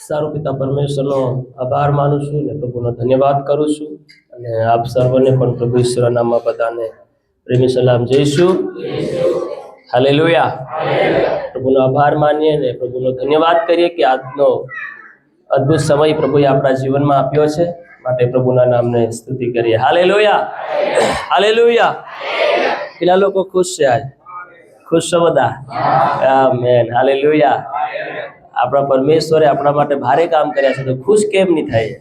સારું પિતા પરમેશ્વરનો આભાર માનું છું ને પ્રભુનો ધન્યવાદ કરું છું અને આપ સર્વને પણ પ્રભુ ઈશ્વરના નામમાં બધાને પ્રેમી સલામ જઈશું. હાલેલુયા. પ્રભુનો આભાર માનીએ ને પ્રભુનો ધન્યવાદ કરીએ કે આજનો અદ્ભુત સમય પ્રભુએ આપણા જીવનમાં આપ્યો છે, માટે પ્રભુના નામને સ્તુતિ કરીએ. Hallelujah, hallelujah. પેલા લોકો ખુશ છે, આજ ખુશ છો બધા? Amen, hallelujah. આપણા પરમેશ્વરે આપણા માટે ભારે કામ કર્યા છે, તો ખુશ કેમ नहीं થાય?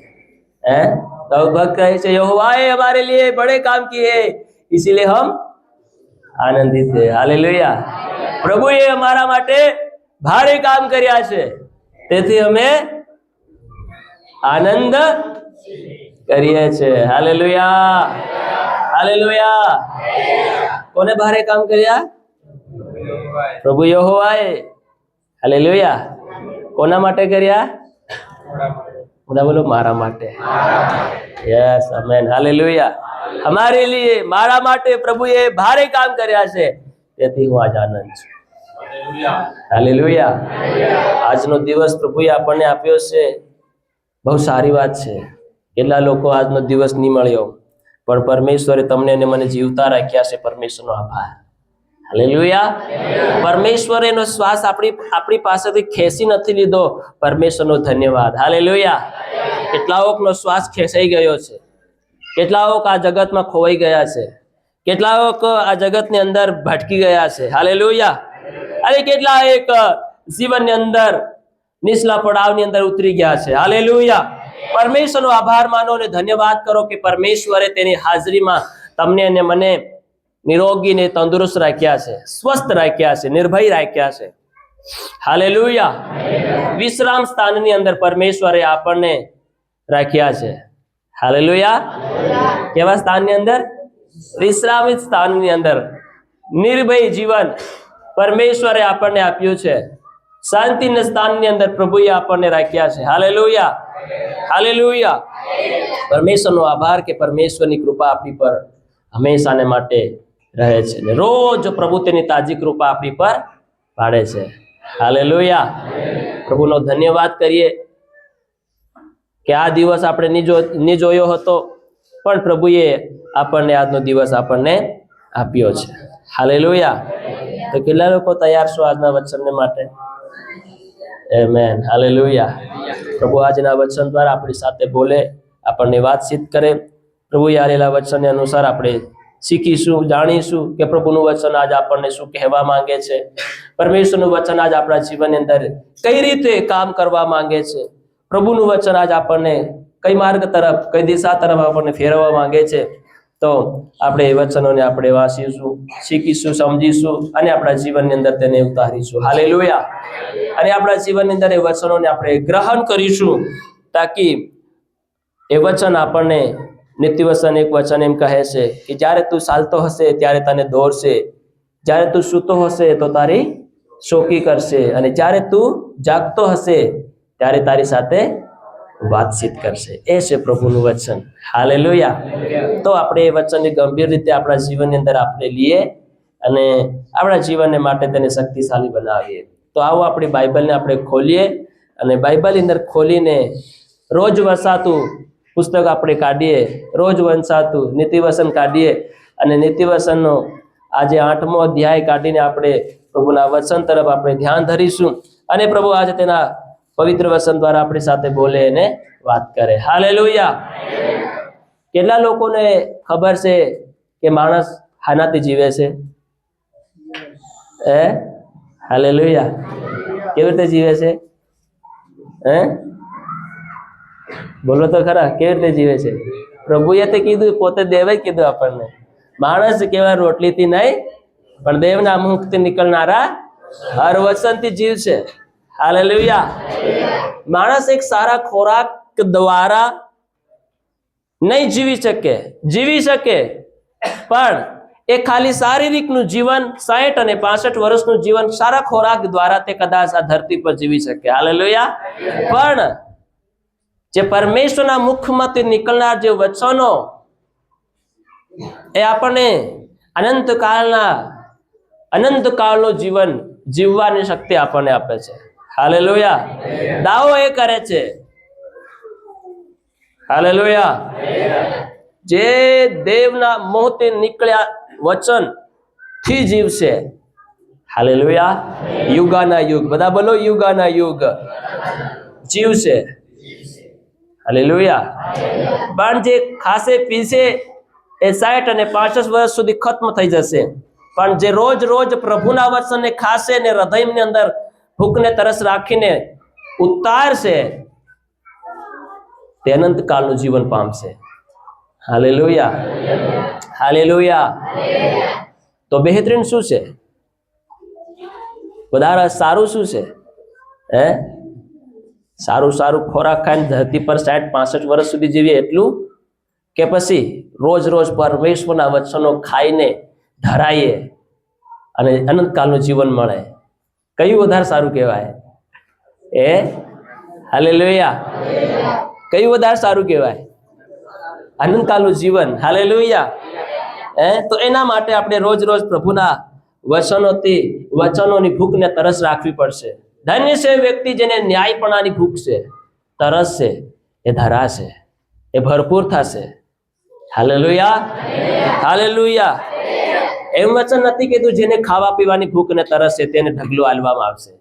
હે तो भक्त કહે છે यहोवाए हमारे लिए बड़े काम किए इसीलिए हम आनंदित है. हालेलुया. પ્રભુએ અમારા માટે ભારે કામ કર્યા છે, તેથી અમે આનંદ કરીએ છીએ. Hallelujah, hallelujah. કોને ભારે કામ કર્યા? પ્રભુ यहोवाए. हालेलुया. કોના માટે કર્યા? બધા બોલો, મારા માટે. Yes, amen, hallelujah. हमारे लिए, મારા માટે પ્રભુએ ભારે કામ કર્યા છે, તેથી હું આજ આનંદ છું. હાલેલુયા. આજનો દિવસ પ્રભુએ આપણને આપ્યો છે, બહુ સારી વાત છે. કેટલા લોકો આજનો દિવસ નહીં મળ્યો, પણ પરમેશ્વરે તમને અને મને જીવતા રાખ્યા છે. પરમેશ્વરનો આભાર. હાલેલુયા. પરમેશ્વરેનો શ્વાસ આપણી પાસેથી ખેંચી નથી લીધો. પરમેશ્વરનો ધન્યવાદ. હાલેલુયા. કેટલાઓનો શ્વાસ ખેંચાઈ ગયો છે, કેટલાઓ આ જગતમાં ખોવાઈ ગયા છે, કેટલાઓ આ જગતની અંદર ભટકી ગયા છે. હાલેલુયા. અને કેટલા એક જીવનની અંદર નીચલા પડાવની અંદર ઉતરી ગયા છે. હાલેલુયા. પરમેશ્વરનો આભાર માનો અને ધન્યવાદ કરો કે પરમેશ્વરે તેની હાજરીમાં તમને અને મને નિરોગી ને તંદુરસ્ત રાખ્યા છે, સ્વસ્થ રાખ્યા છે, નિર્ભય રાખ્યા છે. હાલેલુયા. વિશ્રામ સ્થાનની અંદર પરમેશ્વરે આપણને રાખ્યા છે. હાલેલુયા. કેવા સ્થાનની અંદર? વિશ્રામિત સ્થાનની અંદર નિર્ભય જીવન પરમેશ્વરે આપણને આપ્યું છે. શાંતિના સ્થાનની અંદર પ્રભુએ આપણને રાખ્યા છે. Hallelujah, hallelujah. પરમેશ્વરનો આભાર કે પરમેશ્વરની કૃપા આપણી પર હંમેશાને માટે રહે છે ને રોજ પ્રભુ તેની તાજી કૃપા આપણી પર પાડે છે. હાલેલુયા. પ્રભુનો ધન્યવાદ કરીએ કે આ દિવસ આપણે નહીં જોયો હતો, પણ પ્રભુએ આપણને આજનો દિવસ આપણને આપ્યો છે. હાલેલુયા. તો કેટલા લોકો તૈયાર છો આજના વચનને માટે? Amen, hallelujah. પ્રભુ આજના વચન દ્વારા આપણી સાથે બોલે, આપણને વાતચીત કરે. પ્રભુએ આલેલા વચનને અનુસાર આપણે શીખીશું, જાણીશું કે પ્રભુનું વચન આજ આપણને શું કહેવા માંગે છે. પરમેશ્વરનું વચન આજ આપણા જીવનની અંદર કઈ રીતે કામ કરવા માંગે છે. પ્રભુનું વચન આજ આપણને કઈ માર્ગ તરફ, કઈ દિશા તરફ આપણને ફેરવવા માંગે છે. તો આપણે એ વચનોને આપણે વાંચીશું, શીખીશું, સમજીશું અને આપણા જીવનની અંદર તેને ઉતારીશું. હાલેલુયા. અને આપણા જીવનની અંદર એ વચનોને આપણે ગ્રહણ કરીશું, તાકી એ વચન આપણને નિત્યવસન. એક વચન એમ કહે છે કે જ્યારે તું ચાલતો હશે ત્યારે તને દોરશે, જ્યારે તું સૂતો હશે તો તારી શોકી કરશે, અને જ્યારે તું જાગતો હશે ત્યારે તારી સાથે વાતચીત કરશે. એ છે પ્રભુનું વચન. હાલેલુયા. તો આપણે એ વચનની ગંભીર રીતે આપણા જીવનની અંદર આપણે લઈએ અને આપણા જીવનને માટે તેને શક્તિશાળી બનાવીએ. તો આવો આપણી બાઇબલને આપણે ખોલીએ અને બાઇબલની અંદર ખોલીને રોજ વસાતું પુસ્તક આપણે કાઢીએ, રોજ વંચાતું નીતિવસન કાઢીએ અને નીતિવસનનો આજે 8મો અધ્યાય કાઢીને આપણે પ્રભુના વચન તરફ આપણે ધ્યાન ધરીશું અને પ્રભુ આજે તેના પવિત્ર વચન દ્વારા આપણી સાથે બોલે અને વાત કરે. હાલેલુયા. કેટલા લોકોને ખબર છે કે માણસ ખાનાથી જીવે છે? હાલેલુયા. કેવી રીતે જીવે છે? બોલો તો ખરા, કેવી રીતે જીવે છે? પ્રભુએ તો કીધું, પોતે દેવે કીધું આપણને, માણસ કેવા રોટલીથી નહીં પણ દેવના મુખથી નીકળનારા હર વચનથી જીવશે. હાલેલુયા. માણસ એક સારા ખોરાક દ્વારા નહીં જીવી શકે, પણ એ ખાલી શારીરિકનું જીવન 60 અને 65 વર્ષનું જીવન સારા ખોરાક દ્વારા તે કદાચ આ ધરતી પર જીવી શકે. હાલેલુયા. પણ જે પરમેશ્વરના મુખમાંથી નીકળનાર જે વચનો એ આપણને અનંતકાળનું જીવન જીવવાની શક્તિ આપણને આપે છે. હાલેલુયા. દાવો એ કરે છે, હાલેલુયા, જે દેવના મોહથી નીકળ્યા વચન થી જીવશે. હાલેલુયા. યુગાના યુગ, બધા બોલો યુગાના યુગ જીવશે. હાલેલુયા. પણ જે ખાસે પીસે એ 60 અને 65 વર્ષ સુધી ખત્મ થઈ જશે. પણ જે રોજ રોજ પ્રભુના વચનને ખાશે ને હૃદયની અંદર ભૂખને તરસ રાખીને ઉતારશે તે અનંત કાળનું જીવન પામશે. હાલેલુયા. હાલેલુયા. તો બહેતરીન શું છે? વધારે સારું શું છે? સારું સારું ખોરાક ખાઈને ધરતી પર 60-65 વર્ષ સુધી જીવીએ એટલું, કે પછી રોજ રોજ પરમેશ્વરના વચનો ખાઈને ધરાઈએ અને અનંતકાળનું જીવન મળે? કયું વધારે સારું કહેવાય? હાલેલુયા. કયું વધારે સારું કહેવાય? અનંતકાળનું જીવન. હાલેલુયા. તો એના માટે આપણે રોજ રોજ પ્રભુના વચનોની ભૂખને તરસ રાખવી પડશે. ધન્ય છે વ્યક્તિ જેને ન્યાયપણાની ભૂખ છે, તરસ છે, એ ધરાશે, એ ભરપૂર થશે. હાલેલુયા. હાલેલુયા. એવું વચન નથી કીધું જેને ખાવા પીવાની ભૂખ ને તરસ છે તેને ઢગલું આલવામાં આવશે.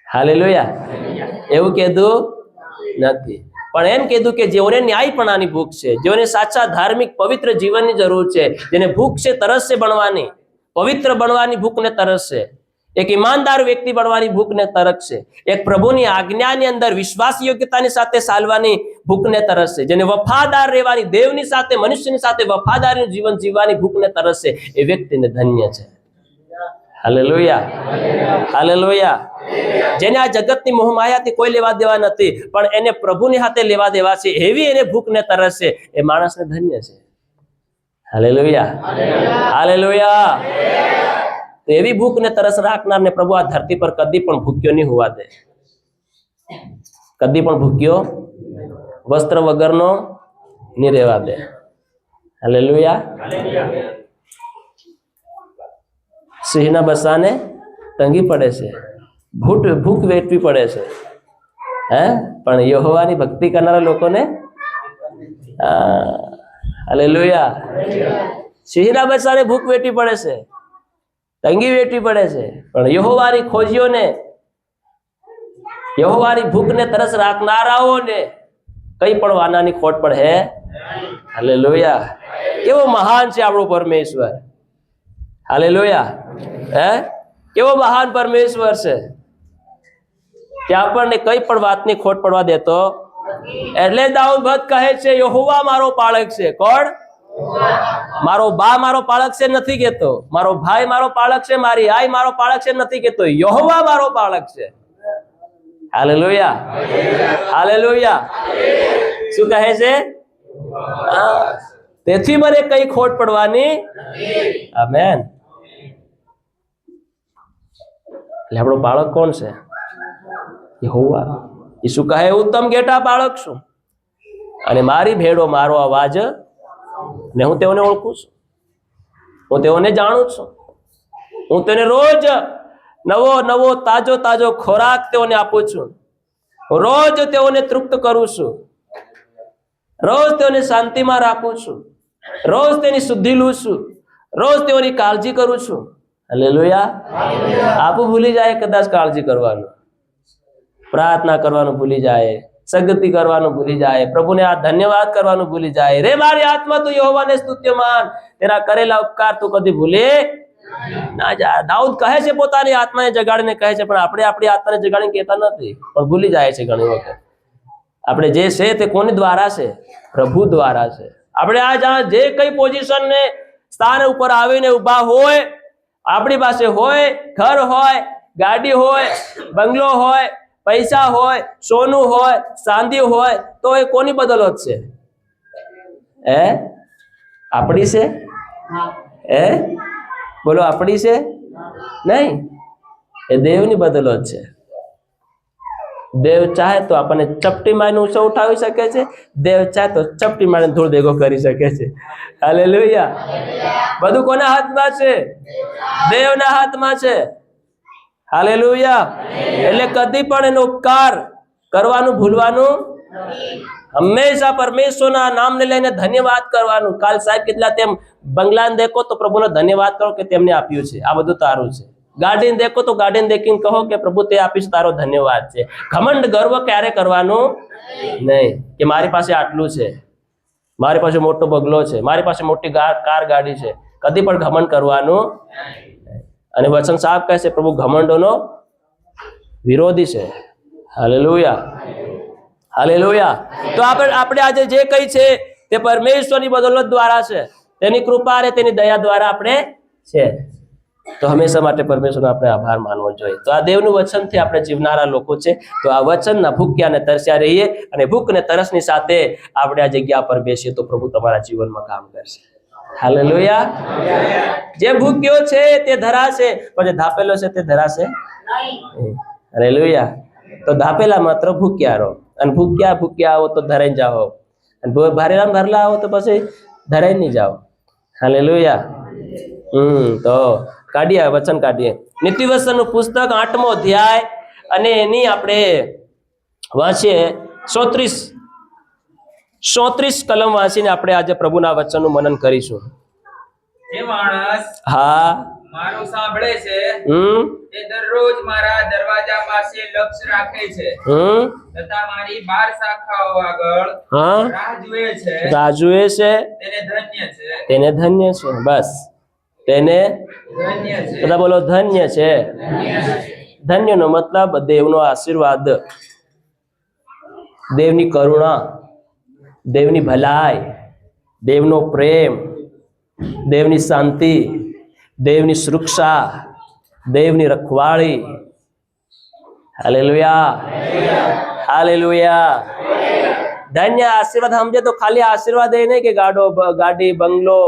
હાલેલુયા. એવું કીધું નથી, પણ એમ કીધું કે જેઓને ન્યાયપણાની ભૂખ છે, જેઓને સાચા ધાર્મિક પવિત્ર જીવનની જરૂર છે, જેને ભૂખ છે, તરસ છે બનવાની, પવિત્ર બનવાની ભૂખ ને તરસ છે, એક ઈમાનદાર વ્યક્તિ બનવાની ભૂખ ને તરસ છે, એક પ્રભુની આજ્ઞાની અંદર વિશ્વાસ યોગ્યતાની સાથે ચાલવાની ભૂખ ને તરસ છે, જેને વફાદાર રહેવાની, દેવની સાથે મનુષ્યની સાથે વફાદારીનું જીવન જીવવાની ભૂખ ને તરસ છે, એ વ્યક્તિને ધન્ય છે. હાલેલુયા. હાલેલુયા. જેને આ જગતની મોહમાયાથી કોઈ લેવા દેવા નથી, પણ એને પ્રભુની હાથે લેવા દેવા છે, એવી એને ભૂખ ને તરસ છે, એ માણસને ધન્ય છે. હાલેલુયા. હાલેલુયા. તો એવી ભૂખ ને તરસ રાખનારને પ્રભુ આ ધરતી પર કદી પણ ભૂખ્યો નહીં હોવા દે. કદી પણ ભૂખ્યો, વસ્ત્ર વગરનો નહીં રહેવા દે. હાલેલુયા. સિંહના બચ્ચાને તંગી પડે છે, ભૂખ વેઠવી પડે છે, પણ યહોવાની ભક્તિ કરનારા લોકોને હાલેલુયા. સિંહના બચ્ચાને ભૂખ વેઠવી પડે છે, તંગી વેઠવી પડે છે, પણ યહોવાની ખોજીઓને, યહોવાની ભૂખને તરસ રાખનારાઓને કઈ પણ વાનાની ખોટ પડે. હાલેલુયા. કેવો મહાન છે આપણો પરમેશ્વર. હાલેલુયા. કેવો મહાન પરમેશ્વર છે કે આપણને કઈ પણ વાતની ખોટ પડવા દેતો. એટલે દાઉદ ભક્ત કહે છે, યહોવા મારો પાળક છે. કોણ? મારો બા મારો પાળક છે નથી કેતો, મારો ભાઈ મારો પાળક છે, મારી આઈ મારો પાળક છે નથી કેતો, યહોવા મારો પાળક છે. હાલેલુયા. હાલેલુયા. શું કહે છે? તેથી મને કઈ ખોટ પડવાની. આમેન. એટલે આપણો બાળક કોણ છે? યહોવા. ઈસુ કહે, ઉત્તમ ઘેટા બાળક છું અને મારી ભેડો મારો અવાજ ને હું તેઓને ઓળખું છું, હું તેઓને જાણું છું, હું તેને રોજ નવો નવો તાજો તાજો ખોરાક તેઓને આપું છું, રોજ તેઓને તૃપ્ત કરું છું, રોજ તેઓને શાંતિમાં રાખું છું, રોજ તેની શુદ્ધિ લઉં છું, રોજ તેઓની કાળજી કરું છું. હાલેલુયા. આપું ભૂલી જાય કદાચ કાળજી કરવાનું, પ્રાર્થના કરવાનું ભૂલી જાય, સંગતિ કરવાનું ભૂલી જાય, પ્રભુને આ ધન્યવાદ કરવાનું ભૂલી જાય. રે મારી આત્મા તું યહોવાને સ્તુત્યમાન, તેના કરેલા ઉપકાર તું કદી ભૂલે ના જા. દાઉદ કહે છે પોતાની આત્માને જગાડીને કહે છે, પણ આપણે આપણી આત્માને જગાડીને કહેતા નથી, પણ ભૂલી જાય છે ઘણી વખત. આપણે જે છે તે કોની દ્વારા છે? પ્રભુ દ્વારા છે. આપણે આ જે કઈ પોઝિશન ને સ્થાન ઉપર આવીને ઉભા હોય, આપણી પાસે હોય, ઘર હોય, ગાડી હોય, બંગલો હોય, પૈસા હોય, સોનું હોય, ચાંદી હોય, તો એ કોની બદોલત છે? આપણી છે? બોલો, આપણી છે? નહીં, એ દેવની બદોલત છે. દેવ ચાહે તો આપણને ચપટી મારીને ઊંચો ઉઠાવી શકે છે, દેવ ચાહે તો ચપટી મારીને ધૂળ ભેગો કરી શકે છે. હાલેલુયા. બધું કોના હાથમાં છે? દેવના હાથમાં છે. હાલેલુયા. એટલે કદી પણ એનો ઉપકાર કરવાનું ભૂલવાનું, હંમેશા પરમેશ્વરના નામને લઈને ધન્યવાદ કરવાનું. કાલ સાહેબ કેટલા તેમ બંગલાને દેખો તો પ્રભુનો ધન્યવાદ કરો કે તેમને આપ્યું છે, આ બધું તારું છે. ગાડીને દેખો તો ગાડીને દેખીને કહો કે પ્રભુ તે આપીશ, તારો ધન્યવાદ છે. ઘમંડ ગર્વ ક્યારે કરવાનું નહીં કે મારી પાસે આટલું છે, મારી પાસે મોટો બંગલો છે, મારી પાસે મોટી કાર ગાડી છે. કદી પણ ઘમંડ કરવાનું. અને વચન સાહેબ કહે છે પ્રભુ ઘમંડોનો વિરોધી છે. Hallelujah, hallelujah. તો આપણે આજે જે કઈ છે તે પરમેશ્વરની બદોલત દ્વારા છે, તેની કૃપા અને તેની દયા દ્વારા આપણે છે. તો હંમેશા માટે પરમેશ્વરનો આપણે આભાર માનવો જોઈએ. તો આ દેવનું વચનથી આપણે જીવનારા લોકો છે. તો આ વચનના ભૂખ્યા અને તરસ્યા રહીએ, અને ભૂખ અને તરસની સાથે આપણે આ જગ્યા પર બેસીએ તો પ્રભુ તમારા જીવનમાં કામ કરશે. હાલેલુયા. જે ભૂખ્યો છે તે ધરાશે, પણ જે ધાપેલો છે તે ધરાશે નહીં. હાલેલુયા. તો ધાપેલા માત્ર ભૂખ્યા રહો, અને ભૂખ્યા આવો તો ધરાઈ જાઓ, અને ભરેલા આવો તો પછી ધરાઈ નહીં જાઓ. હાલેલુયા. તો કાઢીએ વચન કાઢીએ. નીતિવચનનું પુસ્તક 8મો અધ્યાય અને એની આપણે વાંચીએ 34 કલમ વાંચીને આપણે આજે પ્રભુના વચનનું મનન કરીશું. જે માણસ હા મારું સાંભળે છે તે દરરોજ મારા દરવાજા પાસે લક્ષ્ય રાખે છે તથા મારી 12 શાખાઓ આગળ રાહ જુએ છે, તેને ધન્ય છે. તેને ધન્ય છે. બસ તેને ધન્ય છે. બધા બોલો ધન્ય છે. ધન્યનો મતલબ દેવનો આશીર્વાદ, દેવની કરુણા, દેવની ભલાઈ, દેવનો પ્રેમ, દેવની શાંતિ, દેવની સુરક્ષા, દેવની રખવાળી. Hallelujah, hallelujah. ધન્ય આશીર્વાદ સમજે તો ખાલી આશીર્વાદ એ નહીં કે ગાડી, બંગલો,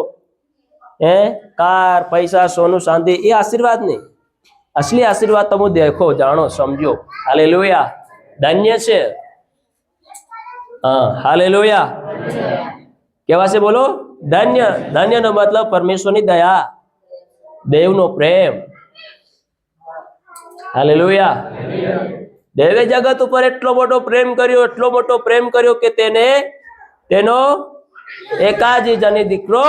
કાર, પૈસા, સોનું, ચાંદી, એ આશીર્વાદ નહીં. અસલી આશીર્વાદ તમે દેખો, જાણો, સમજો. હાલેલુયા. ધન્ય છે. હા, હાલેલુયા. કેવા છે બોલો? ધન્ય. ધન્યનો મતલબ પરમેશ્વરની દયા, દેવનો પ્રેમ. હાલેલુયા. દેવે જગત ઉપર એટલો મોટો પ્રેમ કર્યો કે તેનો એકાજીજની દીકરો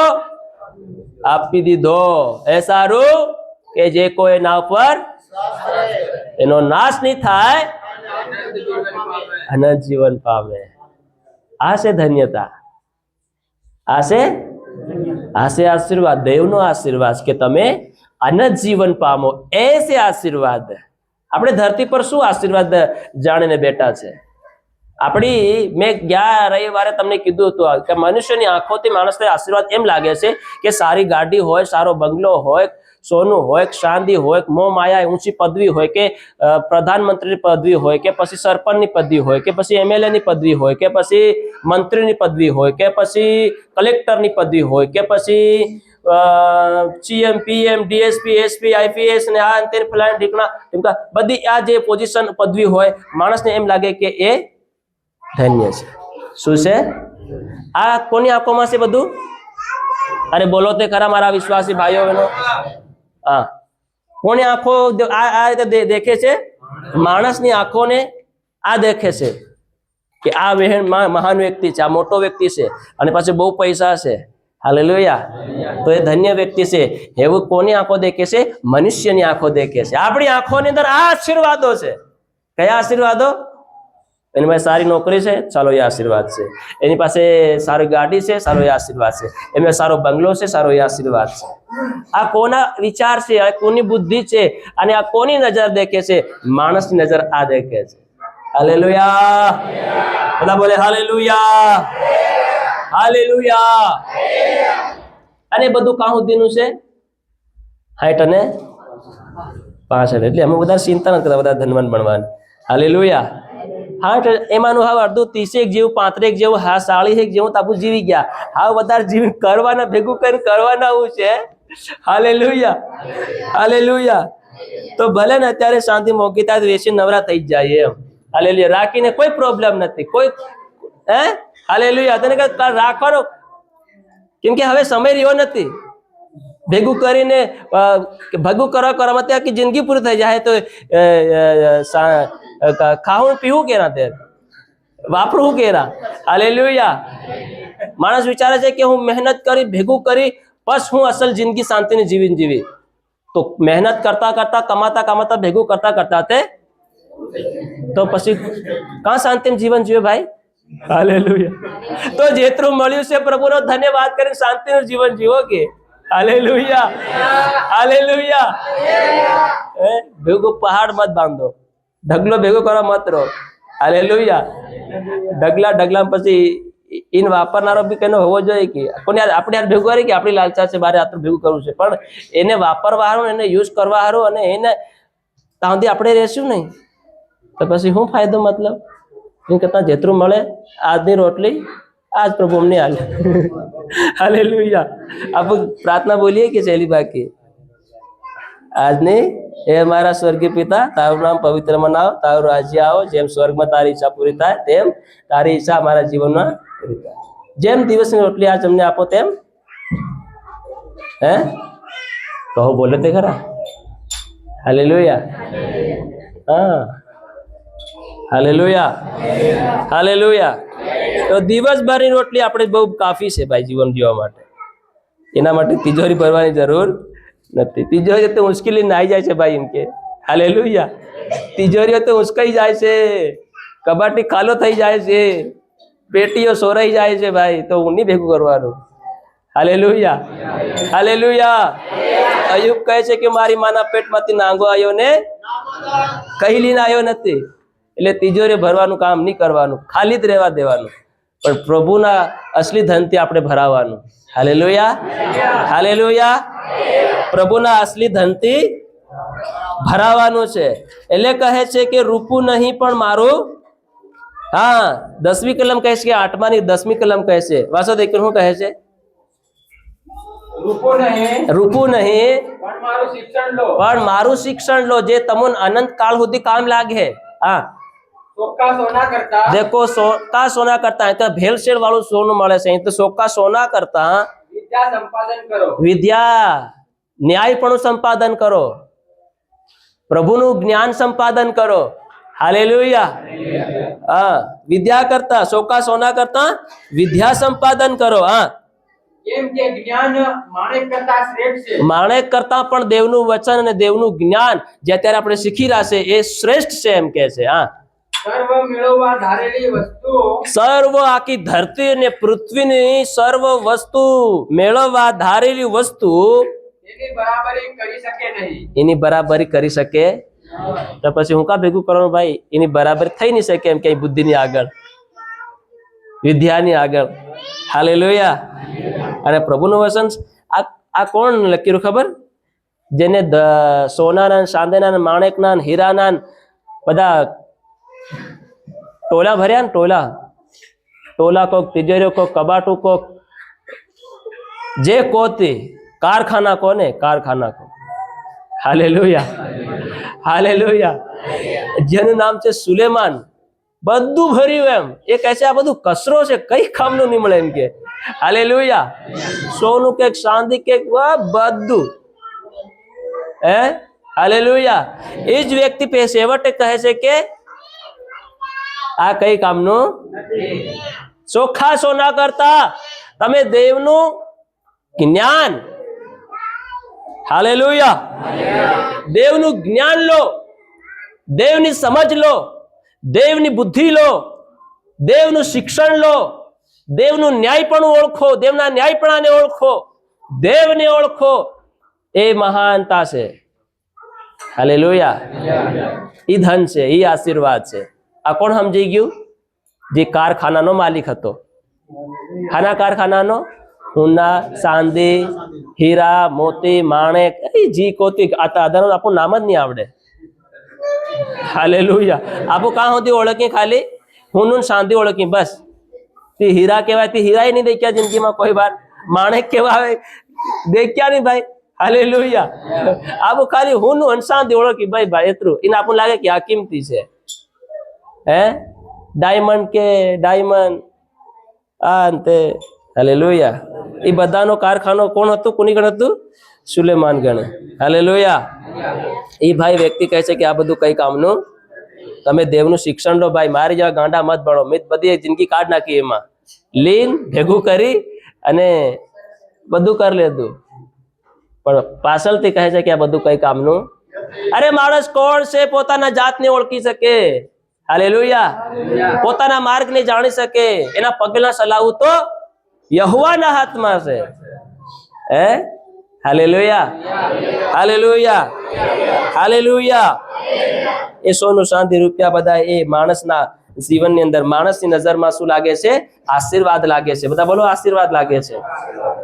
આપી દીધો. એ સારું કે જે કોઈ એના ઉપર એનો નાશ નહીં થાય, અનંત જીવન પામે. આ છે ધન્યતા, આ છે આશીર્વાદ, દેવનો આશીર્વાદ કે તમે અનંત જીવન પામો. એ છે આશીર્વાદ. આપણે ધરતી પર શું આશીર્વાદ જાણીને બેઠા છે? મેં ગયા રવિવારે તમને કીધું હતું કે મનુષ્યની આંખોથી માણસને આશીર્વાદ એમ લાગે છે કે સારી ગાડી હોય, સારો બંગલો હોય, સોનું હોય, ચાંદી હોય, મોહ માયા, ઊંચી પદવી હોય, કે પ્રધાનમંત્રીની પદવી હોય, કે પછી સરપંચની પદવી હોય, કે પછી MLA ની પદવી હોય, કે પછી મંત્રીની પદવી હોય, કે પછી કલેક્ટરની પદવી હોય, કે પછી CM, PM, DSP, SP, IPS ને આ અંતે ફલાણા ઢીકણા બધી આ જે પોઝિશન પદવી હોય, માણસને એમ લાગે કે એ ધન્ય છે. શું છે? આ કોની આંખોમાં છે બધું? અરે બોલો તે ખરા મારા વિશ્વાસી ભાઈઓ બહેનો. હા, કોની આંખો આ રીતે દેખે છે? માણસની આંખોને આ દેખે છે કે આ મહાન વ્યક્તિ છે, આ મોટો વ્યક્તિ છે, અને પાછું બહુ પૈસા છે. હાલેલુયા. તો એ ધન્ય વ્યક્તિ છે. એવું કોની આંખો દેખે છે? મનુષ્યની આંખો દેખે છે. આપણી આંખોની અંદર આ આશીર્વાદો છે. કયા આશીર્વાદો? એની પાસે સારી નોકરી છે, ચાલો એ આશીર્વાદ છે. એની પાસે સારી ગાડી છે, સારો એ આશીર્વાદ છે. એમને સારો બંગલો છે, સારો એ આશીર્વાદ છે. આ કોના વિચાર છે? આ કોની બુદ્ધિ છે? અને આ કોની નજર દેખે છે? માણસની નજર આ દેખે છે. હાલેલુયા. બધા બોલે હાલેલુયા, હાલેલુયા. અને બધું કાં સુધીનું છે? 60 અને 65. એટલે અમે બધા ચિંતા નથી કરતા, બધા ધનવાન બનવાની. હાલેલુયા. એમાંનું હવે અડધું 30 જેવું, 35 જેવું, 40 જેવું તાપુ જીવી ગયા. હવે વધારે જીવી કરવાના, ભેગું કરીને કરવાના આવું છે. Hallelujah, hallelujah. તો ભલે ને અત્યારે શાંતિ મોંઘી થાય વેચી નવરા થઈ જાય એમ. હાલેલુયા. રાખીને કોઈ પ્રોબ્લેમ નથી, કોઈ હાલેલુયા. તને રાખવાનો, કેમ કે હવે સમય રહ્યો નથી. ભેગું કરીને ભેગું કરવામાં ત્યાં આખી જિંદગી પૂરી થઈ જાય તો ખાવું પીવું કેરા તે વાપરવું કેરા. હાલેલુયા. માણસ વિચારે છે કે હું મહેનત કરી ભેગું કરી બસ હું અસલ જિંદગી શાંતિની જીવી તો મહેનત કરતા કરતા કમાતા ભેગું કરતા કરતા તે તો પછી કાં શાંતિનું જીવન જીવે ભાઈ. હાલેલુયા. તો જેટલું મળ્યું છે પ્રભુનો ધન્યવાદ કરીને શાંતિનું જીવન જીવો કે. હાલેલુયા. હાલેલુયા. ભેગો પહાડ મત બાંધો, ઢગલો ભેગો કરવા મત રહો. હાલેલુયા. ઢગલા પછી ઇન વાપરનારો બી કનો હોવો જોઈએ કે કોને આપણે યાર ભેગું કરી કે આપણી લાલચા છે મારે આટલું ભેગું કરવું છે, પણ એને વાપરવા હારું એને યુઝ કરવા હારું અને એને ત્યાં સુધી આપણે રહેશું નહીં તો પછી શું ફાયદો? મતલબ એ કરતા જેટલું મળે આજની રોટલી આજ પ્રભુ અમને હાલે. હાલેલુયા. આપણે પ્રાર્થના બોલીએ કે ચેલી બાકી આજની એ મારા સ્વર્ગીય પિતા તારું નામ પવિત્ર મનાવ, તારું રાજ્ય આવો, જેમ સ્વર્ગમાં તારી ઈચ્છા પૂરી થાય તેમ તારી ઈચ્છા મારા જીવનમાં પૂરી થાય. જેમ દિવસની રોટલી આજ અમને આપો તેમ હે કહો બોલે તે ખરા. હાલેલુયા. હા હાલેલુયા. હાલેલુયા. તો દિવસભરની રોટલી આપણે બહુ કાફી છે ભાઈ જીવન જીવવા માટે. એના માટે તિજોરી ભરવાની જરૂર નથી. તિજોરી તો મુશ્કેલી નાઈ જાય છે ભાઈ એમ કે. હાલેલુયા. તિજોરીઓ તો ઉચકાઈ જાય છે, કબાટી ખાલો થઈ જાય છે, પેટીઓ સોરાઈ જાય છે ભાઈ, તો હું નહીં ભેગું કરવાનું. હાલેલુયા. હાલેલુયા. અયુબ કહે છે કે મારી માના પેટમાંથી નાંગો આવ્યો ને કહી લઈને આવ્યો નથી. એટલે તિજોરી ભરવાનું કામ નહીં કરવાનું, ખાલી જ રહેવા દેવાનું, પણ પ્રભુના અસલી ધનથી આપણે ભરાવાનું. હાલેલુયા. હાલેલુયા. પ્રભુના અસલી ધનથી ભરાવાનું છે. એટલે કહે છે કે રૂપું નહીં પણ મારું. હા 10મી કલમ કહે છે કે 8માની 10મી કલમ કહે છે. વાસો દેખ શું કહે છે? રૂપું નહીં પણ મારું શિક્ષણ લો જે તમને અનંત કાળ સુધી કામ લાગે. હા देखो सोका सोना करता है तो भेलसेल वाળું સોનું મળે છે. અહીં તો સોકા સોના કરતા વિદ્યા સંપાદન કરો, વિદ્યા ન્યાયપણું સંપાદન કરો, પ્રભુનું જ્ઞાન સંપાદન કરો. હાલેલુયા. હા વિદ્યા કરતા સોકા સોના કરતા વિદ્યા સંપાદન કરો. હા કેમ કે જ્ઞાન માણેક કરતા શ્રેષ્ઠ છે. માણેક કરતા પણ દેવનું વચન અને દેવનું જ્ઞાન જે અત્યારે આપણે શીખી રહ્યા છે એ શ્રેષ્ઠ છે એમ કહે છે. હા સર્વ મેળવવા ધારેલી વસ્તુ, સર્વ આખી ધરતી અને પૃથ્વીની સર્વ વસ્તુ મેળવવા ધારેલી વસ્તુ એની બરાબરી કરી શકે નહીં. એની બરાબરી કરી શકે તો પછી હું કા ભેગું કરવાનું ભાઈ? એની બરાબરી થઈ નહીં શકે એમ કે બુદ્ધિની આગળ, વિદ્યાની આગળ. હાલેલુયા. અને પ્રભુનું વચન આ કોણ લખેલું ખબર? જેને સોનાના, ચાંદીના, માણેકના, હીરાના બધા ટોલા ભર્યા ને ટોલા કોક તિજોરીઓ કોક કબાટું કોક જે કોતી કારખાના કોને કારખાના કો. હાલેલુયા. હાલેલુયા. જેનું નામ છે સુલેમાન, બધું ભર્યું એમ. એ કહે છે આ બધું કચરો છે, કઈ કામનું નહીં મળે એમ કે. હાલેલુયા. સોનું કે ચાંદી કે બધું હે. હાલેલુયા. એ જ વ્યક્તિ છેવટે કહે છે કે આ કઈ કામનું નથી. ચોખ્ખા સોના કરતા તમે દેવનું જ્ઞાન, હાલેલુયા, દેવનું જ્ઞાન લો, દેવની સમજ લો, દેવની બુદ્ધિ લો, દેવનું શિક્ષણ લો, દેવનું ન્યાયપણું ઓળખો, દેવના ન્યાયપણાને ઓળખો, દેવને ઓળખો. એ મહાનતા છે. હાલેલુયા. ઈ ધન છે, ઈ આશીર્વાદ છે. આ કોણ સમજી ગયું? જે કારખાનાનો માલિક હતો. ખાના કારખાનાનો સોના, ચાંદી, હીરા, મોતી, માણેક, જી કોતી આધાર આપણું નામ જ નહીં આવડે. હાલેલુયા. આપણું કાં સુધી ઓળખી? ખાલી હું ચાંદી ઓળખી બસ. તે હીરા કહેવાય, તે હીરા નહીં દેખ્યા જિંદગીમાં કોઈ વાર. માણેક કહેવાય, દેખ્યા નહીં ભાઈ. હાલેલુયા. આપણું ખાલી હું ચાંદી ઓળખી ભાઈ એટલું. એને આપણને લાગે કે આ કિંમતી છે. હે ડાયમંડ કે ડાયમંડ આ અંતે. હાલેલુયા. એ બધાનો કારખાનો કોણ હતું? કોની ગણ હતું? સુલેમાન ગણે. હાલેલુયા. એ ભાઈ વ્યક્તિ કહે છે કે આ બધું કઈ કામનું, તમે દેવનું શિક્ષણ લો ભાઈ, મારી જેવા ગાંડા મત ભણો. મેં બધી જિંદગી કાઢ નાખી એમાં, લીન ભેગું કરી અને બધું કરી લીધું, પણ પાછળથી કહે છે કે આ બધું કઈ કામનું. અરે માણસ કોણ છે પોતાના જાતને ઓળખી શકે? હાલેલુયા. પોતાના માર્ગને જાણી શકે, એના પગલા ચલાવવું તો યહોવાના હાથમાં છે. હે હાલેલુયા, હાલેલુયા, હાલેલુયા. એ સોનું ચાંદી રૂપિયા બધા એ માણસના જીવનની અંદર, માણસની નજરમાં શું લાગે છે? આશીર્વાદ લાગે છે. બધા બોલો આશીર્વાદ લાગે છે.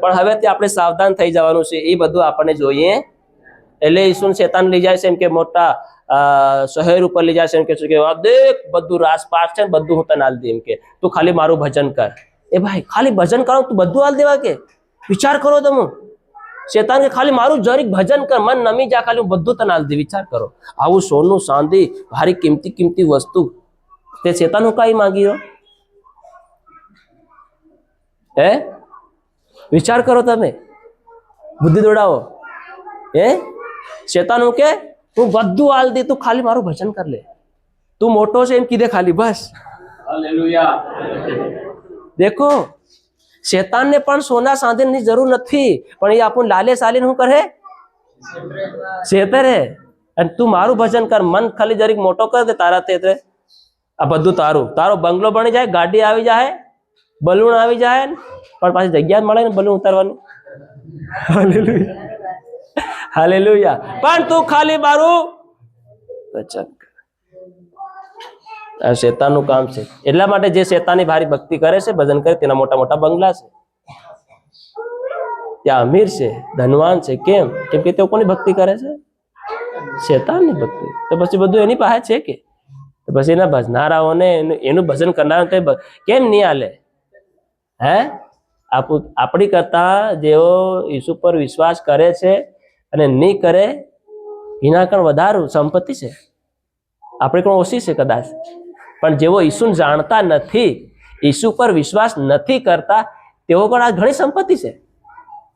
પણ હવેથી આપણે સાવધાન થઈ જવાનું છે. એ બધું આપણને જોઈએ. એટલે ઈસુ શેતાન લઈ જાય છે એમ કે મોટા શહેર ઉપર લઈ જાય છે એમ કે દેખ બધું રાસપાસ છે, બધું હું તને હાલ દે એમ કે તું ખાલી મારું ભજન કર. એ ભાઈ ખાલી ભજન કરો તું બધું હાલ દેવા કે? વિચાર કરો તમે. શેતાન કે ખાલી મારું જરીક ભજન કર, મન નમી જા, ખાલી હું બધું તને હાલ દે. વિચાર કરો, આવું સોનું ચાંદી ભારી કિંમતી વસ્તુ તે શેતાન હું કઈ માંગી રહ્યો? હે વિચાર કરો તમે, બુદ્ધિ દોડાવો. હે શેતાન હું કે તું બધું હાલ દે, તું ખાલી મારું ભજન કર લે, તું મોટો છે એમ કીધે ખાલી, બસ. હાલેલુયા. દેખો શેતાનને પણ સોના ચાંદીની જરૂર નથી, પણ એ આપણને લાલે સાલીને શું કરે? છેતરે. અને તું મારું ભજન કર, મન ખાલી જરીક મોટો કર દે તારા તે, આ બધું તારું. તારો બંગલો બની જાય, ગાડી આવી જાય, બલૂન આવી જાય, પણ પાછી જગ્યા મળે ને બલૂન ઉતારવાની. Hallelujah, hallelujah. પણ તું ખાલી મારું ભજન કર. આ શેતાનનું કામ છે. એટલા માટે જે શેતાની ભારી ભક્તિ કરે છે, ભજન કરે, તેના મોટા મોટા બંગલા છે, ત્યાં અમીર છે, ધનવાન છે. કેમ? કેમ કે તેઓ કોની ભક્તિ કરે છે? શેતાનની ભક્તિ. તો પછી બધું એની પાસે છે કે? તો પછી એના ભજનારાઓને એનું ભજન કરનાર કેમ નહીં હાલે? હે આપણી કરતા જેઓ ઈસુ પર વિશ્વાસ કરે છે અને નહીં કરે એના કણ વધારે સંપત્તિ છે, આપણે કણ ઓછી છે કદાચ. પણ જેઓ ઈસુને જાણતા નથી, ઈસુ પર વિશ્વાસ નથી કરતા, તેઓ પણ આ ઘણી સંપત્તિ છે,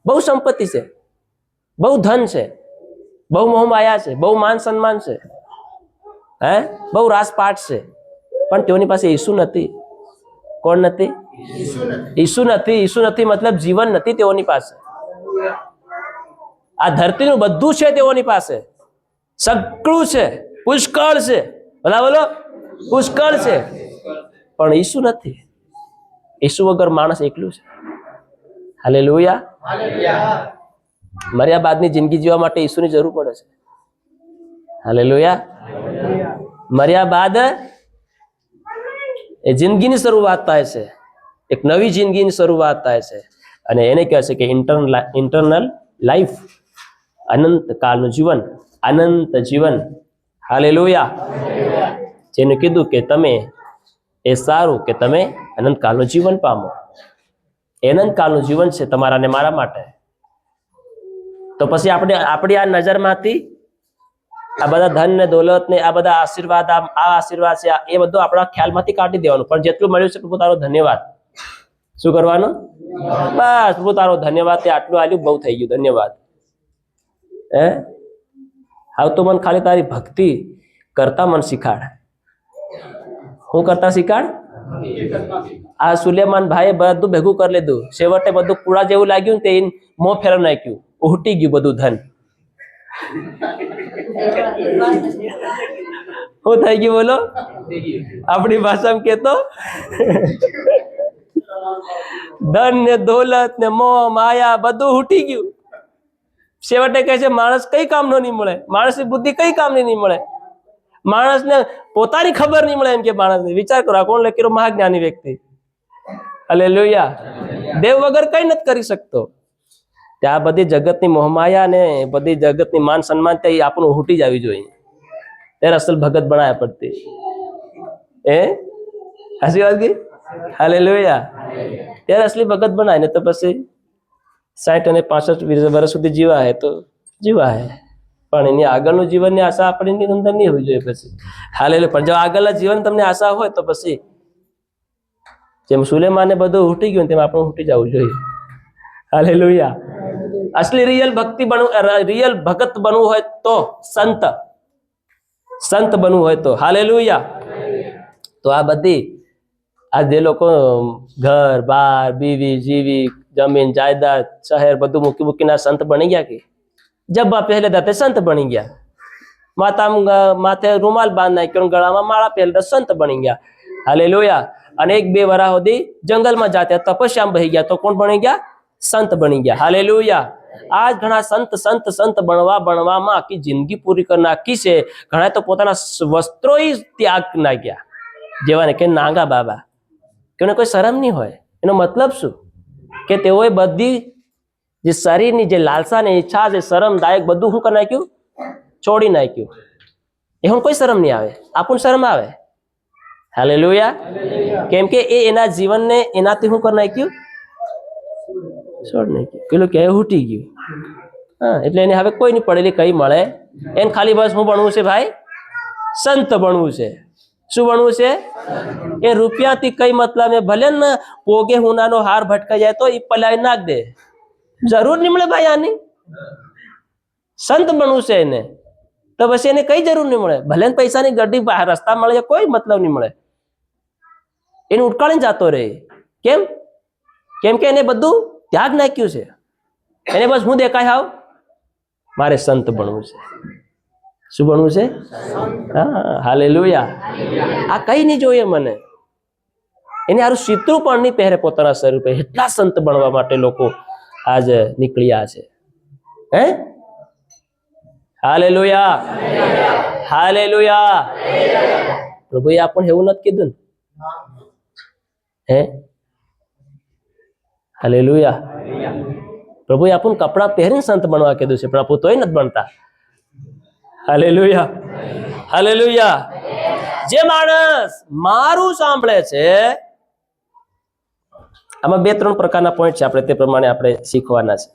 બહુ સંપત્તિ છે, બહુ ધન છે, બહુ મોહમાયા છે, બહુ માન સન્માન છે, હે બહુ રાસપાટ છે, પણ તેઓની પાસે ઈસુ નથી. કોણ નથી? ઈસુ નથી. ઈસુ નથી મતલબ જીવન નથી તેઓની પાસે. આ ધરતીનું બધું છે તેઓની પાસે, સગળું છે, પુષ્કળ છે. બધા બોલો પુષ્કળ છે, પણ ઈસુ નથી. ઈસુ વગર માણસ એકલું છે. હાલેલુયા. મર્યા બાદની જિંદગી જીવવા માટે ઈસુની જરૂર પડે છે. હાલેલુયા. મર્યા બાદ એ જિંદગીની શરૂઆત થાય છે, એક નવી જિંદગીની શરૂઆત થાય છે, અને એને કહે છે કે ઇન્ટરનલ લાઈફ, અનંત કાળનું જીવન, અનંત જીવન. હાલેલુયા. જેને કીધું કે તમે એ સારું કે તમે અનંત કાળનું જીવન પામો. અનંત કાળનું જીવન છે તમારા ને મારા માટે. તો પછી આપણી આ નજરમાંથી આ બધા ધન ને દોલત ને આ બધા આશીર્વાદ, આ આશીર્વાદ છે, એ બધું આપણા ખ્યાલમાંથી કાઢી દેવાનું. પણ જેટલું મળ્યું છે પ્રભુ તારો ધન્યવાદ. શું કરવાનું? બસ પ્રભુ તારો ધન્યવાદ, તે આટલું આલ્યું, બહુ થઈ ગયું, ધન્યવાદ. હે હવે તો મને ખાલી તારી ભક્તિ કરતા મન શીખાડ. હું કરતા શીખાડ. આ સુલેમાન ભાઈએ બધું ભેગું કરી લીધું, છેવટે બધું કુડા જેવું લાગ્યું ને તે મોં ફેરવ નાખ્યું, ઉહટી ગયું બધું ધન. શું થઈ ગયું બોલો? આપણી ભાષામાં કેતો ધન ને દોલત ને મોહ માયા બધું ઉઠી ગયું. છેવટે કહે છે માણસ કઈ કામનો નહીં મળે, માણસની બુદ્ધિ કઈ કામની નહીં મળે, માણસને પોતાની ખબર નહીં મળે એમ કે માણસને. વિચાર કરો, આ કોણ લખેલો? મહાજ્ઞાની વ્યક્તિ. હાલેલુયા. દેવ વગર કઈ નથી કરી શકતો. ત્યાં બધી જગતની મોહમાયા ને બધી જગતની માન સન્માન તે આપણું ઉઠી જ આવી જોઈએ, ત્યારે અસલ ભગત બનાયા પડતી. હાચી વાત ગઈ? હાલેલુયા. ત્યારે અસલી ભગત બનાય ને તો પછી 60 અને 65 વર્ષ સુધી જીવા હે તો જીવા હે, પણ એની આગળનું જીવનની આશા આપણી અંદર નહીં હોવી જોઈએ પછી. હાલેલુયા. પણ જો આગળના જીવન તમને આશા હોય તો પછી જેમ સુલેમાને બધું ઉઠી ગયું તેમ આપણે ઉઠી જવું જોઈએ. હાલેલુયા. असली रियल भक्ति रियल भगत बनવું હોય તો સંત બનવું હોય તો હાલેલુયા। તો આ બધી આ જે લોકો ઘર બાર બીવી જીવી જમીન જાયદાદ શહેર બધું મૂકી મૂકીને સંત બની ગયા કે જબ્બા પહેલે દાતે સંત બની ગયા, માથે રૂમાલ બાંધ નાખ્યો, ગળામાં માળા પહેરતા સંત બની ગયા હાલેલુયા। અને 1-2 વર્ષ સુધી જંગલમાં જાતે તપસ્યામાં બહી ગયા તો કોણ બની ગયા? સંત બની ગયા હાલેલુયા। આજ ઘણા સંત બનવામાં આખી જિંદગી પૂરી કરી નાખી છે। ઘણા તો પોતાના વસ્ત્રો ત્યાગ નાખ્યા, જેવાને કે નાગા બાબા, કે કોઈ શરમ નહીં હોય। એનો મતલબ શું કે તેઓએ બધી જે શરીરની જે લાલસા ને ઈચ્છા છે શરમદાયક બધું શું કરી નાખ્યું? છોડી નાખ્યું। એ કોઈ શરમ નહીં આવે, આપણને શરમ આવે હાલેલુયા। કેમ કે એ એના જીવનને એનાથી શું કરી નાખ્યું? છોડી નાખ્યું। પેલું કે ઉઠી ગયું, હા, એટલે એને હવે કોઈ નહીં પડેલી કઈ મળે એને ખાલી બસ શું બનવું છે ભાઈ? સંત બનવું છે। શું બનવું છે? એ રૂપિયાથી કઈ મતલબ है, ભલે ને પોગે હુનાનો હાર ભટકાઈ જાય તો એ પલાવી નાખ દે, જરૂર નહીં મળે ભાઈ આની। સંત બનવું છે એને તો પછી એને કઈ જરૂર નહીં મળે, ભલે ને પૈસાની ગड्डी રસ્તા મળે કોઈ મતલબ નહીં મળે, એને ઉટકાળીને જતો રહે। કેમ? કેમ કે એને બધું ત્યાગ નાખ્યું છે। એને બસ હું દેખાય હાવ મારે સંત બનવું છે। શું બનવું છે? હા હાલેલુયા। આ કઈ નહીં જોઈએ મને, એને હારું શીતરું પણ નહીં પહેરે પોતાના શરીર પર, એટલા સંત બનવા માટે લોકો આજ નીકળ્યા છે। હે હાલેલુયા, હાલેલુયા। પ્રભુએ આપણને એવું નથી કીધું ને? હે હાલેલુયા। પ્રભુએ આપણને કપડા પહેરીને સંત બનવા કીધું છે, પ્રભુ તોય નથી બનતા હાલેલુયા, હાલેલુયા। જે માણસ મારું સાંભળે છે, આમાં 2-3 પ્રકારના પોઈન્ટ છે, આપણે તે પ્રમાણે આપણે શીખવાના છે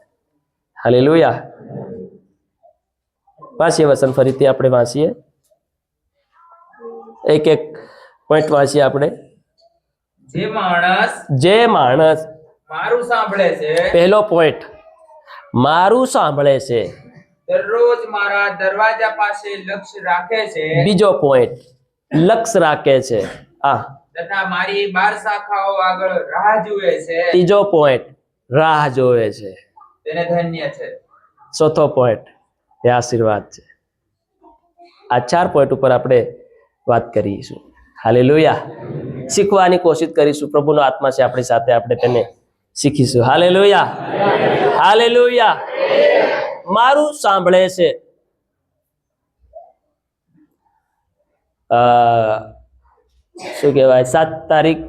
હાલેલુયા। વાંચીએ વસન ફરીથી આપણે વાંચીએ, એક પોઈન્ટ વાંચીએ આપણે। જે માણસ મારું સાંભળે છે, પહેલો પોઈન્ટ મારું સાંભળે છે, દરરોજ મારા દરવાજા પાસે લક્ષ્ય રાખે છે, બીજો પોઈન્ટ લક્ષ્ય રાખે છે, તથા મારી 12 શાખાઓ આગળ રાહ જુએ છે, ત્રીજો પોઈન્ટ રાહ જોવે છે, તેને ધન્ય છે, ચોથો પોઈન્ટ એ આશીર્વાદ છે। આ 4 પોઈન્ટ ઉપર આપણે વાત કરીશું હાલેલુયા। શીખવાની કોશિશ કરીશું, પ્રભુનો આત્મા છે આપણી સાથે, આપણે તેને શીખીશું હાલેલુયા, હાલેલુયા। મારું સાંભળે છે, શું કહેવાય 7 તારીખ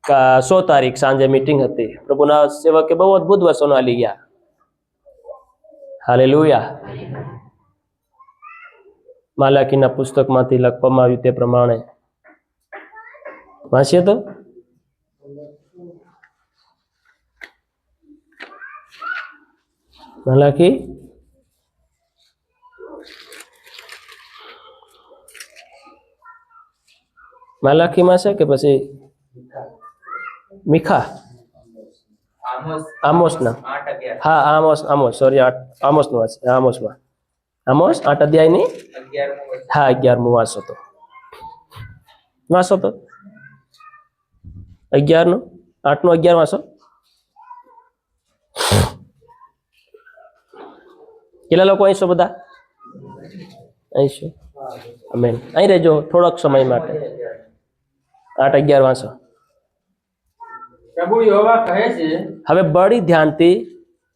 16 તારીખ સાંજે મીટિંગ હતી, પ્રભુના સેવકે બહુ અદભુત વચનો આલી ગયા હાલેલુયા। માલાકીના પુસ્તકમાંથી લખવામાં આવ્યું તે પ્રમાણે વાંચીએ તો માલાકી માલાકીમાં છે કે પછી મીખા? આમોસના, હા આમોસ સોરી આમોસનું વાંચે, આમોસમાં આમોસ 8 અધ્યાયની હા 11મું વાંચો તો 11નું 8નું 11 વાંચો। કેટલા લોકો અહીં છો? બધા અહીં છો? આમેન। અહીં રહેજો થોડોક સમય માટે, 8-11 વાંચો। પ્રભુ યહોવા કહે છે, હવે બડી ધ્યાનથી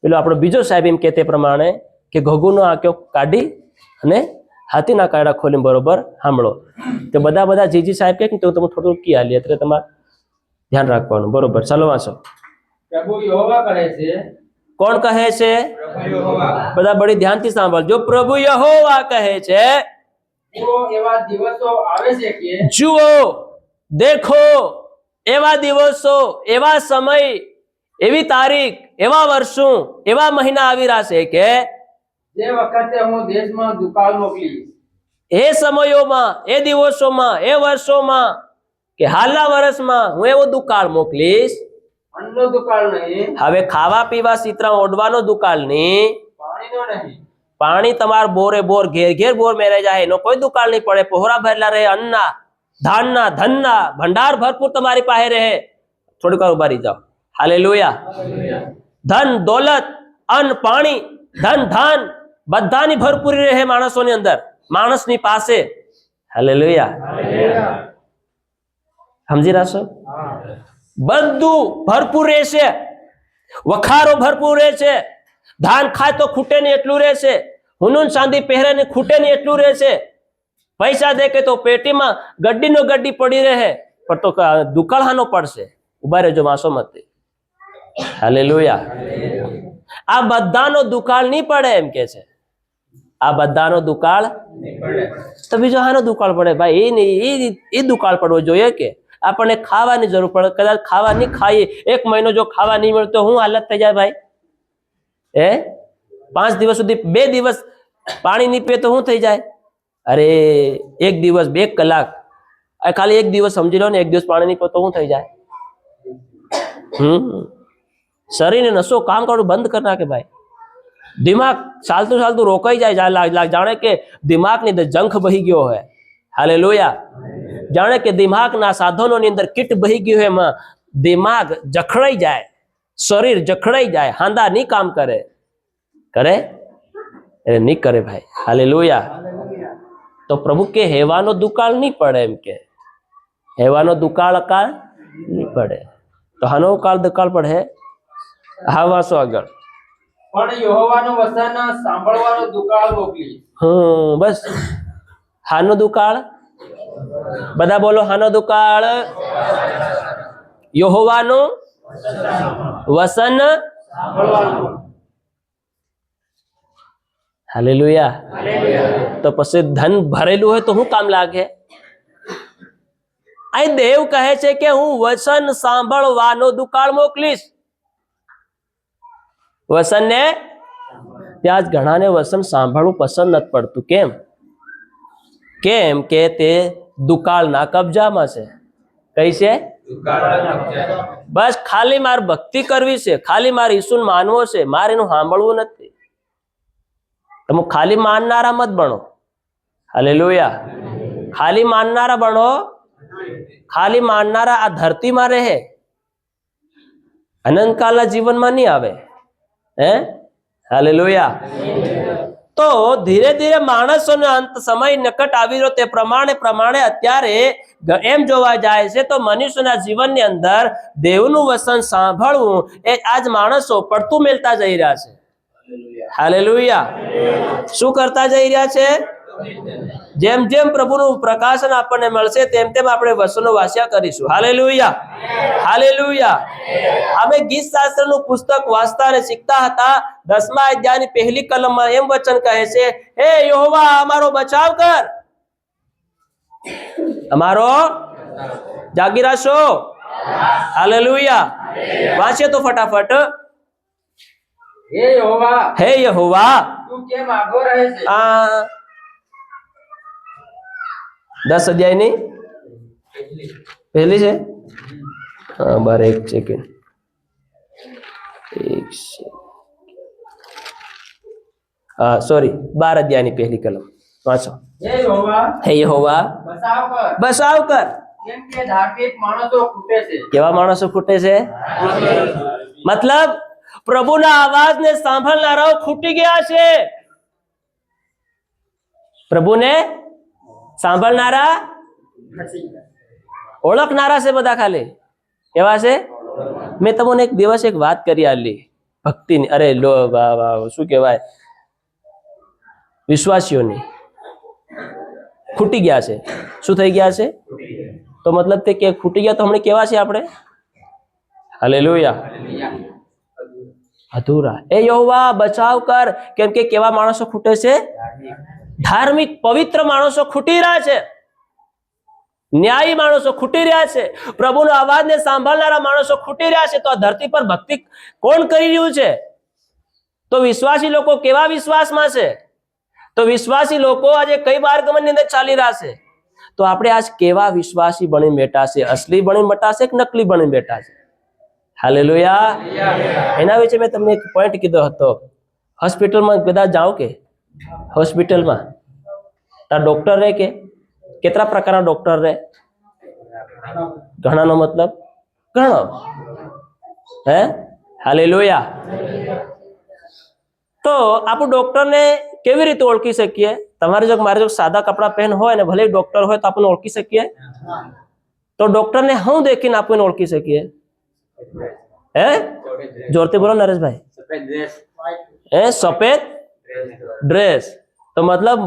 પેલો આપણો બીજો સાહેબ એમ કે તે પ્રમાણે કે ઘગુનો આંક્યો કાઢી અને હાથીના કાયડા ખોલીને બરોબર સાંભળો। તો બધા જીજી સાહેબ કે તો તમે થોડું કી આલી, એટલે તમારે ધ્યાન રાખવાનું બરોબર। ચાલો વાંચો। પ્રભુ યહોવા કહે છે, કોણ કહે છે? પ્રભુ યહોવા। બધા બડી ધ્યાનથી સાંભળજો, પ્રભુ યહોવા કહે છે, જુઓ એવા દિવસો આવે છે કે, જુઓ દેખો એવા દિવસો, એવા સમય, એવી તારીખ, એવા વર્ષો, એવા મહિના આવી રહ્યા છે કે જે વખતે હું દેશમાં દુકાળ મોકલીશ, એ સમયોમાં, એ દિવસોમાં, એ વર્ષોમાં કે હાલના વર્ષમાં હું એવો દુકાળ મોકલીશ, અન્નનો દુકાળ નહીં, હવે ખાવા પીવા સીતરા ઓઢવાનો દુકાળ નહીં, પાણીનો નહીં, પાણી તમાર બોરે બોર ઘેર ઘેર બોર મેરે જાય એનો કોઈ દુકાળ નહીં પડે, પહોરા ભરેલા રહે, અન્નના ધાનના ધનના ભંડાર ભરપૂર તમારી પાસે રહે. થોડીક વાર ઉભા રહી જાઓ. હાલેલુયા. ધન દોલત અન્ન પાણી ધન ધાન બધાની ભરપૂરી રહે માણસોની અંદર, માણસની પાસે. હાલેલુયા. સમજી રાખશો? બધું ભરપૂર રહેશે, વખારો ભરપૂર રહેશે, ધાન ખાય તો ખૂટે નહીં એટલું રહેશે, હુનુન ચાંદી પહેરે ને ખૂટે નહીં એટલું રહેશે, પૈસા દે કે તો પેટીમાં ગड्डी નો ગड्डी પડી રહે, પણ તો દુકાળાનો પડશે. ઉભા રહેજો માસો મત. હાલેલુયા. આ બધાનો દુકાળ નહીં પડે એમ કે છે. આ બધાનો દુકાળ તો બીજો હાનો દુકાળ પડે ભાઈ? એ નહીં, એ દુકાળ પડવો જોઈએ કે આપણને ખાવાની જરૂર પડે. કદાચ ખાવા નહીં ખાઈએ, 1 મહિનો જો ખાવા નહીં મળે તો શું હાલત થઈ જાય ભાઈ? 5 દિવસ સુધી 2 દિવસ પાણી નહીં પીએ તો શું થઈ જાય? અરે 1 દિવસ 2 કલાક, ખાલી 1 દિવસ સમજી લો ને, 1 દિવસ પાણી નહીં પીએ તો શું થઈ જાય? શરીરને નસો કામ કરવું બંધ કરી નાખે ભાઈ. દિમાગ ચાલતું ચાલતું રોકાઈ જાય, જાણે કે દિમાગની અંદર જંખ બહી ગયો હોય. હાલેલુયા. જાણે કે દિમાગના સાધનોની અંદર કીટ બહી ગયું હોય, એમાં દિમાગ જખડાઈ જાય, શરીર જખડાઈ જાય, હાંદા નહીં કામ કરે. કરે? એ નહીં કરે ભાઈ. હાલેલુયા. તો પ્રભુ કે હેવાનો દુકાળ નહીં પડે એમ કે. હેવાનો દુકાળ અકાળ નહીં પડે. તો હાનો કાળ દુકાળ પડે? હા વાસો આગળ. પણ યહોવાનું વચન સાંભળવાનો દુકાળ મોકલી. બસ હાનો દુકાળ. બધા બોલો, હાનો દુકાળ? યહોવાનું વચન સાંભળવાનું. હાલેલુયા. તો પછી ધન ભરેલું હોય તો શું કામ લાગે? અહીં દેવ કહે છે કે હું વચન સાંભળવાનો દુકાળ મોકલીશ. વચન ને ત્યાં જ ઘણાને વચન સાંભળવું પસંદ નથી પડતું. કેમ? કેમ કે તે દુકાળના કબજામાં છે. કઈ છે? બસ ખાલી મારે ભક્તિ કરવી છે, ખાલી મારે ઈસુને માનવો છે, મારે એનું સાંભળવું નથી. તમે ખાલી માનનારા મત બનો. હાલેલુયા. ખાલી માનનારા બનો. ખાલી માનનારા આ ધરતીમાં રહે, અનંતકાલના જીવનમાં નહીં આવે. હાલેલુયા. તો ધીરે ધીરે માણસોનો અંત સમય નિકટ આવી રહ્યો, તે પ્રમાણે અત્યારે એમ જોવા જાય છે તો મનુષ્યના જીવનની અંદર દેવનું વચન સાંભળવું એ આજ માણસો પડતું મેલતા જઈ રહ્યા છે. હાલેલુયા. શું કરતા જઈ રહ્યા છે? જેમ જેમ પ્રભુનું પ્રકાશન આપણને મળશે તેમ તેમ આપણે વચનો વાંચ્યા કરીશું. હાલેલુયા. હાલેલુયા. અમે ગીત શાસ્ત્રનું પુસ્તક વાંચતા અને શીખતા હતા. 10મા અધ્યાયની પહેલી કલમમાં એમ વચન કહે છે, હે યહોવા અમારો બચાવ કર. અમારો જાગી રાખશો. હાલેલુયા. વાંચીએ તો ફટાફટ. હે યહોવા, હે યહોવા, તું કેમ આગો રહે છે? 10 અધ્યાયની પહેલી છે. હા, બાર એક સેકન્ડ. હા સોરી, 12 અધ્યાયની પહેલી કલમ વાંચો. હે યહોવા, હે યહોવા, બચાવ કર. બચાવ કર. કેમ કે ધાર્મિક માણસો ખૂટે છે. કેવા માણસો ખૂટે છે? મતલબ પ્રભુના અવાજને સાંભળનારાઓ ખૂટી ગયા છે. પ્રભુને સાંભળનારા ઓળખનારા છે બધા. ખાલી કેવા છે? મેં તમને એક દિવસ એક વાત કરી આલી ભક્તિની, અરે શું કહેવાય, વિશ્વાસીઓની ખૂટી ગયા છે. શું થઈ ગયા છે? તો મતલબ તે કે ખૂટી ગયા તો હમણાં કેવા છે આપણે? હાલેલુયા. અધૂરા. એ યહોવા બચાવ કર. કેમ કે કેવા માણસો ખૂટે છે? ધાર્મિક પવિત્ર માણસો ખૂટી રહ્યા છે, ન્યાયી માણસો ખૂટી રહ્યા છે, પ્રભુનો અવાજને સાંભળનારા માણસો ખૂટી રહ્યા છે. તો આ ધરતી પર ભક્તિ કોણ કરી રહ્યું છે? તો વિશ્વાસી લોકો કેવા વિશ્વાસમાં છે? તો વિશ્વાસી લોકો આજે કઈ માર્ગની અંદર ચાલી રહ્યા છે? તો આપણે આજ કેવા વિશ્વાસી બની બેઠા છે? અસલી બની બેઠા છે કે નકલી બની બેઠા છે? હાલેલુયા. એના વિશે મેં તમને એક પોઈન્ટ કીધો હતો. હોસ્પિટલમાં કદાચ જાઓ કે હોસ્પિટલમાં ત્યાં ડોક્ટર રહે કે કેટલા પ્રકારના ડોક્ટર રહે? ઘણાનો મતલબ ઘણો. હે હાલેલુયા. તો આપણે ડોક્ટરને કેવી રીતે ઓળખી શકીએ? તમારે જો મારે જો સાદા કપડા પહેન હોય ને ભલે ડોક્ટર હોય તો આપણે ઓળખી શકીએ? તો ડોક્ટરને હું દેખીને આપણે ઓળખી શકીએ? હે જોરથી બોલો નરેશભાઈ. સફેદ ડ્રેસ. તો મતલબ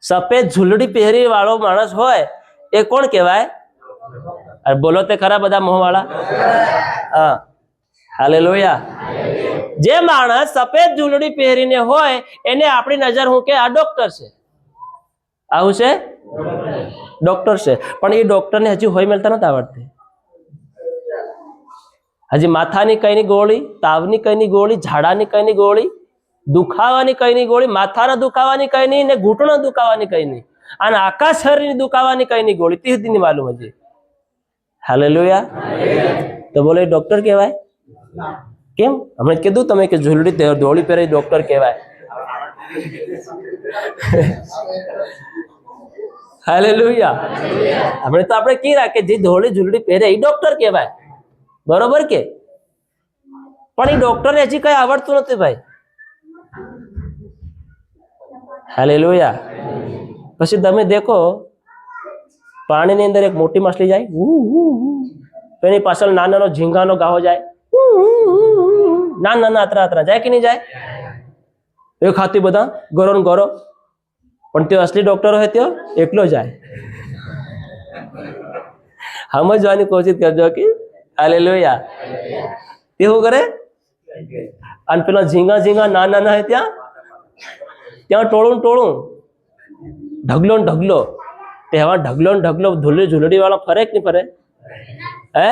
સફેદ ઝૂલડી પહેરી વાળો માણસ હોય એ કોણ કહેવાય? બોલો તે ખરા બધા મોહ વાળા. હા હાલેલુયા. જે માણસ સફેદ ઝૂલડી પહેરીને હોય એને આપણી નજર હું કે આ ડોક્ટર છે. આવું છે ડોક્ટર છે. પણ એ ડોક્ટરને હજી હોય મળતા નથી આવડતી. હજી માથાની કઈની ગોળી, તાવની કઈની ગોળી, ઝાડાની કઈની ગોળી, દુખાવાની કઈની ગોળી, માથાના દુખાવાની કઈ નહીં ને ઘૂંટણો દુખાવાની કઈ નહીં, અને આખા શરીરની દુખાવાની કઈની ગોળી 30 દિનની માલુમ હજી. હાલેલુયા. તો બોલો એ ડોક્ટર કહેવાય? કેમ? હમણાં કીધું તમે કે ઝૂલડી ધોળી પહેરી ડોક્ટર કહેવાય. હાલેલુયા. હમણાં તો આપણે કીધા કે જે ધોળી ઝૂલડી પહેરે એ ડોક્ટર કહેવાય. બરોબર કે? પણ એ ડોક્ટરને હજી કઈ આવડતું નથી ભાઈ. હાલેલુયા. પછી તમે દેખો પાણીની અંદર એક મોટી માછલી જાય, એની પાછળ નાનો ઝીંગાનો ગાહો જાય, નાના અતરા જાય કે નહીં જાય? એ ખાતી બધા ગોરો ને ગોરો. પણ તે અસલી ડોક્ટર હોય તે એકલો જાય. સમજવાની કોશિશ કરજો કે હાલેલુયા. તે શું કરે? અને પેલા ઝીંગા નાના હોય ત્યાં ટોળું ઢગલો ને ઢગલો. તે હવે ઢગલો ને ઢગલો ઝૂલડી વાળો ફરે કે નહીં ફરે? હે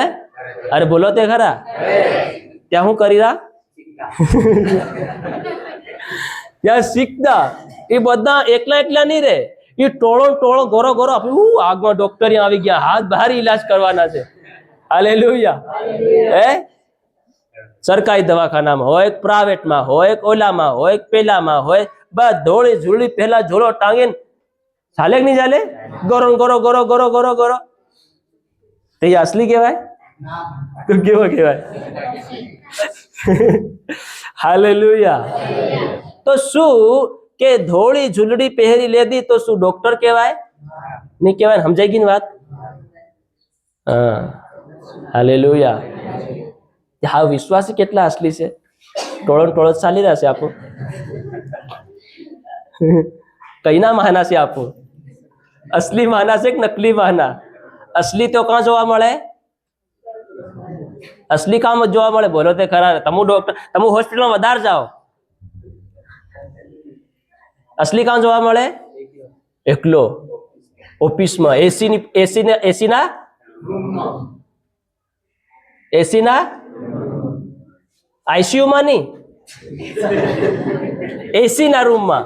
અરે બોલો તે ખરા. ત્યાં શું કરી રહ્યા? ત્યાં શીખતા એ બધા એકલા નહીં રે. એ ટોળો ગોરો આગમાં ડોક્ટર આવી ગયા, હાથ બહાર ઈલાજ કરવાના છે. હાલેલુયા. હે સરકારી દવાખાનામાં હોય, પ્રાઇવેટમાં હોય, ઓલામાં હોય, પેલામાં હોય, બસ ધોળી ઝૂલડી પહેલા ઝોલો ટાંગીને ચાલે કે નહીં ચાલે? ગોરો. તે અસલી કહેવાય? તો કેવો કહેવાય? હાલેલુયા. તો શું કે ધોળી ઝૂલડી પહેરી લેદી તો શું ડોક્ટર કહેવાય? નહીં કહેવાય. સમજાઈ ગઈ ને વાત? હા હાલેલુયા. હા વિશ્વાસી કેટલા અસલી છે? ટોળો ચાલી રહ્યા છે આપણું. કઈના માના છે આપણું? અસલી માના છે કે નકલી માના? અસલી તો ક્યાં જોવા મળે? અસલી કામ જોવા મળે. બોલો તે ખરા. તમે હોસ્પિટલમાં વધારે જાઓ, અસલી કામ જોવા મળે? એકલો ઓફિસમાં એસીના આઈસીયુમાં નહીં, એસીના રૂમમાં,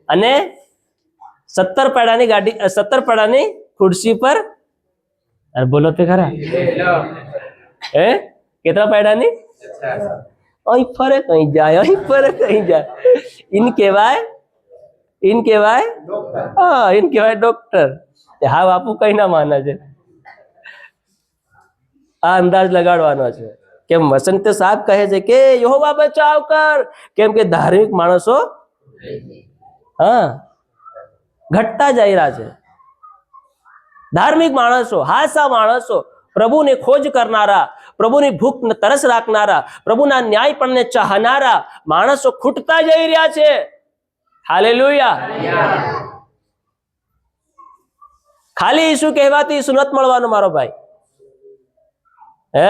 અને 17 પૈડાની ગાડી, 17 પૈડાની ખુરશી પર. અરે બોલો તે ખરા. હે કેટલા પૈડાની? અહીં ફરે કहीं જાય, અહીં ફરે કहीं જાય. ઇન કહેવાય હા, ઇન કહેવાય ડોક્ટર. હા બાપુ કઈ ના માના છે. આ અંદાજ લગાડવાનો છે કે વસંત સાહેબ કહે છે કે યહોવા બચાવ કર, કેમ કે ધાર્મિક માણસો હા ઘટતા જઈ રહ્યા છે. ધાર્મિક માણસો, હાસા માણસો, પ્રભુને ખોજ કરનારા, પ્રભુની ભૂખ તરસ રાખનારા, પ્રભુના ન્યાયપણને ચાહનારા માણસો ખૂટતા જઈ રહ્યા છે. હાલેલુયા. ખાલી ઈસુ કહેવાથી ઈસુ નથી મળવાનું મારો ભાઈ. હે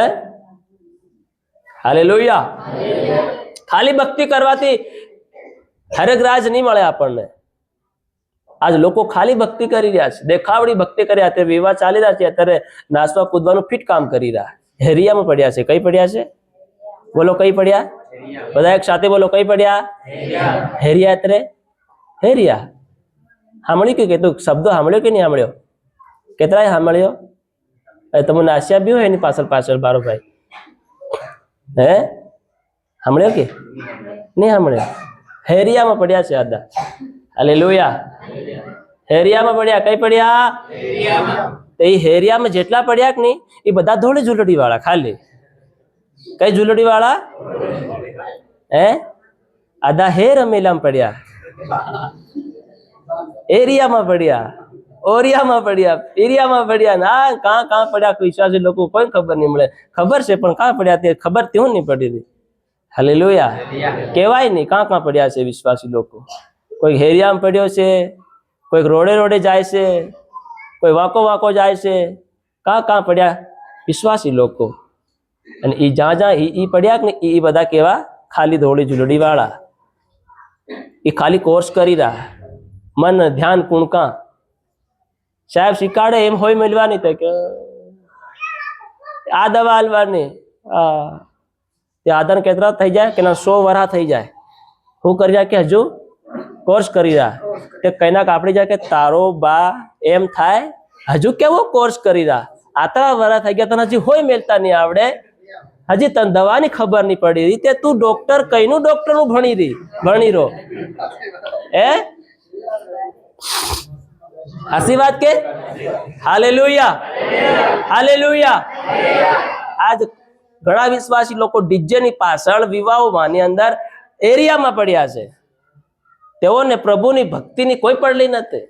હાલેલુયા. ખાલી ભક્તિ કરવાથી હરેક રાજ નહીં મળે આપણને. આજ લોકો ખાલી ભક્તિ કરી રહ્યા છે, દેખાવડી ભક્તિ કર્યા. અત્યારે વિવાહ ચાલી રહ્યા છે, અત્યારે નાચવા કૂદવાનું ફિટ કામ કરી રહ્યા. હેરિયામાં પડ્યા છે. કઈ પડ્યા છે? બોલો કઈ પડ્યા? બધા એક સાથે બોલો કઈ પડ્યા? હેરિયા. અત્યારે હેરિયા સાંભળ્યું કે તું શબ્દો સાંભળ્યો કે નહીં સાંભળ્યો? કેટલાય સાંભળ્યો? તમે નાસ્યા બી હોય એની પાછળ બારો ભાઈ. હે સાંભળ્યો કે નહીં સાંભળ્યો? હેરિયામાં પડ્યા છે આદા. હાલેલુયા. હેરિયામાં પડ્યા. કઈ પડ્યા? તો એ હેરિયામાં જેટલા પડ્યા કે નહીં એ બધા ધોળી ઝૂલડી વાળા. ખાલી કઈ ઝૂલડી વાળા? હે આદા હે રમેલામાં પડ્યા, એરિયામાં પડ્યા, ઓરિયામાં પડ્યા, એરિયામાં પડ્યા. ના કાં પડ્યા વિશ્વાસી લોકો કોઈ ખબર નહીં મળે. ખબર છે પણ કાં પડ્યા તે ખબર તેવું નહીં પડી રહી. હાલેલુયા. કહેવાય નહીં કાં પડ્યા છે વિશ્વાસી લોકો. કોઈ હેરિયામાં પડ્યો છે, કોઈ રોડે રોડે જાય છે, કોઈ વાંકો જાય છે. કાં પડ્યા વિશ્વાસી લોકો. અને એ જ્યાં ઈ પડ્યા ને એ બધા કેવા? ખાલી ધોળી ઝૂલડી વાળા. એ ખાલી કોર્સ કરી રહ્યા. મન ધ્યાન કુણકા સાહેબ શીખાડે એમ હોય મળવાની તો કે આ દવા હાલવાની. તે આદન કેટલા થઈ જાય કે 100 વરા થઈ જાય. શું કરી રહ્યા કે હજુ કોર્સ કરી રહ્યા. તે કઈ ના આપડી જાય કે તારો બા એમ થાય હજુ કેવો કોર્સ કરી રહ્યા. આટલા વરા થઈ ગયા તને હજી હોય મેલતા નહીં આવડે, હજી તને દવાની ખબર નહીં પડી રહી. તે તું ડોક્ટર કઈનું ડોક્ટર નું ભણી રહો હે? હાસી વાત કે? હાલેલુયા. હાલેલુયા. આજ ઘણા વિશ્વાસી લોકો ડીજે ની પાછળ વિવાહોની અંદર એરિયામાં પડ્યા છે. તેઓને પ્રભુની ભક્તિની કોઈ પડલી નથી.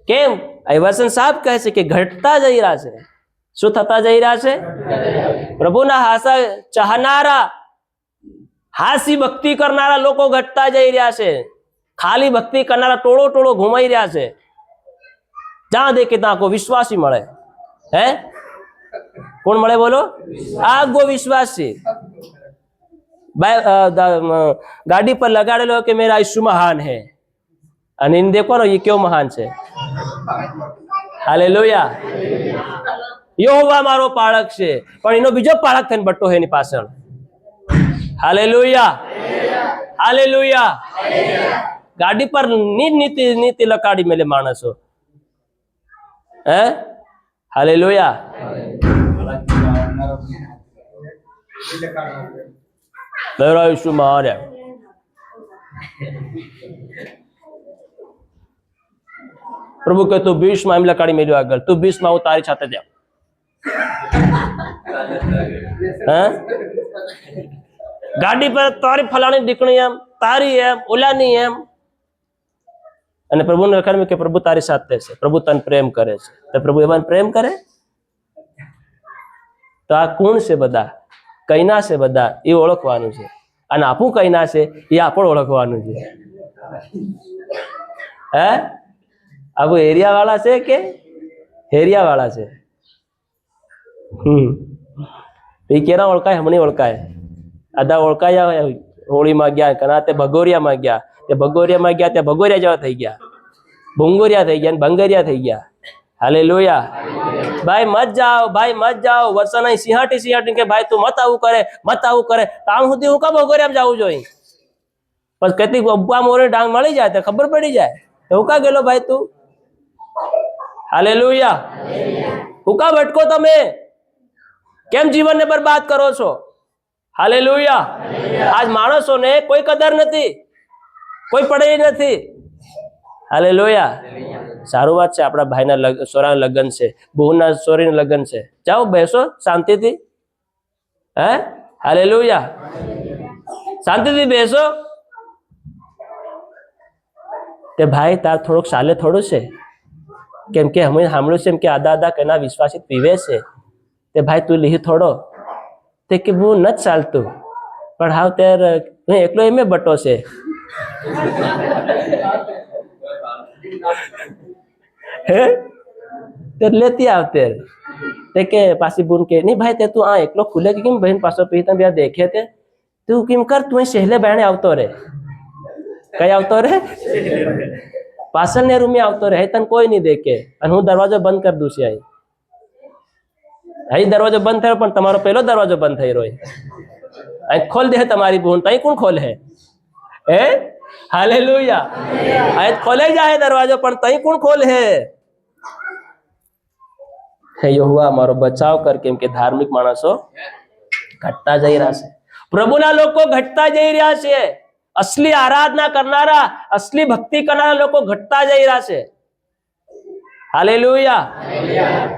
કેમ? વચન સાહેબ કહે છે કે ઘટતા જઈ રહ્યા છે. શું થતા જઈ રહ્યા છે? પ્રભુના હાસા ચાહનારા, હાસી ભક્તિ કરનારા લોકો ઘટતા જઈ રહ્યા છે. ખાલી ભક્તિ કરનારા ટોળો ઘુમાઈ રહ્યા છે. જ્યાં દેખે ત્યાં કોઈ વિશ્વાસી મળે. હે કોણ મળે બોલો? આગો વિશ્વાસી. ગાડી પર લગાડેલો કે મેરા ઈસુ મહાન હે, અને ઇન દેખો ને એ કેવો મહાન છે. હાલેલુયા. યહોવા મારો પાળક છે, પણ એનો બીજો પાળક થઈને બટ્ટો હે એની પાછળ. હાલેલુયા. હાલેલુયા. ગાડી પર નીતિ લગાડી મેલે માણસો. હે હાલેલુયા. મેરા ઈસુ મહાન હે. પ્રભુ કે તું 20 માં એમ લગાડી મેલ્યો આગળ, તું 20 માં હું તારી સાથે જાઉં. ગાડી પર તારી ફલાણી દીકરી એમ, તારી એમ, ઓલાની એમ. અને પ્રભુને લખાયું કે પ્રભુ તારી સાથે છે, પ્રભુ તને પ્રેમ કરે છે. તો પ્રભુ એમાં પ્રેમ કરે? તો આ કોણ છે? બધા કઈના છે? બધા એ ઓળખવાનું છે. અને આપણું કઈના છે એ આપણે ઓળખવાનું છે. હે આબુ એરિયા વાળા છે કે હેરિયા વાળા છે? એ કેરા ઓળખાય? હમણાં ઓળખાય. આદા ઓળખાયા. હોળીમાં ગયા કના તે ભગોરિયામાં ગયા, તે ભગોરિયામાં ગયા તે ભગોરિયા જેવા થઈ ગયા, ભુંગોરિયા થઈ ગયા, ભંગરિયા થઈ ગયા. હાલેલુયા. ભાઈ મત જાઓ, ભાઈ મત જાઓ. વરસાદ સિંહાટી કે ભાઈ તું મત આવું કરે, મત આવું કરે. આમ સુધી હું કા ભગોરિયામાં જવું જોઈએ? પછી કેટલી અબ્બા મોરે ડાંગ મળી જાય તો ખબર પડી જાય. હું કા ગયેલો ભાઈ તું? હાલેલુયા. હું કા ભટકો તમે? કેમ જીવનને બરબાદ કરો છો? હાલેલુયા. આજ માણસોને કોઈ કદર નથી, કોઈ પડે નથી. હાલેલુયા. સારું વાત છે. આપણા ભાઈના સોરાના લગ્ન છે, બહુના સોરીના લગ્ન છે. જાઓ બેસો શાંતિથી. હે હાલેલુયા. શાંતિથી બેસો. તે ભાઈ તાર થોડુંક ચાલે થોડું છે. કેમ કે અમે સાંભળ્યું છે એમ કે આદા કેના વિશ્વાસી પીવે છે. તે ભાઈ તું લીધી થોડો. તે કે હું નથી ચાલતું, પણ હાવ ત્યારે હું એકલો એમ બટો છે. હે તે લેતી આવતે. તે કે પાછી બૂન કે નહીં ભાઈ તે તું આ એકલો ખુલે કે કેમ બહેન પાછો પી તમે દેખે તે તું કેમ કર, તું સહેલે બહેણે આવતો રે. કઈ આવતો રે? પાછળ ને રૂમે આવતો રહે. તને કોઈ નહીં દેખે. અને હું દરવાજો બંધ કરી દઉં છું. અહીં દરવાજો બંધ થયો પણ તમારો પહેલો દરવાજો બંધ થઈ રહ્યો. અહીં ખોલ દે તમારી બહેન. તઈ કોણ ખોલે? હે હાલેલુયા. અહીં ખોલે જાય દરવાજો પણ તઈ કોણ ખોલે? હે યહોવા મારો બચાવ કર. કેમ કે ધાર્મિક માણસો ઘટતા જઈ રહ્યા છે. પ્રભુના લોકો ઘટતા જઈ રહ્યા છે. અસલી આરાધના કરનારા, અસલી ભક્તિ કરનારા લોકો ઘટતા જઈ રહ્યા છે. Hallelujah,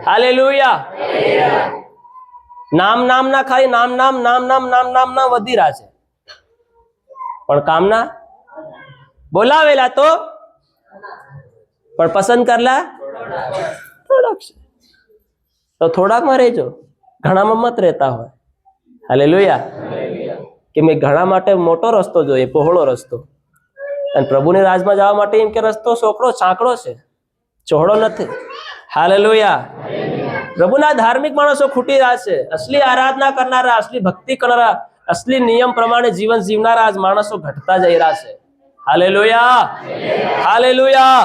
hallelujah. નામ ના ખાલી નામ વધી રહ્યા છે, પણ કામના બોલાવેલા તો પણ પસંદ કરલા થોડાક છે. તો થોડાકમાં રહેજો, ઘણામાં મત રહેતા હોય. હાલેલુયા. કે મેં ઘણા માટે મોટો રસ્તો જોઈએ, પહોળો રસ્તો, અને પ્રભુની રાજમાં જવા માટે એમ કે રસ્તો સાંકડો છે, ચોહળો નથી. હાલેલુયા. પ્રભુના ધાર્મિક માણસો ખૂટી રહ્યા છે. અસલી આરાધના કરનારા, અસલી ભક્તિ કરનારા, અસલી નિયમ પ્રમાણે જીવન જીવનારા આજ માણસો ઘટતા જઈ રહ્યા છે. Hallelujah, hallelujah.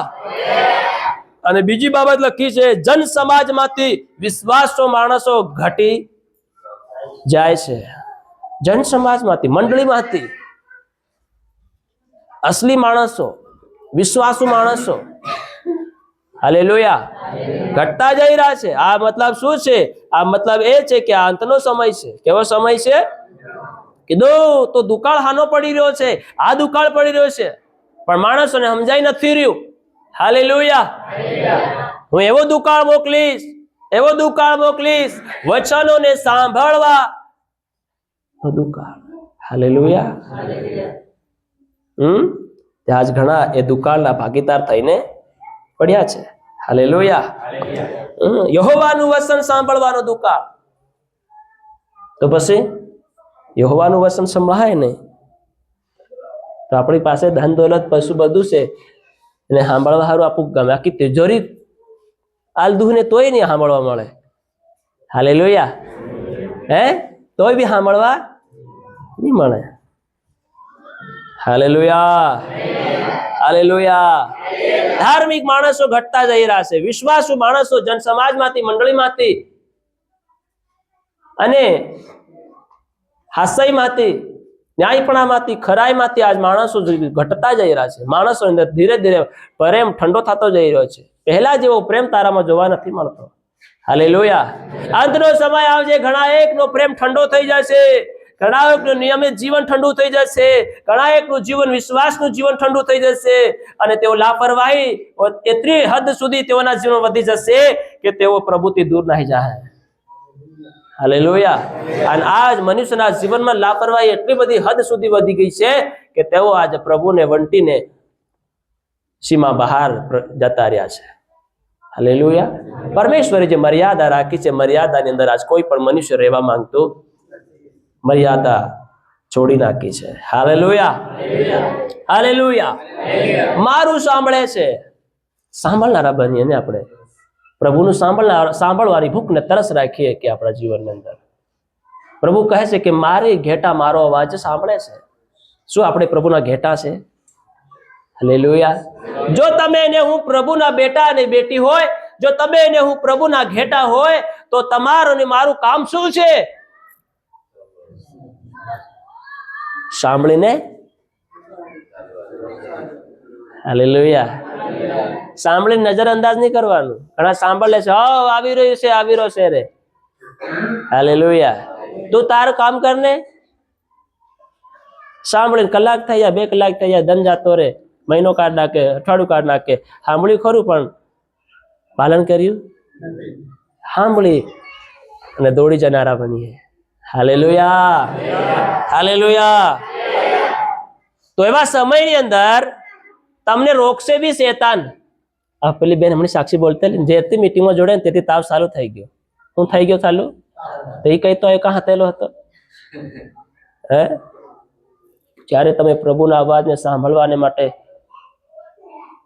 અને બીજી બાબત લખી છે, જન સમાજમાંથી વિશ્વાસુ માણસો ઘટી જાય છે. જન સમાજમાંથી, મંડળીમાંથી અસલી માણસો, વિશ્વાસુ માણસો, હાલેલુયા, ઘટતા જઈ રહ્યા છે. આ મતલબ શું છે? આ મતલબ એ છે કે આ અંતનો સમય છે. કેવો સમય છે? કીધું તો દુકાળ હાનો પડી રહ્યો છે, આ દુકાળ પડી રહ્યો છે, પણ માણસોને સમજાઈ નથી રહ્યું. હાલેલુયા. હું એવો દુકાળ મોકલીશ, એવો દુકાળ મોકલીશ, વચનોને સાંભળવા દુકાળ. હાલેલુયા. આજ ઘણા એ દુકાળના ભાગીદાર થઈને પડ્યા છે. હાલેલુયા. યહોવાનું વચન સાંભળવાનો દુકાળ. તો પછી યહોવાનું વચન સંભળાય નહીં તો આપણી પાસે ધન દોલત પશુ બધું છે, એને સાંભળવા સારું આપણું ગમે, આખી તિજોરી આલદું ને તોય નહીં સાંભળવા મળે. હાલેલુયા. તોય બી સાંભળવા નહીં મળે. Hallelujah, hallelujah. ધાર્મિક માણસો ઘટતા જઈ રહ્યા છે. વિશ્વાસુ માણસો જન સમાજમાંથી, મંડળીમાંથી અને હાસ્યમાંથી, ન્યાયપણામાંથી, ખરાઈમાંથી આજ માણસો ઘટતા જઈ રહ્યા છે. માણસો અંદર ધીરે ધીરે પ્રેમ ઠંડો થતો જઈ રહ્યો છે. પહેલા જેવો પ્રેમ તારામાં જોવા નથી મળતો. હાલેલુયા. અંતનો સમય આવશે, ઘણા એકનો પ્રેમ ઠંડો થઈ જશે, ઘણા એકનું નિયમિત જીવન ઠંડુ થઈ જશે, ઘણા એકનું જીવન, વિશ્વાસનું જીવન ઠંડુ થઈ જશે, અને તેઓ લાપરવાહી એટલી હદ સુધી તેઓના જીવન વધી જશે કે તેઓ પ્રભુથી દૂર નહીં જાય. હાલેલુયા. અને આજ મનુષ્યના જીવનમાં લાપરવાહી એટલી બધી હદ સુધી વધી ગઈ છે કે તેઓ આજ પ્રભુને વંટીને સીમા બહાર જતા રહ્યા છે. હાલેલુયા. પરમેશ્વરે જે મર્યાદા રાખી છે, મર્યાદાની અંદર આજ કોઈ પણ મનુષ્ય રહેવા માંગતું, મર્યાદા છોડી નાખી છે. Hallelujah, hallelujah. મારું સાંભળે છે, સાંભળનારા બનીએ ને આપણે. પ્રભુનું સાંભળવાની ભૂખ ને તરસ રાખીએ કે આપણા જીવનની અંદર. પ્રભુ કહે છે કે મારી ઘેટા મારો અવાજ સાંભળે છે. શું આપણે પ્રભુના ઘેટા છે? હાલેલુયા. જો તમે ને હું પ્રભુના બેટા અને બેટી હોય, જો તમે ને હું પ્રભુના ઘેટા હોય, તો તમારું ને મારું કામ શું છે? સાંભળીને, હાલેલુયા, સાંભળીને નજરઅંદાજ નહીં કરવાનું. ઘણા સાંભળે છે, આવી રહ્યું છે, આવી રહ્યો છે રે. હાલેલુયા. તું તારું કામ કરને. સાંભળીને કલાક થઈ જાય, 2 કલાક થઈ જાય, ધન જાતો રે, મહિનો કાઢ નાખે, અઠવાડિયું કાઢ નાખે. સાંભળ્યું ખરું પણ પાલન કર્યું? સાંભળી અને દોડી જનારા બનીએ. Hallelujah, hallelujah. તો એવા સમયની અંદર તમને રોકશે બી શેતાન. આ પેલી બેન હમણાં સાક્ષી બોલતે, જેથી મીટિંગમાં જોડે ને તેથી તાવ ચાલુ થઈ ગયો. હું થઈ ગયો ચાલુ? તો એ કઈ તો કાં હતેલો હતો? હે? જ્યારે તમે પ્રભુના અવાજને સાંભળવાને માટે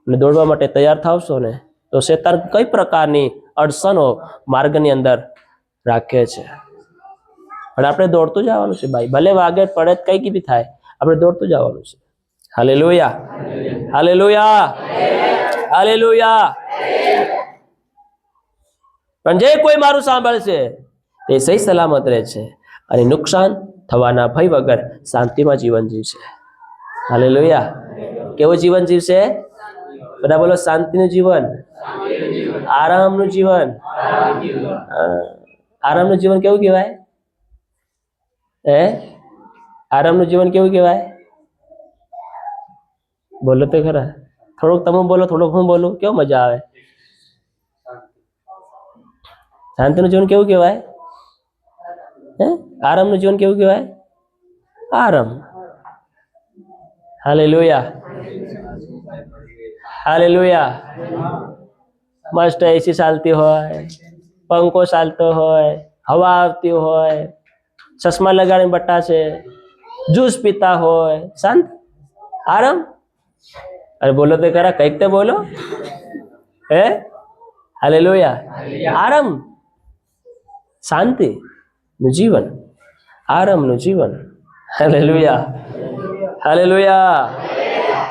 અને દોડવા માટે તૈયાર થાવશો ને, તો શેતાન કઈ પ્રકારની અડચણો માર્ગની અંદર રાખે છે. પણ આપણે દોડતું જવાનું છે ભાઈ. ભલે વાગે પડે કઈ બી થાય, આપણે દોડતું જવાનું છે. Hallelujah, hallelujah, hallelujah. પણ જે કોઈ મારું સાંભળશે તે સહી સલામત રહે છે અને નુકસાન થવાના ભય વગર શાંતિમાં જીવન જીવશે. હાલેલુયા. કેવું જીવન જીવશે? બધા બોલો, શાંતિનું જીવન, આરામનું જીવન. આરામનું જીવન કેવું કહેવાય? હે આરામનું જીવન કેવું કહેવાય? બોલો તો ખરા. થોડુંક તમે બોલો, થોડુંક હું બોલું, કેવું મજા આવે? શાંતિનું જીવન કેવું કહેવાય? હે આરામનું જીવન કેવું કહેવાય? આરામ. Hallelujah, hallelujah. મસ્ત એસી ચાલતી હોય, પંખો ચાલતો હોય, હવા આવતી હોય, ચશ્મા લગાડીને બટ્ટા છે, જ્યુસ પીતા હોય, શાંત આરામ. અરે બોલો તો ખરા, કઈક તો બોલો. હે હાલેલુયા. આરામ, શાંતિ નું જીવન, આરામનું જીવન. Hallelujah, hallelujah,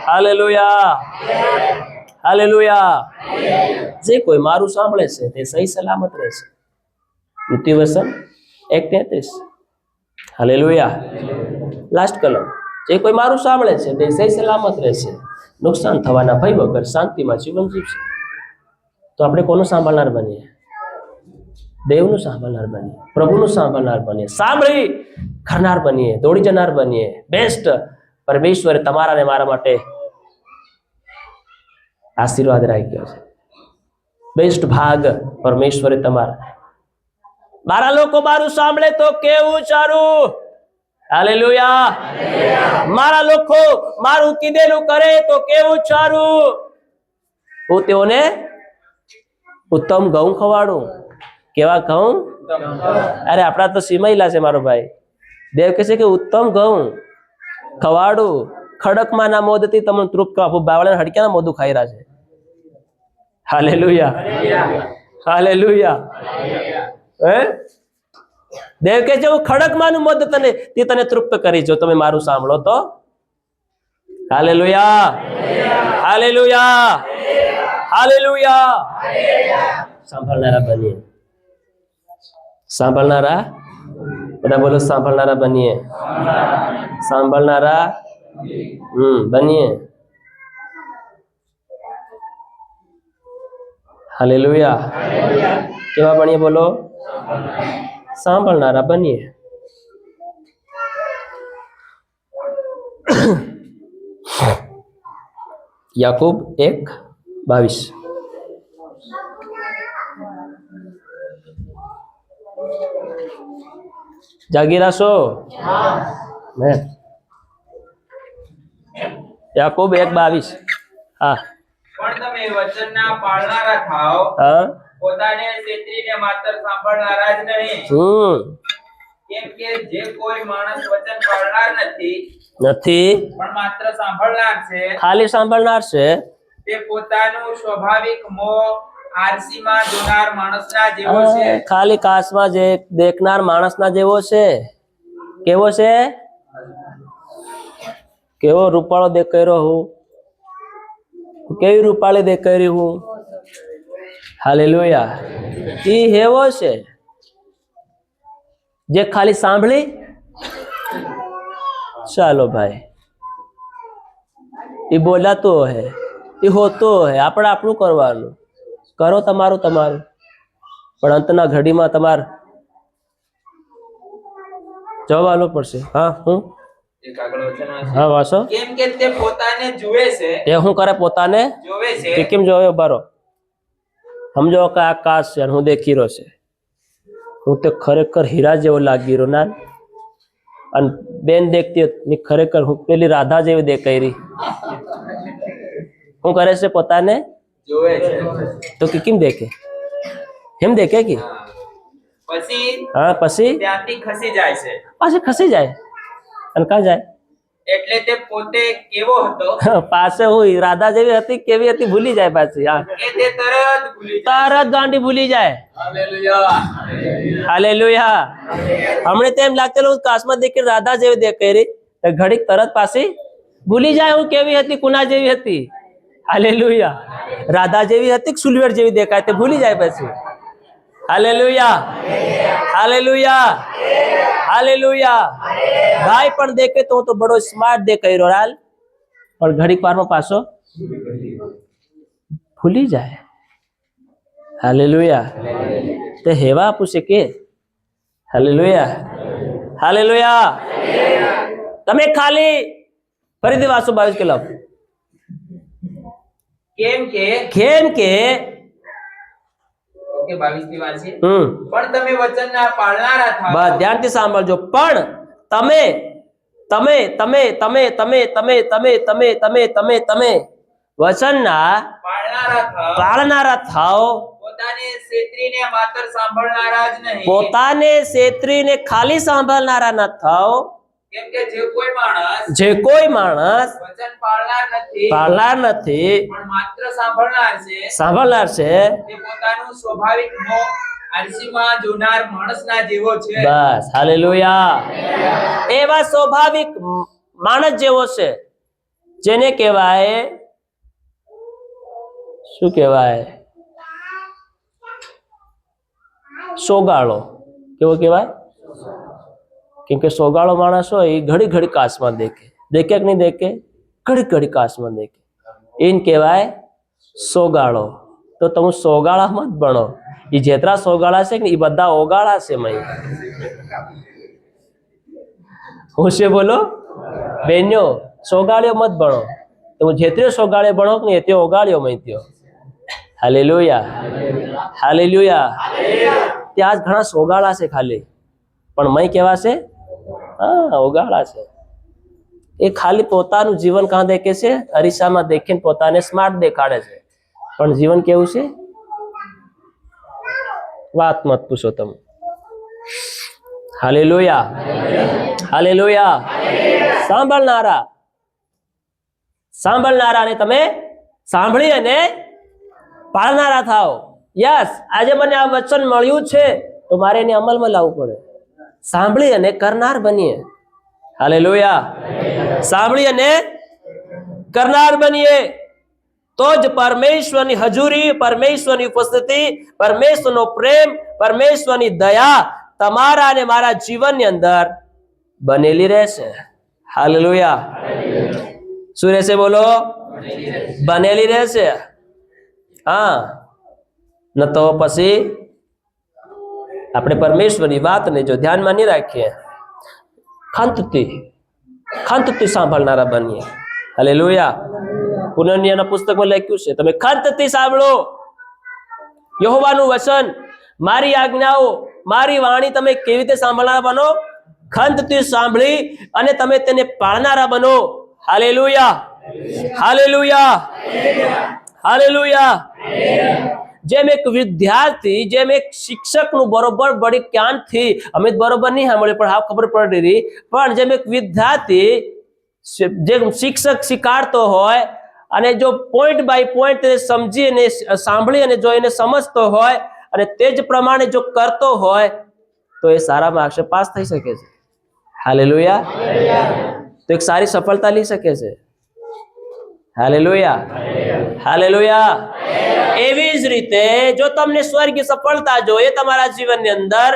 hallelujah, hallelujah. જે કોઈ મારું સાંભળે છે તે સહી સલામત રહેશે. નીતિવચન 1:33. હાલેલુયા. લાસ્ટ કલમ. જે કોઈ મારું સાંભળે છે તે સહી સલામત રહેશે, નુકસાન થવાના ભય વગર શાંતિમાં જીવન જીવશે. તો આપણે કોનું સાંભળનાર બનીએ? દેવનું સાંભળનાર બનીએ, પ્રભુનું સાંભળનાર બનીએ, સાંભળી કરનાર બનીએ, દોડી જનાર બનીએ. બેસ્ટ પરમેશ્વરે તમારા ને મારા માટે આશીર્વાદ રાખ્યો છે. બેસ્ટ ભાગ પરમેશ્વરે તમારા. મારા લોકો મારું સાંભળે તો કેવું સારું. હાલેલુયા. મારા લોકો મારું કીધેલું કરે તો કેવું સારું. હું તેઓને ઉત્તમ ઘઉં ખવાડું. કેવા ઘઉં? અરે આપણા તો સીમાઈલા છે મારો ભાઈ. દેવ કહે છે કે ઉત્તમ ઘઉં ખવાડું, ખડકમાં ના મોદથી તમને તૃપ્ત આપું. બાવળાના હડક્યાના મોદું ખાઈ રહ્યા છે. Hallelujah, hallelujah. હે દેવ કહે છે હું ખડકમાંનું મોદ તને તૃપ્ત કરી જો તમે મારું સાંભળો તો. Hallelujah, hallelujah, hallelujah. સાંભળનારા બનીએ, સાંભળનારા. બધા બોલો સાંભળનારા બનીએ, સાંભળનારા બનીએ. હાલેલુયા. કેવા બનીએ? બોલો સાંભળનારા બનીએ. યાકૂબ 1:22. જાગી રાશો ને? યાકૂબ 1:22. હા. પણ તમે વચનના પાળનારા થાઓ, હા. પોતાને છેતરીને માત્ર સાંભળનારા જ નહીં. કેમ કે જે કોઈ માણસ વચન પાળનાર નથી પણ માત્ર સાંભળનાર છે, ખાલી સાંભળનાર છે, તે પોતાનું સ્વાભાવિક મોહ આરસીમાં જોનાર માણસના જેવો છે. ખાલી કાચમાં જે દેખનાર માણસના જેવો છે. કેવો છે? કેવો રૂપાળો દેખાઈ રહ્યો હું, કેવી રૂપાળી દેખાઈ રહી હું. હાલેલુયા. ઈ હેવો છે જે ખાલી સાંભળી. ચાલો ભાઈ, એ બોલાતો હે, એ હોતો હે. આપણે આપણું કરવાનું, કરો તમારું તમારું. પણ અંતના ઘડીમાં તમારે જવાબ આલવો પડશે. હા હું એક આગળ વચન વાંચો. હા વાંચો. કેમ કે તે પોતાને જુએ છે, એ શું કરે? પોતાને જોવે છે. કે કેમ જોવે? બારો સમજો કે આ કાચ છે હું દેખી રહ્યો છે. હું તો ખરેખર હીરા જેવો લાગી રહ્યો ના. અને બેન દેખતી હતી ખરેખર હું પેલી રાધા જેવી દેખાઈ રહી. શું કરે છે? પોતાને જોવે છે. તો કે કેમ દેખે? એમ દેખે કે પછી હા પછી ત્યાંથી ખસી જાય છે. પાછી ખસી જાય. અને કાં જાય? એટલે તે પોતે કેવો હતો પાસે હું રાધા જેવી હતી કેવી હતી ભૂલી જાય પાછી. હા કે તે તરત ભૂલી જાય. તરત ગાંડી ભૂલી જાય. હાલેલુયા. હાલેલુયા. હમણે તેમ લાગતેલું કાચમાં દેખી રાધા જેવી દેખાઈ રહી, ઘડીક તરત પાછી ભૂલી જાય હું કેવી હતી, કુના જેવી હતી. હાલેલુયા. રાધા જેવી હતી કે સુલવેડ જેવી દેખાય તે ભૂલી જાય પછી. Hallelujah, hallelujah, hallelujah. ભાઈ પણ દેખે તો હું તો બડો સ્માર્ટ દેખાઈ રહ્યો હાલ, પણ ઘડીક વારમાં પાછો ભૂલી જાય. હાલેલુયા. તે હેવા આપું છે કે હાલેલુયા. હાલેલુયા. તમે ખાલી ફરીથી વાંચો 22 કલમ. કેમ કે કેમ કે 22 ની વાત છે. પણ તમે વચનના પાળનારા થાઓ. બસ ધ્યાનથી સાંભળજો. પણ તમે તમે તમે તમે તમે તમે તમે તમે તમે તમે તમે વચનના પાળનારા થાઓ. પોતાને છેતરીને માત્ર સાંભળનારા જ નહીં. પોતાને છેતરીને ખાલી સાંભળનારા ન થાઓ. કેમ કે જે કોઈ માણસ વચન પાળનાર નથી પણ માત્ર સાંભળનાર છે તે પોતાનું સ્વાભાવિક મોહ આળસીમાં જોનાર માણસના જેવો છે. બસ હાલેલુયા. એવા સ્વાભાવિક માણસ જેવો છે, જેને કહેવાય શું કહેવાય? સોગાળો. કેવો કહેવાય? કેમ કે સોગાળો માણસ હોય એ ઘડી ઘડી કાચમાં દેખે કે નહીં દેખે? ઘડી ઘડી કાચમાં દેખે. એને કહેવાય સોગાળો. તો તમે સોગાળામાં જ ભણો. એ જેટલા સોગાળા છે ને એ બધા ઓગાળા છે. હું છે બોલો બેન્યો, સોગાળ્યો મત ભણો. તો જેતરે સોગાળે ભણો કે નહીં તે ઓગાળ્યો મૈત્યો. Hallelujah, hallelujah. ત્યાં જ ઘણા સોગાળા છે ખાલી, પણ મય કેવા છે? હા, ઓગાળા છે. એ ખાલી પોતાનું જીવન કાં દેખે છે? અરીસામાં દેખીને પોતાને સ્માર્ટ દેખાડે છે, પણ જીવન કેવું છે? વાત મત પૂછો તમે. Hallelujah, hallelujah. સાંભળનારાને તમે સાંભળી અને પાળનારા થાઓ. યસ, આજે મને આ વચન મળ્યું છે તો મારે એને અમલમાં લાવવું પડે. સાંભળી અને કરનાર બનીએ. હાલેલુયા. સાંભળી અને કરનાર બનીએ તો જ પરમેશ્વરની હજુરી, પરમેશ્વરની ઉપસ્થિતિ, પરમેશ્વરનો પ્રેમ, પરમેશ્વરની દયા તમારા અને મારા જીવનની અંદર બનેલી રહેશે. હાલેલુયા. શું રહેશે બોલો? બનેલી રહેશે. હા, ન તો પછી આપણે પરમેશ્વરની વાતને જો ધ્યાનમાં નહીં રાખીએ, ખંતથી સાંભળનારા બનીએ. હાલેલુયા. પુનર્નિયમના પુસ્તકમાં લખ્યું છે, તમે ખંતથી સાંભળો યહોવાનું વચન, મારી આજ્ઞાઓ, મારી વાણી. તમે કેવી રીતે સાંભળનારા બનો? ખંતથી સાંભળી અને તમે તેને પાળનારા બનો. Hallelujah, hallelujah, hallelujah. જેમ એક વિદ્યાર્થી, જેમ એક શિક્ષકનું બરોબર બડી જ્ઞાનથી અમે બરોબર નહીં સાંભળ્યું પણ હા ખબર પડી રહી, પણ જેમ એક વિદ્યાર્થી જે શિક્ષક શીખાડતો હોય અને જો પોઈન્ટ બાય પોઈન્ટ સમજી અને સાંભળી અને જો એને સમજતો હોય અને તે જ પ્રમાણે જો કરતો હોય તો એ સારા માર્ક્સે પાસ થઈ શકે છે. હાલેલુયા. તો એક સારી સફળતા લઈ શકે છે. Hallelujah, hallelujah. એવી જ રીતે જો તમને સ્વર્ગીય સફળતા જોઈએ તમારા જીવનની અંદર,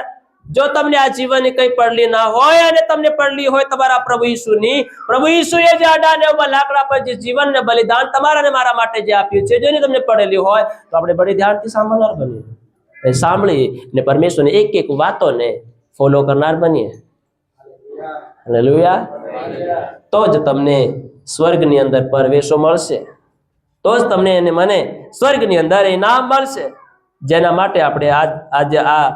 જો તમને આ જીવનની કઈ પડલી ના હોય અને તમને પડલી હોય તમારા પ્રભુ ઈસુની, પ્રભુ ઈસુએ જે આડાને ઉભા લાકડા પર જે જીવનને બલિદાન તમારા અને મારા માટે જે આપ્યું છે, જેની તમને પડેલી હોય તો આપણે બડી ધ્યાનથી સાંભળનાર બનીએ. સાંભળી ને પરમેશ્વરની એક એક વાતોને ફોલો કરનાર બનીએ. હાલેલુયા. તો જ તમને સ્વર્ગની અંદર પરવેશો મળશે, તો જ તમને અને મને સ્વર્ગની અંદર ઇનામ મળશે, જેના માટે આપણે આજે આ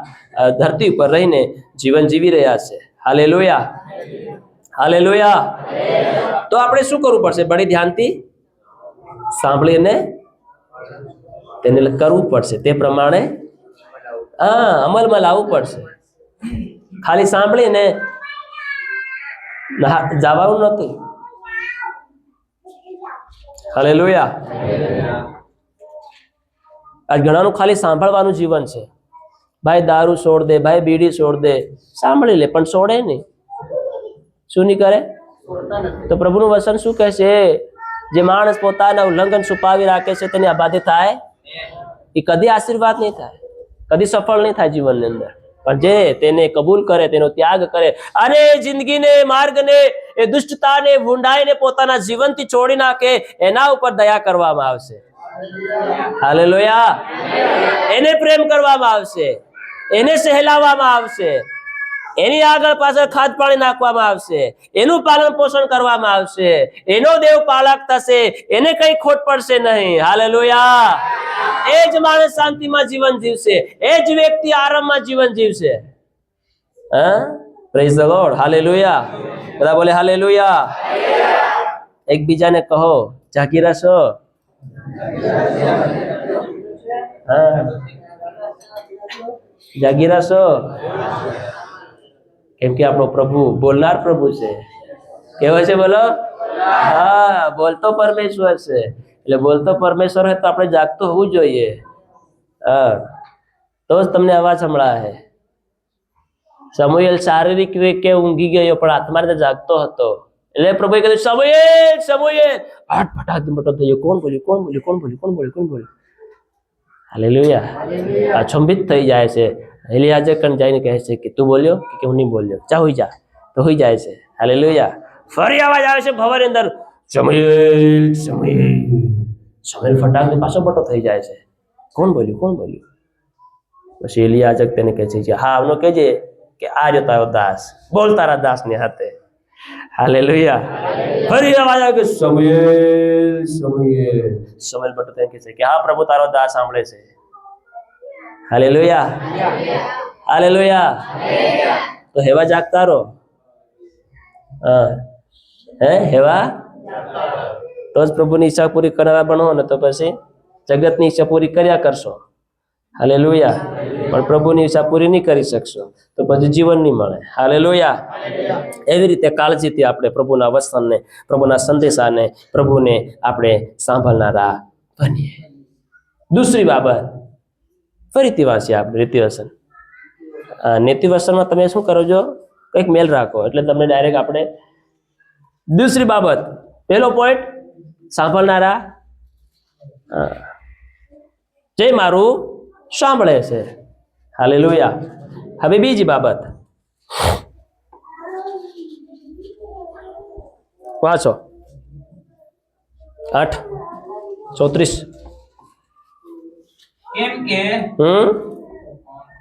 ધરતી ઉપર રહીને જીવન જીવી રહ્યા છે. Hallelujah, hallelujah. તો આપણે શું કરવું પડશે? બડી ધ્યાનથી સાંભળીને તેને કરવું પડશે, તે પ્રમાણે અમલમાં લાવવું પડશે. ખાલી સાંભળીને જવાનું નથી. હાલેલુયા. આજ ઘણાનું ખાલી સાંભળવાનું જીવન છે. ભાઈ દારૂ છોડ દે, ભાઈ બીડી છોડ દે, સાંભળી લે પણ છોડે નહીં. શું નહીં કરે? તો પ્રભુનું વચન શું કહે છે? જે માણસ પોતાના ઉલ્લંઘન છુપાવી રાખે છે તેની આબાદી થાય, એ કદી આશીર્વાદ નહીં થાય, કદી સફળ નહીં થાય જીવનની અંદર. પણ જે તેને કબૂલ કરે, તેનો ત્યાગ કરે અને જિંદગીને, માર્ગને, એ દુષ્ટતાને, ભૂંડાઈને પોતાના જીવનથી છોડી નાખે, એના ઉપર દયા કરવામાં આવશે. હાલેલુયા. એને પ્રેમ કરવામાં આવશે, એને સહેલાવવામાં આવશે. એની આગળ પાછળ ખાદ પાણી નાખવામાં આવશે, એનું પાલન પોષણ કરવામાં આવશે, એનો દેવ પાલક થશે, એને કઈ ખોટ પડશે નહીં. હાલેલુયા. એ જ માણસ શાંતિમાં જીવન જીવશે, એ જ વ્યક્તિ આરામમાં જીવન જીવશે. હા, પ્રેઝ ધ લોર્ડ. હાલેલુયા. બધા બોલે હાલેલુયા. એકબીજાને કહો, જાગી રહેશો. હા, જાગી રહેશો. કેમ કે આપણો પ્રભુ બોલનાર પ્રભુ છે. કેવો છે? બોલો. હા, બોલતો પરમેશ્વર છે. એટલે બોલતો પરમેશ્વર હોય તો આપણે જાગતો હોવું જોઈએ. હા, તો જ તમને અવાજ સંભળાય. સમુએલ શારીરિક રીતે ઊંઘી ગયો પણ આત્મા રીતે જાગતો હતો. એટલે પ્રભુએ કીધું, સમુએલ સમુએલ. આઠ ફટાક મોટો થયો. કોણ બોલ્યું? કોણ બોલ્યું? કોણ બોલ્યું? કોણ બોલ્યું? કોણ બોલ્યું? હાલેલુયા. અચંબિત થઈ જાય છે. એલિયાજે કન જઈને કહે છે કે તું બોલ્યો કે હું નહીં બોલ્યો? જા હોઈ જા. તો હોઈ જાય છે. હાલેલુયા. ફરી અવાજ આવે છે ભવનની અંદર, સમુએલ સમુએલ. સમુએલ ફટાકને પાછો મોટો થઈ જાય છે. કોણ બોલ્યું? કોણ બોલ્યું? પછી એલિયાજક તેને કહે છે, હા આવનો કહેજે કે આ રહ્યો તારો દાસ, બોલ તારા દાસની હાથે. હાલેલુયા. ફરી અવાજ આવે કે સમુએલ સમુએલ. સમુએલ મોટો થઈને કહે છે કે હા પ્રભુ તારો દાસ સાંભળે છે. હાલેલુયા. હાલેલુયા. તો હેવા જાગતા રહો. હા, હે હેવા તો જ પ્રભુની ઈચ્છા પૂરી કરનારા બનો ને, તો પછી જગતની ઈચ્છા પૂરી કર્યા કરશો. હાલેલુયા. પણ પ્રભુની ઈચ્છા પૂરી નહીં કરી શકશો તો પછી જીવન નહીં મળે. હાલેલુયા. એવી રીતે કાળજીથી આપણે પ્રભુના વચનને, પ્રભુના સંદેશાને, પ્રભુને આપણે સાંભળનારા બનીએ. દૂસરી બાબત ફરીથી વાંચીએ આપણે નીતિવચન. નીતિવચનમાં તમે શું કરો છો? કંઈક મેલ રાખો એટલે તમને ડાયરેક્ટ આપણે દૂસરી બાબત. પહેલો પોઈન્ટ સાંભળનારા, જે મારું સાંભળે છે. હાલેલુયા. હવે બીજી બાબત વાંચો. 8:34. કેમ કે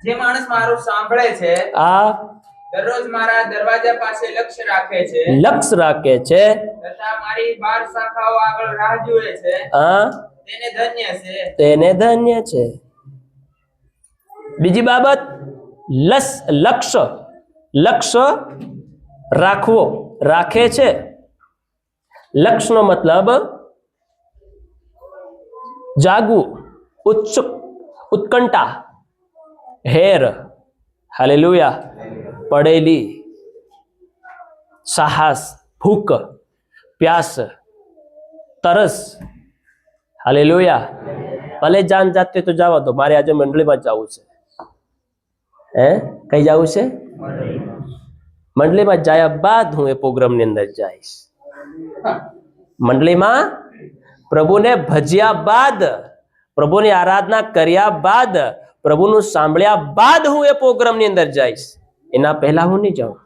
જે માણસ મારું સાંભળે છે, આ દરરોજ મારા દરવાજા પાસે લક્ષ્ય રાખે છે, લક્ષ્ય રાખે છે, તથા મારી 12 શાખાઓ આગળ રાહ જુએ છે, આ તેને ધન્ય છે. તેને ધન્ય છે. બીજી બાબત, લક્ષ્ય. લક્ષ્ય રાખવો, રાખે છે. લક્ષ્યનો મતલબ જાગવું, ઉત્સુક, ઉત્કંઠા, હેર. હાલેલુયા. પડેલી, સાહસ, ભૂખ, પ્યાસ, તરસ. હાલેલુયા. ભલે જાન જાતે તો જવા દો, મારે આજે મંડળીમાં જવું છે. કઈ જવું છે? મંડળીમાં જાય બાદ હું એ પ્રોગ્રામની અંદર જઈશ. મંડળીમાં પ્રભુને ભજ્યા બાદ, પ્રભુની આરાધના કર્યા બાદ, પ્રભુનું સાંભળ્યા બાદ હું એ પ્રોગ્રામની અંદર જઈશ. એના પહેલા હું નહીં જાઉં.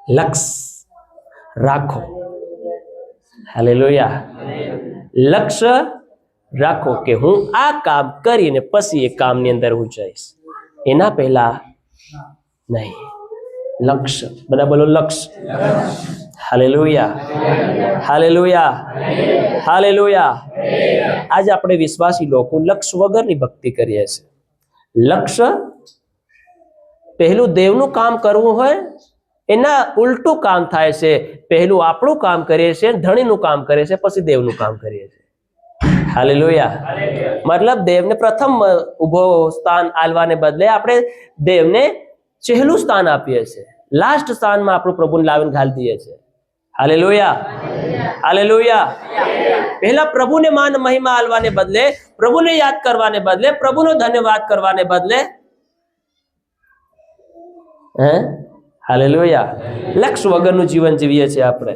લક્ષ્ય રાખો. હાલેલુયા. લક્ષ્ય રાખો કે હું આ કામ કરીને પછી એ કામની અંદર હું જઈશ. એના પહેલા નહીં. લક્ષ્ય. બધા બોલો લક્ષ્ય. હાલેલુયા. હાલેલુયા. હાલેલુયા. આજે આપણે વિશ્વાસી લોકો લક્ષ્ય વગરની ભક્તિ કરીએ છીએ. લક્ષ્ય પહેલું દેવનું કામ કરવું હોય એના ઉલટું કામ થાય છે. પહેલું આપણું કામ કરીએ છીએ, ધણીનું કામ કરીએ છીએ, પછી દેવનું કામ કરીએ છીએ. હાલેલુયા. મતલબ દેવને પ્રથમ ઉભો સ્થાન આલવાને બદલે આપણે દેવને છેલ્લું સ્થાન આપીએ છીએ. લાસ્ટ સ્થાનમાં આપણું પ્રભુને લાવીને ઘાલી દઈએ છીએ. હાલેલુયા. હાલેલુયા. પહેલા પ્રભુને માન મહિમા આલવાને બદલે, પ્રભુને યાદ કરવાને બદલે, પ્રભુનો ધન્યવાદ કરવાને બદલે હાલેલુયા, લક્ષ્ય વગરનું જીવન જીવીએ છીએ આપણે.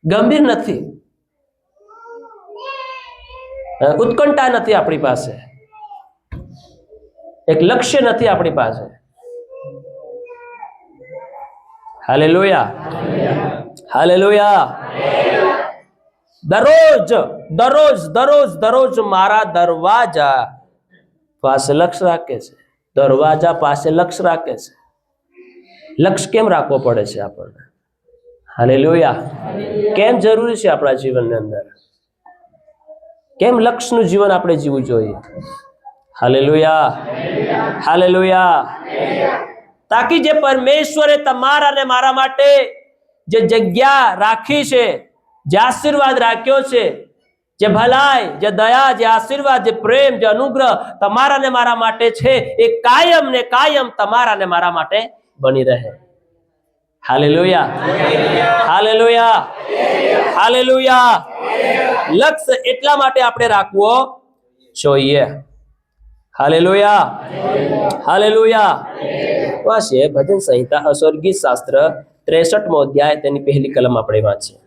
ગંભીર નથી, ઉત્કંઠા નથી આપણી પાસે, એક લક્ષ્ય નથી આપણી પાસે. હાલેલુયા. હાલેલુયા. દરરોજ દરરોજ દરરોજ દરરોજ મારા દરવાજા પાસે લક્ષ્ય રાખે છે. દરવાજા પાસે લક્ષ્ય રાખે છે. લક્ષ્ય કેમ રાખવો પડે છે આપણને? હાલેલુયા. કેમ જરૂરી છે આપણા જીવનની અંદર? કેમ લક્ષ્યનું જીવન આપણે જીવવું જોઈએ? Hallelujah, hallelujah. તાકી જે પરમેશ્વરે તમારા અને મારા માટે જે જગ્યા રાખી છે, જે આશીર્વાદ રાખ્યો છે, જે ભલાઈ, જે દયા, જે આશીર્વાદ, જે પ્રેમ, જે અનુગ્રહ તમારા ને મારા માટે છે, એ કાયમ ને કાયમ તમારા ને મારા માટે બની રહે. Hallelujah, hallelujah, hallelujah. લક્ષ્ય એટલા માટે આપણે રાખવો જોઈએ. Hallelujah, hallelujah. વાંચીએ ભજન સંહિતા સ્વર્ગીય શાસ્ત્ર 63મો અધ્યાય તેની પહેલી કલમ આપણે વાંચીએ.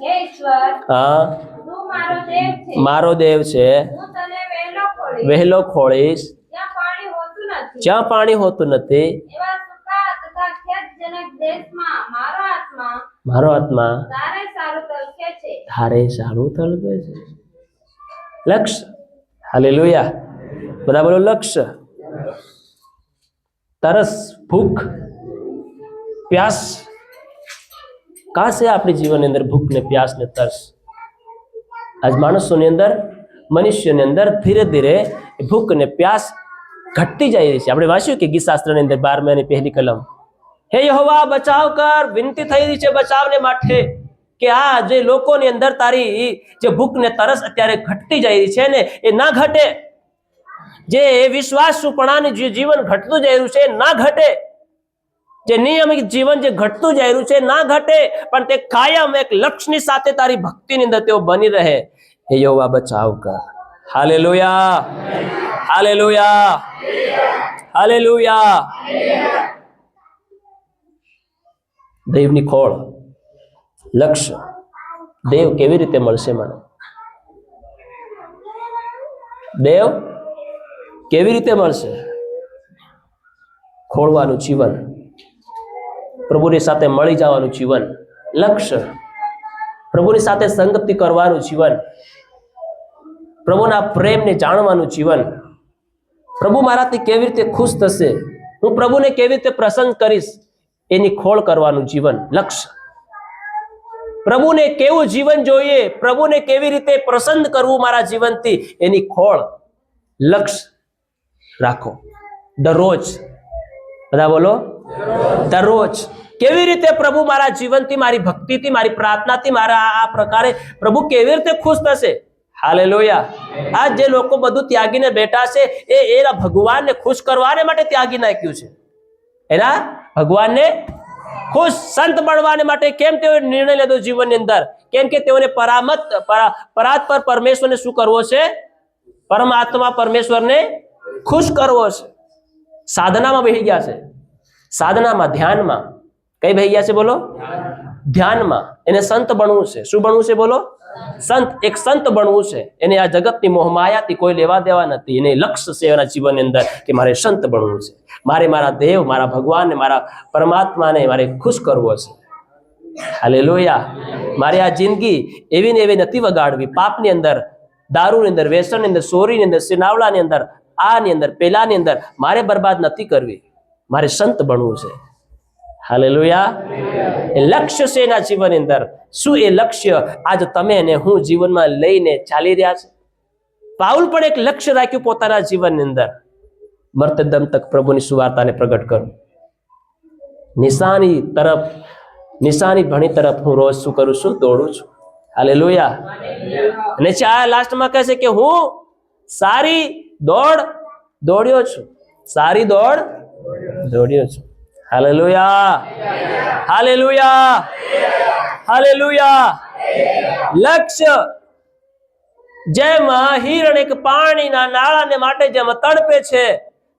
હે ઈશ્વર, હા, તું મારો દેવ છે. મારો દેવ છે. હું તને વહેલો ખોળીશ જ્યાં પાણી હોતું નથી. જ્યાં પાણી હોતું નથી. એવા સૂકા તથા ખેદજનક દેશમાં મારો આત્મા તારે સારું તલકે છે. તારે સારું તલકે છે. લક્ષ્ય. હાલેલુયા. બધા બોલો લક્ષ્ય. તરસ, ભૂખ, પ્યાસ કાં છે આપણી જીવનની અંદર? ભૂખ ને પ્યાસ ને તરસ આજ માણસોની અંદર, મનુષ્યની અંદર ધીરે ધીરે ભૂખ ને પ્યાસ ઘટતી જાય રહી છે. આપણે વાંચ્યું કે ગીત શાસ્ત્રની અંદર 12 પહેલી કલમ, હે યહોવા બચાવ કર, વિનંતી થઈ રહી છે બચાવને માટે કે આ જે લોકોની અંદર તારી જે ભૂખ ને તરસ અત્યારે ઘટતી જાય રહી છે ને, એ ના ઘટે. જે વિશ્વાસુપણાનું જે જીવન ઘટતું જઈ રહ્યું છે ના ઘટે. જે નિયમિત જીવન જે ઘટતું જઈ રહ્યું છે ના ઘટે, પણ તે કાયમ એક લક્ષ્યની સાથે તારી ભક્તિની અંદર તેઓ બની રહે. હે યહોવા બચાવ કર. Hallelujah, hallelujah, hallelujah. દેવની ખોળ, લક્ષ્ય. દેવ કેવી રીતે મળશે મને? દેવ કેવી રીતે મળશે? ખોળવાનું જીવન, પ્રભુની સાથે મળી જવાનું જીવન, લક્ષ્ય. પ્રભુની સાથે સંગતિ કરવાનું જીવન, પ્રભુના પ્રેમને જાણવાનું જીવન. પ્રભુ મારાથી કેવી રીતે ખુશ થશે, હું પ્રભુને કેવી રીતે પ્રસન્ન કરીશ, એની ખોળ કરવાનું જીવન, લક્ષ્ય. પ્રભુને કેવું જીવન જોઈએ, પ્રભુને કેવી રીતે પ્રસન્ન કરવું મારા જીવનથી, એની ખોળ, લક્ષ્ય રાખો. દરરોજ, બધા બોલો દરરોજ. કેવી રીતે પ્રભુ મારા જીવનથી, મારી ભક્તિથી, મારી પ્રાર્થનાથી, મારા આ પ્રકારે પ્રભુ કેવી રીતે ખુશ થશે? હાલેલુયા. આ જે લોકો બધું ત્યાગીને બેઠા છે, એના ભગવાનને ખુશ કરવાને માટે ત્યાગી નાખ્યું છે. એના ભગવાનને ખુશ, સંત બનવાને માટે કેમ તેઓ નિર્ણય લીધો જીવનની અંદર? કેમ કે તેઓને પરાત્પર પરમેશ્વરને શું કરવો છે? પરમાત્મા પરમેશ્વરને ખુશ કરવો છે. સાધનામાં બેસી ગયા છે. સાધનામાં, ધ્યાનમાં. કઈ બેસી ગયા છે બોલો? ધ્યાનમાં. એને સંત બનવું છે. શું બનવું છે બોલો? સંત. એક સંત બનવું છે. એને આ જગતની મોહમાયાથી કોઈ લેવા દેવા નથી. એને લક્ષ્ય છે એના જીવનની અંદર કે મારે સંત બનવું છે. મારે મારા દેવ, મારા ભગવાનને, મારા પરમાત્માને મારે ખુશ કરવો છે. હાલેલુયા. મારી આ જિંદગી એવી ને એવી નથી વગાડવી. પાપની અંદર, દારૂની અંદર, વ્યસનની અંદર, ચોરીની અંદર, સિનાવલાની અંદર, આની અંદર, પેલાની અંદર મારે બરબાદ નથી કરવી. મારે સંત બનવું છે. હાલેલુયા. એ લક્ષ્ય છે એના જીવનની અંદર. શું એ લક્ષ્ય આજ તમે ને હું જીવનમાં લઈને ચાલી રહ્યા છે? પાઉલ પણ એક લક્ષ્ય રાખ્યું પોતાના જીવનની અંદર, મરતે દમ તક પ્રભુની સુવાર્તાને પ્રગટ કરું. નિશાની તરફ, નિશાની ભણી તરફ હું રોજ શું કરું છું? દોડું છું. હાલેલુયા. અને લાસ્ટમાં કહે છે કે હું સારી દોડ દોડ્યો છું. સારી દોડ દોડ્યો છું. Hallelujah, hallelujah, hallelujah. લક્ષ્ય. જેમ હિરણ એક પાણીના નાળાને માટે જેમ તડપે છે,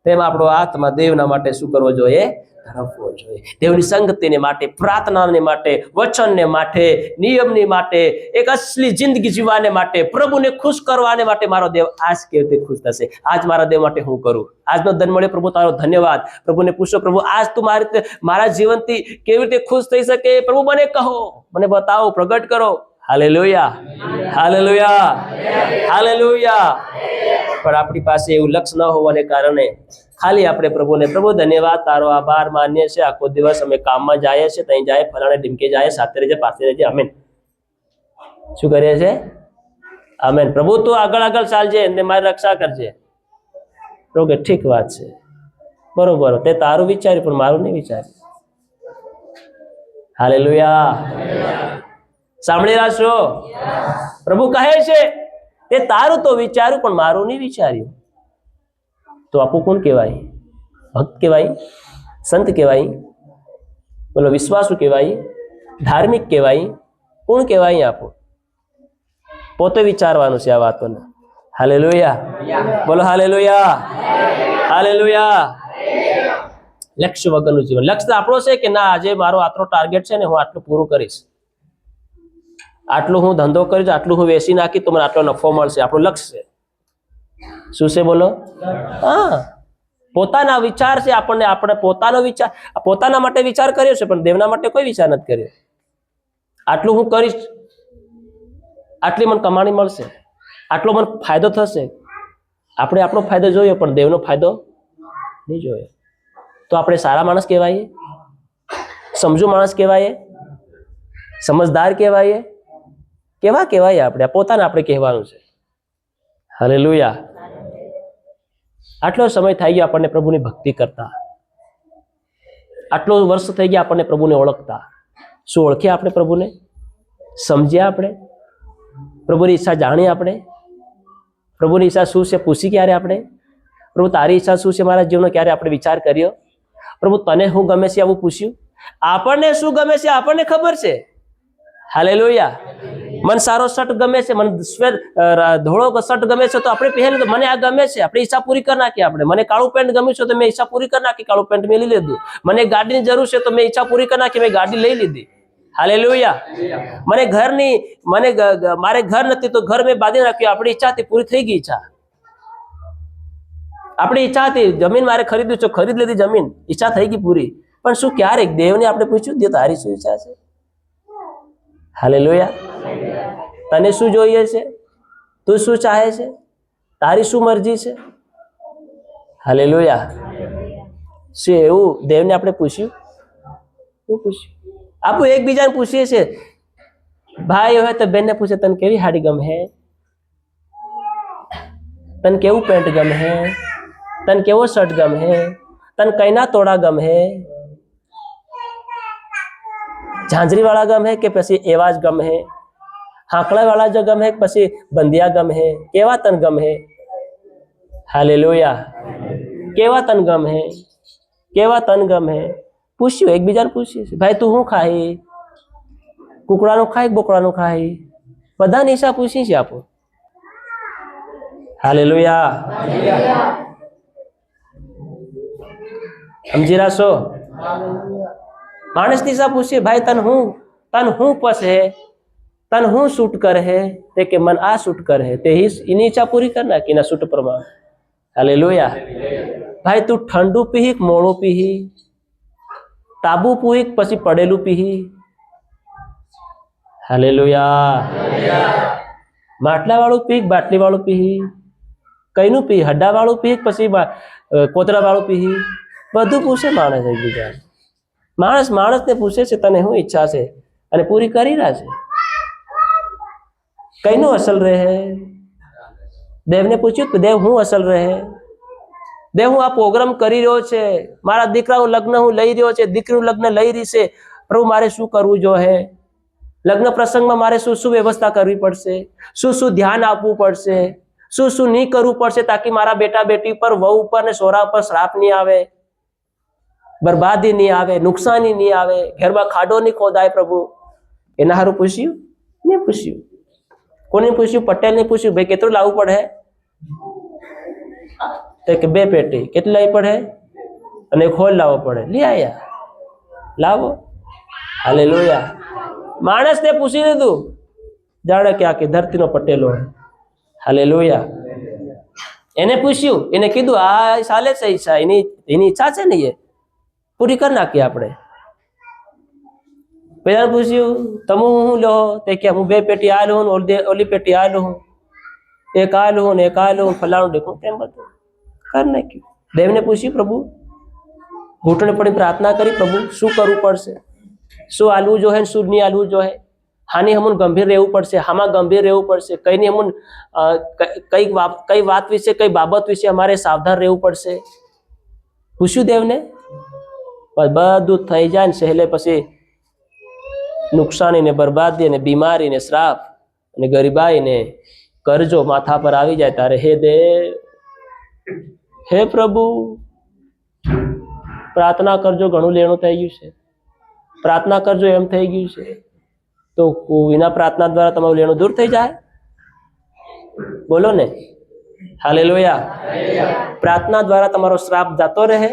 તેમ આપણો આત્મા દેવના માટે શું કરવો જોઈએ? તડપવો જોઈએ. દેવની સંગતિને માટે, પ્રાર્થનાને માટે, વચનને માટે, નિયમની માટે, એક અસલી જિંદગી જીવવાને માટે, પ્રભુને ખુશ કરવાને માટે મારો દેવ આજ કેવી રીતે ખુશ થશે? આજ મારા દેવ માટે હું કરું? આજનો ધન મળે પ્રભુ તારો ધન્યવાદ. પ્રભુને પૂછો, પ્રભુ આજ તું મારી રીતે મારા જીવનથી કેવી રીતે ખુશ થઈ શકે? પ્રભુ મને કહો, મને બતાવો, પ્રગટ કરો. Hallelujah, hallelujah, hallelujah. પણ આપણી પાસે એવું લક્ષ્ય ન હોવાને કારણે ખાલી આપણે પ્રભુને, પ્રભુ ધન્યવાદ, તારો આભાર માન્ય છે, આખો દિવસ અમે કામમાં જાય છે, ત્યાં જાય, ફલાણે ડીમકે જાય, સાથે રહેજે, પાસે રહેજે, આમેન. શું કરીએ છે? આમેન. પ્રભુ તું આગળ આગળ ચાલજે ને મારી રક્ષા કરજે. પ્રભુ કે ઠીક વાત છે, બરોબર, તે તારું વિચાર્યું પણ મારું નહીં વિચાર્યું. હાલેલુયા. સાંભળી રહ્યા છો? પ્રભુ કહે છે તે તારું તો વિચાર્યું પણ મારું નહીં વિચાર્યું. તો આપું કોણ કહેવાય? ભક્ત કહેવાય? સંત કહેવાય? બોલો, વિશ્વાસુ કહેવાય? ધાર્મિક કહેવાય? કોણ કહેવાય? આપું પોતે વિચારવાનું છે આ વાતોને. હાલેલુયા. બોલો હાલેલુયા, હાલેલુયા. લક્ષ્ય વગરનું જીવન. લક્ષ્ય આપણો છે કે ના, આજે મારો આટલો ટાર્ગેટ છે ને હું આટલું પૂરું કરીશ, આટલું હું ધંધો કરીશ, આટલું હું વેચી નાખી તો મને આટલો નફો મળશે. આપણું લક્ષ્ય છે. શું છે? બોલો. હા, પોતાના વિચાર છે. આપણે પોતાનો વિચાર, પોતાના માટે વિચાર કર્યો છે પણ દેવના માટે કોઈ વિચાર નથી કર્યો. આટલું હું કરીશ, આટલી મને કમાણી મળશે, આટલો મને ફાયદો થશે. આપણે આપણો ફાયદો જોયો પણ દેવનો ફાયદો નહીં જોયો. તો આપણે સારા માણસ કહેવાય? સમજુ માણસ કહેવાય? સમજદાર કહેવાય? કેવા કહેવાય? આપણે પોતાને આપણે કહેવાનું છે. હાલેલુયા. આટલો સમય થઈ ગયો આપણને પ્રભુની ભક્તિ કરતા, આટલો વર્ષ થઈ ગયા આપણને પ્રભુને ઓળખતા. શું ઓળખ્યા આપણે પ્રભુને? સમજ્યા આપણે? પ્રભુની ઈચ્છા જાણી આપણે? પ્રભુની ઈચ્છા શું છે પૂછી ક્યારે આપણે? પ્રભુ તારી ઈચ્છા શું છે મારા જીવનનો ક્યારે આપણે વિચાર કર્યો? પ્રભુ તને શું ગમે છે આવું પૂછ્યું? આપણને શું ગમે છે આપણને ખબર છે. હાલેલુયા. મને સારો શર્ટ ગમે છે, મને ધોળો શર્ટ ગમે છે તો આપણે પહેરી લીધો, મને આ ગમે છે, આપણે ઈચ્છા પૂરી કરી નાખી. આપણે મને કાળું પેન્ટ ગમ્યું છે તો મેં ઈચ્છા પૂરી કરી નાખી, કાળું પેન્ટ મેં લઈ લીધું. મને ગાડીની જરૂર છે તો મેં ઈચ્છા પૂરી કરી નાખી, મેં ગાડી લઈ લીધી. હાલેલુયા. મારે ઘર નથી તો ઘર મેં બાંધી નાખ્યું, આપણી ઈચ્છા હતી, પૂરી થઈ ગઈ ઈચ્છા. આપણી ઈચ્છા હતી જમીન મારે ખરીદ્યું છે, ખરીદ લીધી જમીન, ઈચ્છા થઈ ગઈ પૂરી. પણ શું ક્યારેક દેવને આપણે પૂછ્યું, દેવ તારી શું ઈચ્છા છે? હાલેલુયા. તને શું જોઈએ છે? તું શું ચાહે છે? તારી શું મરજી છે? હાલેલુયા. શું એવું દેવને આપણે પૂછ્યું? શું પૂછ્યું? આપણે એકબીજાને પૂછીએ છીએ. ભાઈ હોય તો બેનને પૂછે, તને કેવી હાડી ગમે? તને કેવું પેન્ટ ગમે? તને કેવો શર્ટ ગમે? તને કઈના તોડા ગમે? ઝાંઝરી વાળા ગમે કે પછી એવા જ ગમે? હાંકડા વાળા જો ગમે પછી બંધિયા ગમે? કેવા તન ગમે? હાલેલુયા. કેવા તન ગમે? કેવા તન ગમે? પૂછ્યું, એકબીજાને પૂછ્યું. ભાઈ તું શું ખાય? કુકડાનું ખાય, બોકડાનું ખાય? બધાની ઈચ્છા પૂછી છે આપો. હાલેલુયા. સમજી રહ્યા છો? માણસ દિશા પૂછીએ, ભાઈ તન હું પસે, તન હું શૂટ કરે? તે કે મન આ શૂટ કરે. તે એની ઈચ્છા પૂરી કરી નાખી એના શૂટ પ્રમાણે. હાલેલુયા. ભાઈ તું ઠંડુ પીહી કે મોડું પીહી? તાબુ પીહી પછી પડેલું પીહી? હાલેલુયા. માટલા વાળું પીહી બાટલી વાળું પીહી? કઈનું પીહી? હड्डा વાળું પીહી પછી કોતરા વાળું પીહી? બધું પૂછે માણસ એકબીજા. માણસને પૂછે છે તને શું ઈચ્છા છે અને પૂરી કરી રહ્યા છે. કઈનું અસલ રહે? દેવને પૂછ્યું કે દેવ હું અસલ રહે? દેવ હું આ પ્રોગ્રામ કરી રહ્યો છે, મારા દીકરાનું લગ્ન હું લઈ રહ્યો છે, દીકરીનું લગ્ન લઈ રહી છે, પ્રભુ મારે શું કરવું જોઈએ? લગ્ન પ્રસંગમાં મારે શું શું વ્યવસ્થા કરવી પડશે? શું શું ધ્યાન આપવું પડશે? શું શું નહીં કરવું પડશે તાકી મારા બેટા બેટી પર, વહુ ઉપર ને સોરા પર શ્રાપ નહીં આવે, બરબાદી નહીં આવે, નુકસાની નહીં આવે, ઘરમાં ખાડો નહીં ખોદાય? પ્રભુ એના હારું પૂછ્યું? નહીં પૂછ્યું. કોને પૂછ્યું? પટેલને પૂછ્યું, ભાઈ કેટલું લાવવું પડે? તો કે 2 પેટી. કેટલી લાવવી પડે? અને એક હોલ લાવવો પડે. લઈ આયા, લાવો. હાલેલુયા. માણસને પૂછી લીધું, જાણે કે આખી ધરતીનો પટેલો. હાલેલુયા. એને પૂછ્યું, એને કીધું આ ચાલે છે ઈચ્છા, એની ઈચ્છા છે ને એ પૂરી કરી નાખી આપણે. પેલા પૂછ્યું તમે હું લો તે કે હું 2 પેટી આ લઉં ઓલી પેટી આ લઉં, એક આ લઉં ને એક આ લઉં, ફલાણું દેખું, તેમ બધું કર નાખ્યું. દેવને પૂછ્યું પ્રભુ, ઘૂંટણે પડી પ્રાર્થના કરી, પ્રભુ શું કરવું પડશે, શું આલવું જોઈએ શું નહીં આલવું જોઈએ, હાની હમુન ગંભીર રહેવું પડશે, હામાં ગંભીર રહેવું પડશે, કઈની હમુન કઈ વાત વિશે કઈ બાબત વિશે અમારે સાવધાન રહેવું પડશે. પૂછ્યું દેવને. બધું થઈ જાય ને સહેલે પછી નુકસાની ને બરબાદી ને બીમારી ને શ્રાપ અને ગરીબાઈ ને કરજો માથા પર આવી જાય તારે હે દેવ, હે પ્રભુ પ્રાર્થના કરજો, ઘણું લેણું થઈ ગયું છે, પ્રાર્થના કરજો એમ થઈ ગયું છે. તો વિના પ્રાર્થના દ્વારા તમારું લેણું દૂર થઈ જાય? બોલો ને હાલેલુયા. પ્રાર્થના દ્વારા તમારો શ્રાપ જતો રહે?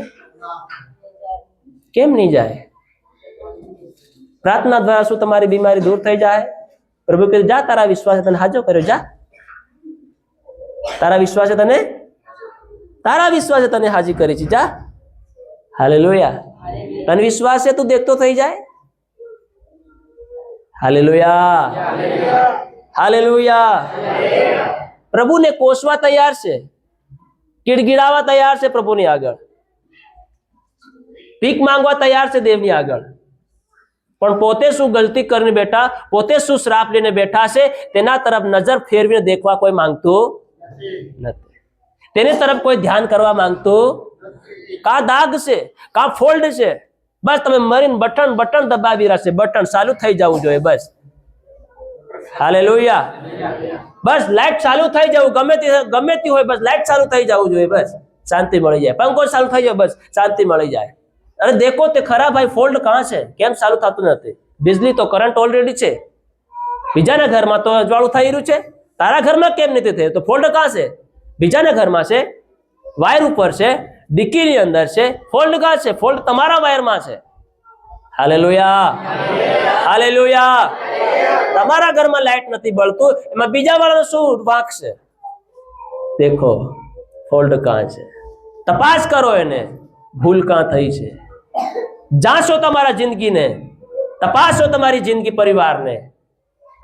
કેમ નહીં જાય? પ્રાર્થના દ્વારા શું તમારી બીમારી દૂર થઈ જાય? પ્રભુ કહે જા, તારા વિશ્વાસે તને હાજો કર્યો, જા, તારા વિશ્વાસે તને હાજી કરી છે, જા. હાલેલુયા. તને વિશ્વાસે તું દેખતો થઈ જાય. Hallelujah, hallelujah. પ્રભુને કોસવા તૈયાર છે, ગીડગીડાવા તૈયાર છે, પ્રભુની આગળ ભીખ માંગવા તૈયાર છે દેવની આગળ. પણ પોતે શું ગલતી કરીને બેઠા, પોતે શું શ્રાપ લઈને બેઠા છે તેના તરફ નજર ફેરવીને દેખવા કોઈ માંગતું નથી, તેની તરફ કોઈ ધ્યાન કરવા માંગતું. કા દાગ છે, કા ફોલ્ડ છે, બસ તમે મરીને બટન દબાવી રહેશે, બટન ચાલુ થઈ જવું જોઈએ બસ. હાલેલુયા. બસ લાઈટ ચાલુ થઈ જવું, ગમે તે હોય, બસ લાઈટ ચાલુ થઈ જવું જોઈએ, બસ શાંતિ મળી જાય. પંખો ચાલુ થઈ જાય, બસ શાંતિ મળી જાય. અરે દેખો તે ખરા ભાઈ, ફોલ્ડ કહાં છે, કેમ ચાલુ થતું નથી? બિજલી તો કરંટ ઓલરેડી છે, બીજાના ઘરમાં તો અજવાળું થઈ રહ્યું છે, તારા ઘરમાં કેમ નથી થયું? તો ફોલ્ડ કહાં છે? બીજાના ઘરમાં છે, વાયર ઉપર છે, ડિક્કીની અંદર છે, ફોલ્ડ કહાં છે? ફોલ્ડ તમારા વાયરમાં છે. Hallelujah, hallelujah. તમારા ઘરમાં લાઈટ નથી બળતું, એમાં બીજા વાળાનો શું વાંક છે? દેખો ફોલ્ડ કહાં છે, તપાસ કરો એને, ભૂલ કહાં થઈ છે. જાંચો તમારા જિંદગીને, તપાસો તમારી જિંદગી પરિવારને,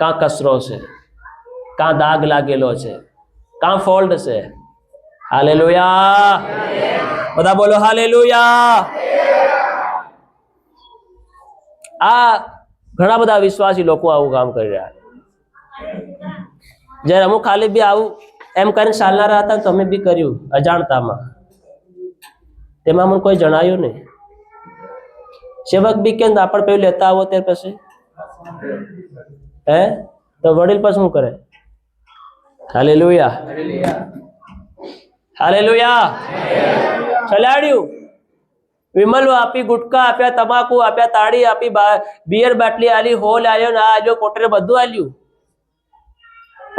કાં કચરો છે, કાં દાગ લાગેલો છે, કાં ફોલ્ડ છે. હાલેલુયા. બધા બોલો હાલેલુયા. આ ઘણા બધા વિશ્વાસી લોકો આવું કામ કરી રહ્યા છે. જ્યારે અમુક ખાલી બી આવું એમ કરીને ચાલનારા હતા, તમે બી કર્યું અજાણતામાં, તેમાં મને કોઈ જણાયું નહીં. સેવક બી કેમ આપણે પેલું લેતા આવો ત્યાર પછી તો વડીલ પછી શું કરે? Hallelujah, hallelujah. ચલાડ્યું, વિમલો આપી, ગુટકા આપ્યા, તમાકુ આપ્યા, તાળી આપી, બિયર બાટલી આલી, હોલ આલ્યો, ના આલ્યો, કોટરે બધું આલ્યું.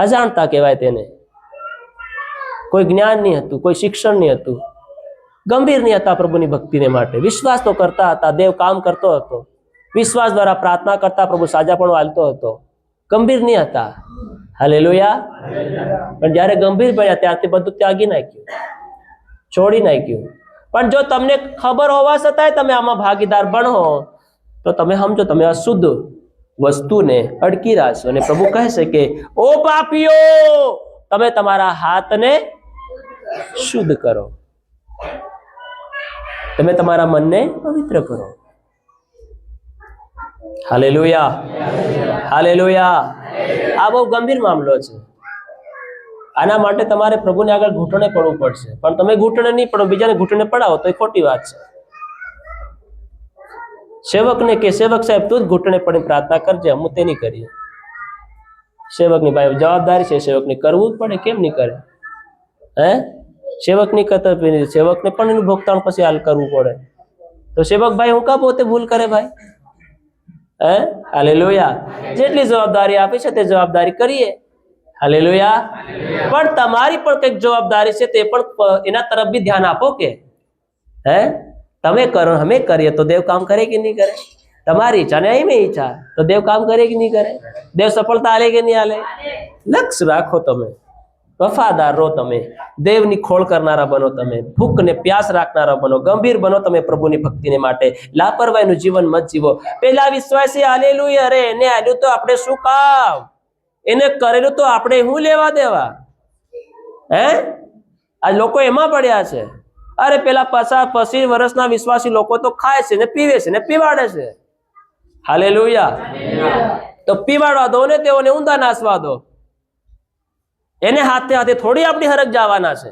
અજાણતા કહેવાય તેને. કોઈ જ્ઞાન નહીં હતું, કોઈ શિક્ષણ નહીં હતું, ગંભીર નહીં હતા પ્રભુની ભક્તિને માટે. વિશ્વાસ તો કરતા હતા, દેવ કામ કરતો હતો, વિશ્વાસ દ્વારા પ્રાર્થના કરતા પ્રભુ સાજાપણું આલતો હતો, ગંભીર નહીં હતા. હાલેલુયા. પણ જ્યારે ગંભીર બન્યા ત્યારથી બધું ત્યાગી નાખ્યું, છોડી નાખ્યું. પણ જો તમને ખબર હોવા છતાંય તમે આમાં ભાગીદાર બનો તો તમે સમજો તમે અશુદ્ધ વસ્તુને અડકી રહ્યા છો. અને પ્રભુ કહે છે કે ઓ પાપીઓ, તમે તમારા હાથને શુદ્ધ કરો, તમે તમારા મનને પવિત્ર કરો. Hallelujah, hallelujah. આ બહુ ગંભીર મામલો છે. આના માટે તમારે પ્રભુને આગળ ઘૂંટણે પડવું પડશે. પણ તમે ઘૂંટણે નહીં પડો, બીજાને ઘૂંટણે પડાવો તો એ ખોટી વાત છે. સેવકને કે સેવક સાહેબ તું જ ઘૂંટણે પડીને પ્રાર્થના કરજે, હું તે નહીં કરીએ. સેવકની ભાઈ જવાબદારી છે, સેવકની કરવું જ પડે, કેમ નહીં કરે? સેવક નહીં કરતા, સેવકને પણ એનું ભોગતાણ પછી હાલ કરવું પડે. તો સેવક ભાઈ હું કા પોતે ભૂલ કરે ભાઈ? હાલેલુયા. જેટલી જવાબદારી આપી છે તે જવાબદારી કરીએ. હાલેલુયા. પણ તમારી પણ કંઈક જવાબદારી છે, તે પણ એના તરફ બી ધ્યાન આપો કે તમે કરો અમે કરીએ તો દેવ કામ કરે કે નહીં કરે? તમારી ઈચ્છા ને અહીં ઈચ્છા તો દેવ કામ કરે કે નહીં કરે? દેવ સફળતા આલે કે નહીં આલે? લક્ષ્ય રાખો તમે. વફાદાર રહો તમે, દેવની ખોળ કરનારા બનો તમે, ભૂખ ને પ્યાસ રાખનારા બનો, ગંભીર બનો તમે પ્રભુની ભક્તિને માટે, લાપરવાહીનું જીવન મત જીવો. પેલા વિશ્વાસી હાલેલુયા, અરે એને આલ્યું તો આપણે શું કામ, એને કરેલું તો આપણે શું લેવા દેવા? હે, આ લોકો એમાં પડ્યા છે. અરે પેલા 50 વર્ષના વિશ્વાસી લોકો તો ખાય છે ને પીવે છે ને પીવાડે છે. હાલેલુયા. તો પીવાડવા દો ને, તેઓને ઊંધા નાસવા દો. એને હાથે હાથે થોડી આપણી હરખ જવાના છે.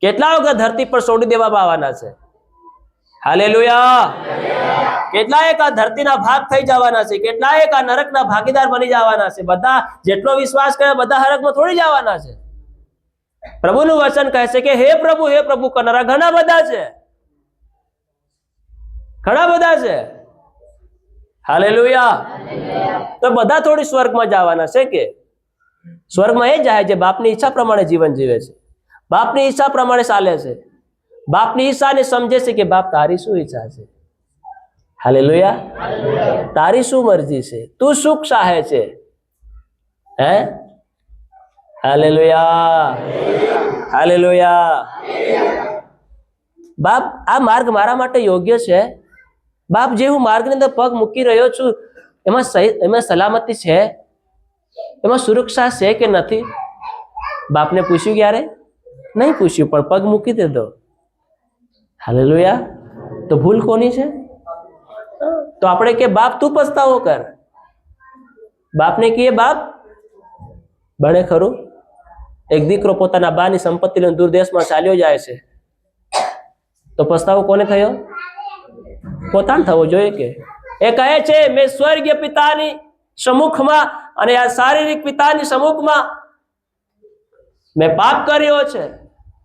કેટલા વખત ધરતી પર છોડી દેવામાં આવવાના છે. હાલેલુયા. કેટલાયક આ ધરતીના ભાગ થઈ જવાના છે, કેટલાયક આ નરકના ભાગીદાર બની જવાના છે. બધા જેટલો વિશ્વાસ કરે બધા હરકમાં થોડી જવાના છે. પ્રભુનું વચન કહે છે કે હે પ્રભુ કરનારા ઘણા બધા છે, ઘણા બધા છે. હાલેલુયા. તો બધા થોડી સ્વર્ગમાં જવાના છે કે? સ્વર્ગમાં એ જાય જે બાપની ઈચ્છા પ્રમાણે જીવન જીવે છે, બાપની ઈચ્છા પ્રમાણે ચાલે છે, બાપની ઈચ્છાને સમજે છે કે બાપ તારી શું ઈચ્છા છે. હાલેલુયા. તારી શું મરજી છે, તું શું ચાહે છે? હે, હાલેલુયા, હાલેલુયા. બાપ આ માર્ગ મારા માટે યોગ્ય છે? બાપ જે હું માર્ગની અંદર પગ મૂકી રહ્યો છું એમાં સલામતી છે, એમાં સુરક્ષા છે કે નથી? બાપને પૂછ્યું ક્યારે? નહીં પૂછ્યું, પણ પગ મૂકી દીધો. હાલેલુયા. તો ભૂલ કોની છે? તો આપણે કે બાપ તું પસ્તાવો કર. બાપને કહીએ બાપ બને ખરું. એક દીકરો પોતાના બાની સંપત્તિ લઈને દૂર દેશમાં ચાલ્યો જાય છે, તો પસ્તાવો કોને થયો? પોતાને થવો જોઈએ કે? એ કહે છે મેં સ્વર્ગીય પિતાની સમ્મુખમાં અને આ શારીરિક પિતાની સમ્મુખમાં મેં પાપ કર્યો છે,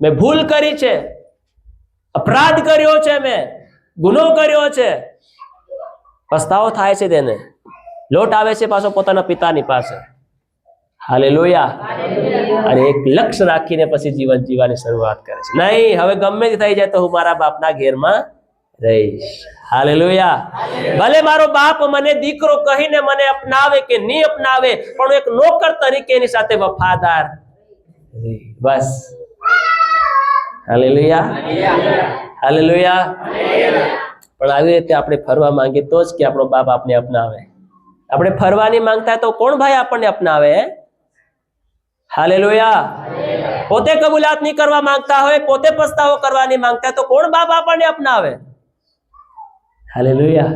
મેં ભૂલ કરી છે, અપરાધ કર્યો છે, મેં ગુનો કર્યો છે. પસ્તાવો થાય છે તેને. લોટ આવે છે પાછો પોતાના પિતાની પાસે. હાલેલુયા. અને એક લક્ષ્ય રાખીને પછી જીવન જીવવાની શરૂઆત કરે છે. નહીં, હવે ગમે તે થઈ જાય તો હું મારા બાપના ઘેરમાં રહીશ. હાલેલુયા. ભલે મારો બાપ મને દીકરો કહીને મને અપનાવે કે નહીં અપનાવે, પણ હું એક નોકર તરીકે એની સાથે વફાદાર બસ. Hallelujah, hallelujah. પણ આવી રીતે આપણે ફરવા માંગીએ તો જ કે આપણો બાપ આપણે અપનાવે. આપણે ફરવાની માંગતા તો કોણ ભાઈ આપણને અપનાવે? હાલેલુયા. પોતે કબૂલાત નહીં કરવા માંગતા હોય, પોતે પસ્તાવો કરવાની માંગતા તો કોણ બાપ આપણને અપનાવે? હાલેલુયા.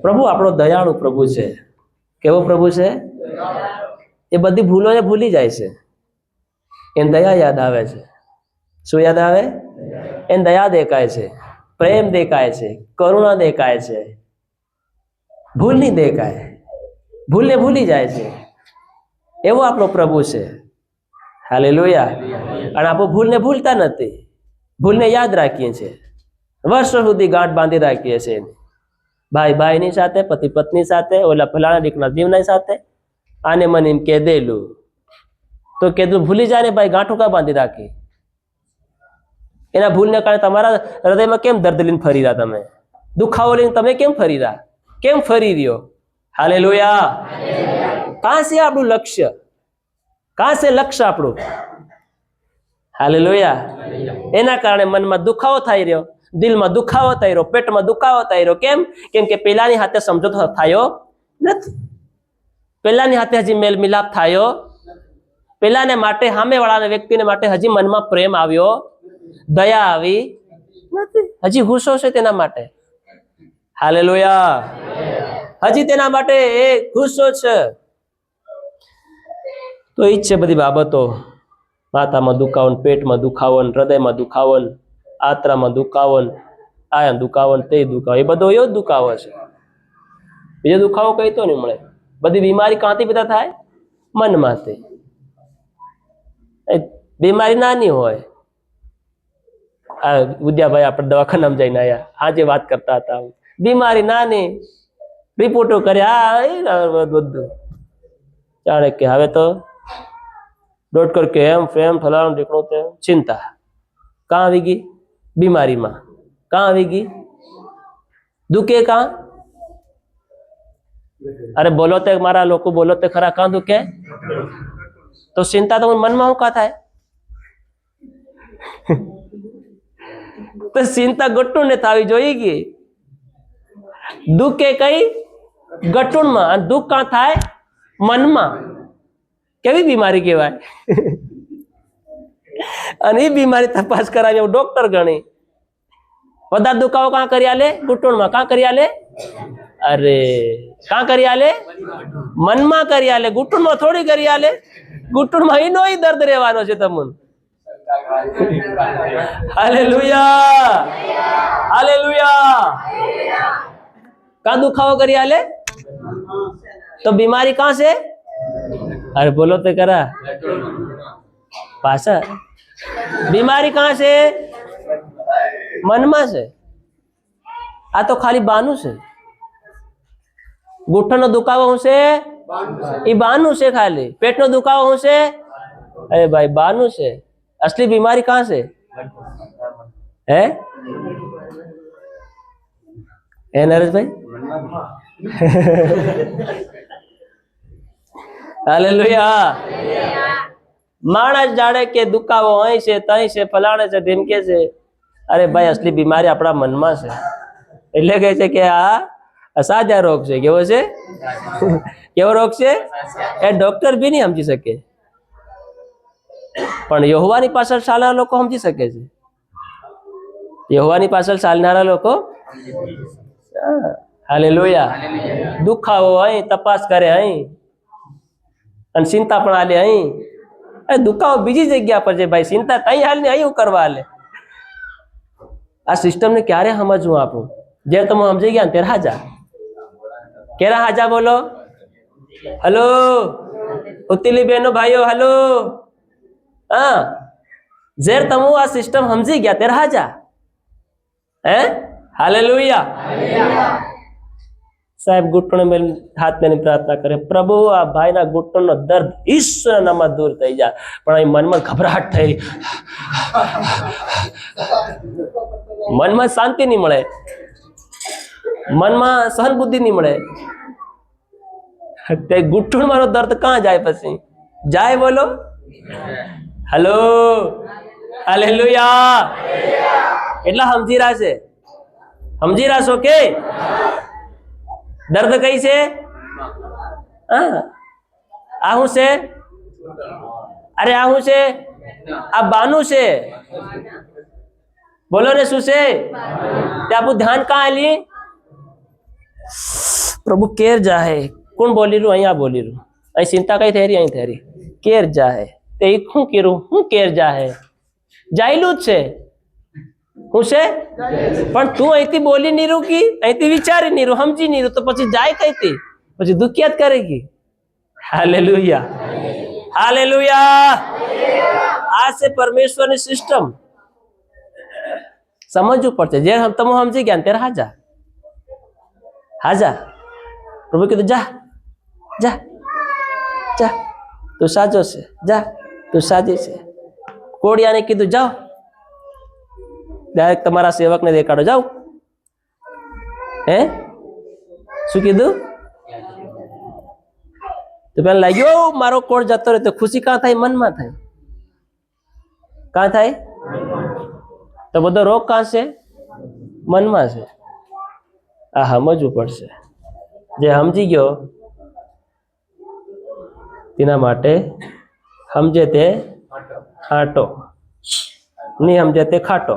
પ્રભુ આપણો દયાળુ પ્રભુ છે. કેવો પ્રભુ છે? એ બધી ભૂલોને ભૂલી જાય છે, એને દયા યાદ આવે છે. શું યાદ આવે? એને દયા દેખાય છે, પ્રેમ દેખાય છે, કરુણા દેખાય છે. ભૂલ નહીં દેખાય, ભૂલને ભૂલી જાય છે. એવો આપણો પ્રભુ છે. હાલેલુયા. અને આપણે ભૂલને ભૂલતા નથી, ભૂલને યાદ રાખીએ છીએ. વર્ષો સુધી ગાંઠ બાંધી રાખીએ છીએ. ભાઈ ભાઈની સાથે, પતિ પત્ની સાથે, ઓલા ફલાણા દીકરા દીવના સાથે, આને મને એમ કે દેલું તો કીધું ભૂલી જાય ને ભાઈ, ગાંઠું કા બાંધી રાખી? એના ભૂલને કારણે તમારા હૃદયમાં કેમ દર્દ લઈને ફરી રહ્યા? તમે દુખાવો લઈને તમે કેમ ફરી રહ્યા? કેમ ફરી રહ્યો? હાલેલુયા. કાં છે આપણું લક્ષ્ય? કાં છે લક્ષ્ય આપણું? હાલેલુયા. એના કારણે મનમાં દુખાવો થઈ રહ્યો, દિલમાં દુખાવો થઈ રહ્યો, પેટમાં દુખાવો થઈ રહ્યો. કેમ? કેમ કે પેલાની હાથે સમજોતો થયો નથી, પેલાની હાથે હજી મેલ મિલાપ થયો, પેલાને માટે સામેવાળાના વ્યક્તિને માટે હજી મનમાં પ્રેમ આવ્યો, દયા આવી નથી, હજી ગુસ્સો છે તેના માટે. હાલેલુયા. હજી તેના માટે એ ગુસ્સો છે. તો ઈ જ છે બધી બાબતો. માથામાં દુખાવો, પેટમાં દુખાવો, હૃદયમાં દુખાવો, આંતરામાં દુખાવો, આયા દુખાવો, તે દુખાવો, એ બધો એવો જ દુખાવો છે. બીજો દુખાવો કઈ તો નહીં મળે. બધી બીમારી કાંથી બધા થાય? મનમાંથી. બીમારી નાની હોય. આ ઉદ્યાભાઈ આપણે દવાખાનામાં જઈને આવ્યા, આજે વાત કરતા હતા. બીમારી નાની, રિપોર્ટો કર્યા, બધું જાણે કે હવે તો ડોક્ટર કે એમ ફેમ ફલાણું ઢીકણું તે ચિંતા. કાં આવી ગઈ? બીમારીમાં. કાં આવી ગઈ? દુખે કાં? અરે બોલો તે મારા લોકો, બોલો તે ખરા, કાં દુખે? તો ચિંતા તો મનમાં હું કા થાય? તો ચિંતા ગટ્ટું ને થવી જોઈએ કે દુઃખ કે કઈ ગટુણમાં અને દુઃખ કાં થાય? મનમાં. કેવી બીમારી કહેવાય? અને એ બીમારી તપાસ કરાવી હું ડોક્ટર ગણી. વધારે દુખાવો કાં કરી આલે? ઘૂંટણમાં. કાં કરી આલે? અરે કાં કરી આલે? મનમાં કરી આલે. ઘૂંટણમાં થોડી કરી આલે. ઘૂંટણમાં એનો દર્દ રહેવાનો છે તમને. Hallelujah, hallelujah. કાં દુખાવો કરી આલે? તો બીમારી કાં છે? અરે બોલો તો કરા પાછા. બીમારી કાં છે? મનમાં છે. આ તો ખાલી બાનું છે. ઘૂંટણનો દુખાવો શું છે? એ બાનું છે ખાલી. પેટનો દુખાવો શું છે? અરે ભાઈ બાનું છે. असली बीमारी कहाँ से है? नरेश भाई हालेलुया. माणस जाने के दुखाવો અહીં છે, તહીં છે, ફલાણે છે, ઢીમકે છે. અરે ભાઈ असली बीमारी આપણા મનમાં છે. એટલે કહે છે કે આ અસાધ્ય રોગ છે. કેવો છે? કેવો રોગ છે? એ ડોક્ટર બી નહીં સમજી શકે, પણ યહોવાની પાછળ ચાલનારા લોકો સમજી શકે છે. યહોવાની પાછળ ચાલનારા લોકો હાલેલુયા. દુખાવો અહીં તપાસ કરે અહીં, અને ચિંતા પણ હાલે અહીં. દુખાવો બીજી જગ્યા પર છે ભાઈ, ચિંતા તઈ હાલ ને અહીં કરવા હાલે. આ સિસ્ટમને ક્યારે સમજવું આપણું? જ્યારે તમે સમજી ગયા ત્યારે હાજા. કેરા હાજા બોલો? હલો ઉત્તીલી બહેનો ભાઈઓ, હલો. હા, જ્યારે તમે આ સિસ્ટમ સમજી ગયા ત્યારે હાજા. હે હાલેલુયા. સાહેબ ઘૂંટણ મેં હાથ મેં પ્રાર્થના કરે, પ્રભુ આ ભાઈના ઘૂંટણનો દર્દ ઈશ્વરના નામમાં દૂર થઈ જાય. પણ અહીં મનમાં ઘબરાહટ થઈ, મનમાં શાંતિ નહીં મળે, મનમાં સહનબુદ્ધિ નહીં મળે. તે ઘૂંટણ મારો દર્દ કાં જાય? પછી જાય બોલો હલો હાલેલુયા. એટલા સમજી રહ્યા છે? સમજી રહ્યા છો કે દર્દ કઈ છે? હા, આ શું છે? અરે આ શું છે? આ બાનું છે. બોલો ને શું છે? તે આપણું ધ્યાન કાં આલી? પ્રભુ કેર જાહે. કોણ બોલી રહ્યું? અહીંયા બોલી રહ્યું. અહીં ચિંતા કઈ થઈ રહી? અહીં થઈ રહી. કેર જાહે. તે શું કર્યું? શું કેર જાહે? જાયેલું જ છે. શું છે? પણ તું અહીંથી બોલી નહીં રહ્યું કે અહીંથી વિચારી નહીં રહ્યું, સમજી નહીં રહ્યું, તો પછી જાય કઈથી? પછી દુખિયાત કરે કે. Hallelujah, hallelujah. આ છે પરમેશ્વરની સિસ્ટમ. સમજવું પડશે. જે તમે સમજી ગયા ત્યારે હાજા, હાજા. પ્રભુ કીધું જા જા જા, તું સાજો છે, જા તું સાજી છે. કોડિયાને કીધું જાઓ, ડાયરેક્ટ તમારા સેવકને દેખાડો, જાઓ. હે શું કીધું? તો પેલા લાગ્યો મારો કોડ જતો રહે. તો ખુશી કાં થાય? મનમાં થાય. કાં થાય? તો બધો રોગ કાં છે? મનમાં છે. આ સમજવું પડશે. જે સમજી ગયો તેના માટે સમજે તે હાટો, નહીં સમજે તે ખાટો.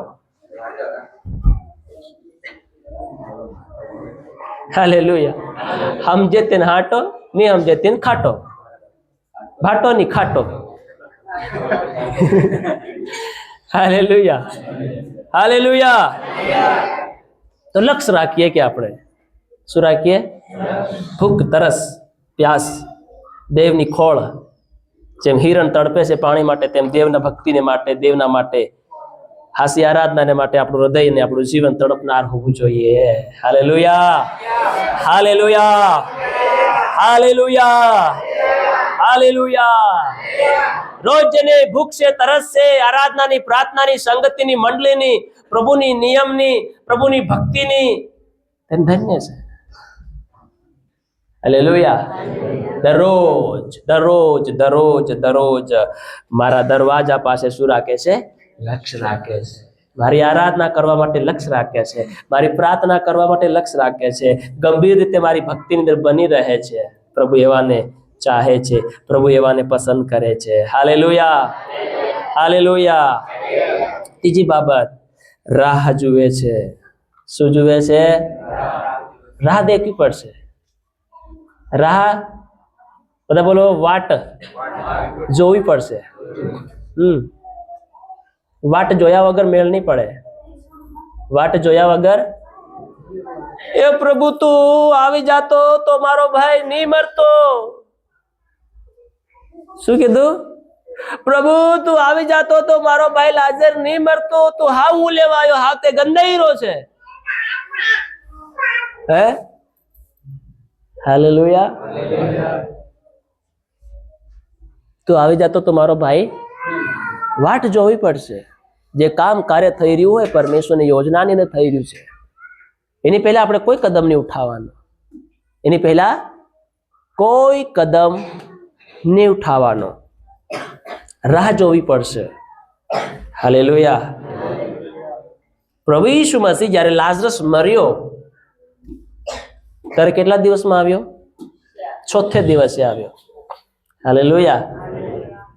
હાલેલુયા. સમજે તેને હાટો, નહીં સમજે તેને ખાટો. ભાટો ની ખાટો. Hallelujah, hallelujah. તો લક્ષ્ય રાખીએ કે આપણે શું રાખીએ? ભૂખ, તરસ, પ્યાસ, દેવની ખોળ. જેમ હિરણ તડપે છે પાણી માટે, તેમ દેવના ભક્તિને માટે, દેવના માટે, હાસી આરાધનાને માટે આપણું હૃદય ને આપણું જીવન તડપનાર હોવું જોઈએ. Hallelujah, hallelujah, hallelujah, hallelujah. રોજ જેને ભૂખ છે, તરસ છે, આરાધનાની, પ્રાર્થનાની, સંગતિની, મંડળીની, પ્રભુની નિયમની, પ્રભુની ભક્તિની, તેને ધન્ય છે. હાલેલુયા. દરરોજ દરરોજ દરરોજ દરરોજ મારા દરવાજા પાસે શું રાખે છે? લક્ષ્ય રાખે છે. મારી આરાધના કરવા માટે લક્ષ્ય રાખે છે, મારી પ્રાર્થના કરવા માટે લક્ષ્ય રાખે છે, ગંભીર રીતે મારી ભક્તિની અંદર બની રહે છે. પ્રભુ એવાને ચાહે છે, પ્રભુ એવાને પસંદ કરે છે. Hallelujah, hallelujah. ત્રીજી બાબત, રાહ જુએ છે. શું જુએ છે? રાહ દેખવી પડશે. રાહ, બધા બોલો, વાટ જોવી પડશે. વાટ જોયા વગર મેળ નહીં પડે. વાટ જોયા વગર, એ પ્રભુ તું આવી જાતો તો મારો ભાઈ નહીં મરતો. શું કીધું? પ્રભુ તું આવી જાતો તો મારો ભાઈ લાજર નહીં મરતો. તું હાવ હું લેવા આવ્યો? હાવ તે ગંદાઈરો છે. હે? હાલેલુયા. તું આવી જાતો તો મારો ભાઈ, વાટ જોવી પડશે. જે કામ કાર્ય થઈ રહ્યું હોય પરમેશ્વરની યોજનાની અંદર થઈ રહ્યું છે, એની પહેલા આપણે કોઈ કદમ નહીં ઉઠાવવાનો. એની પહેલા કોઈ કદમ નહીં ઉઠાવવાનો. રાહ જોવી પડશે. હાલેલુયા. પ્રભુ ઈસુ મસીહ જ્યારે લાઝરસ મર્યો ત્યારે કેટલા દિવસમાં આવ્યો? 4થે દિવસે આવ્યો. હાલેલુયા.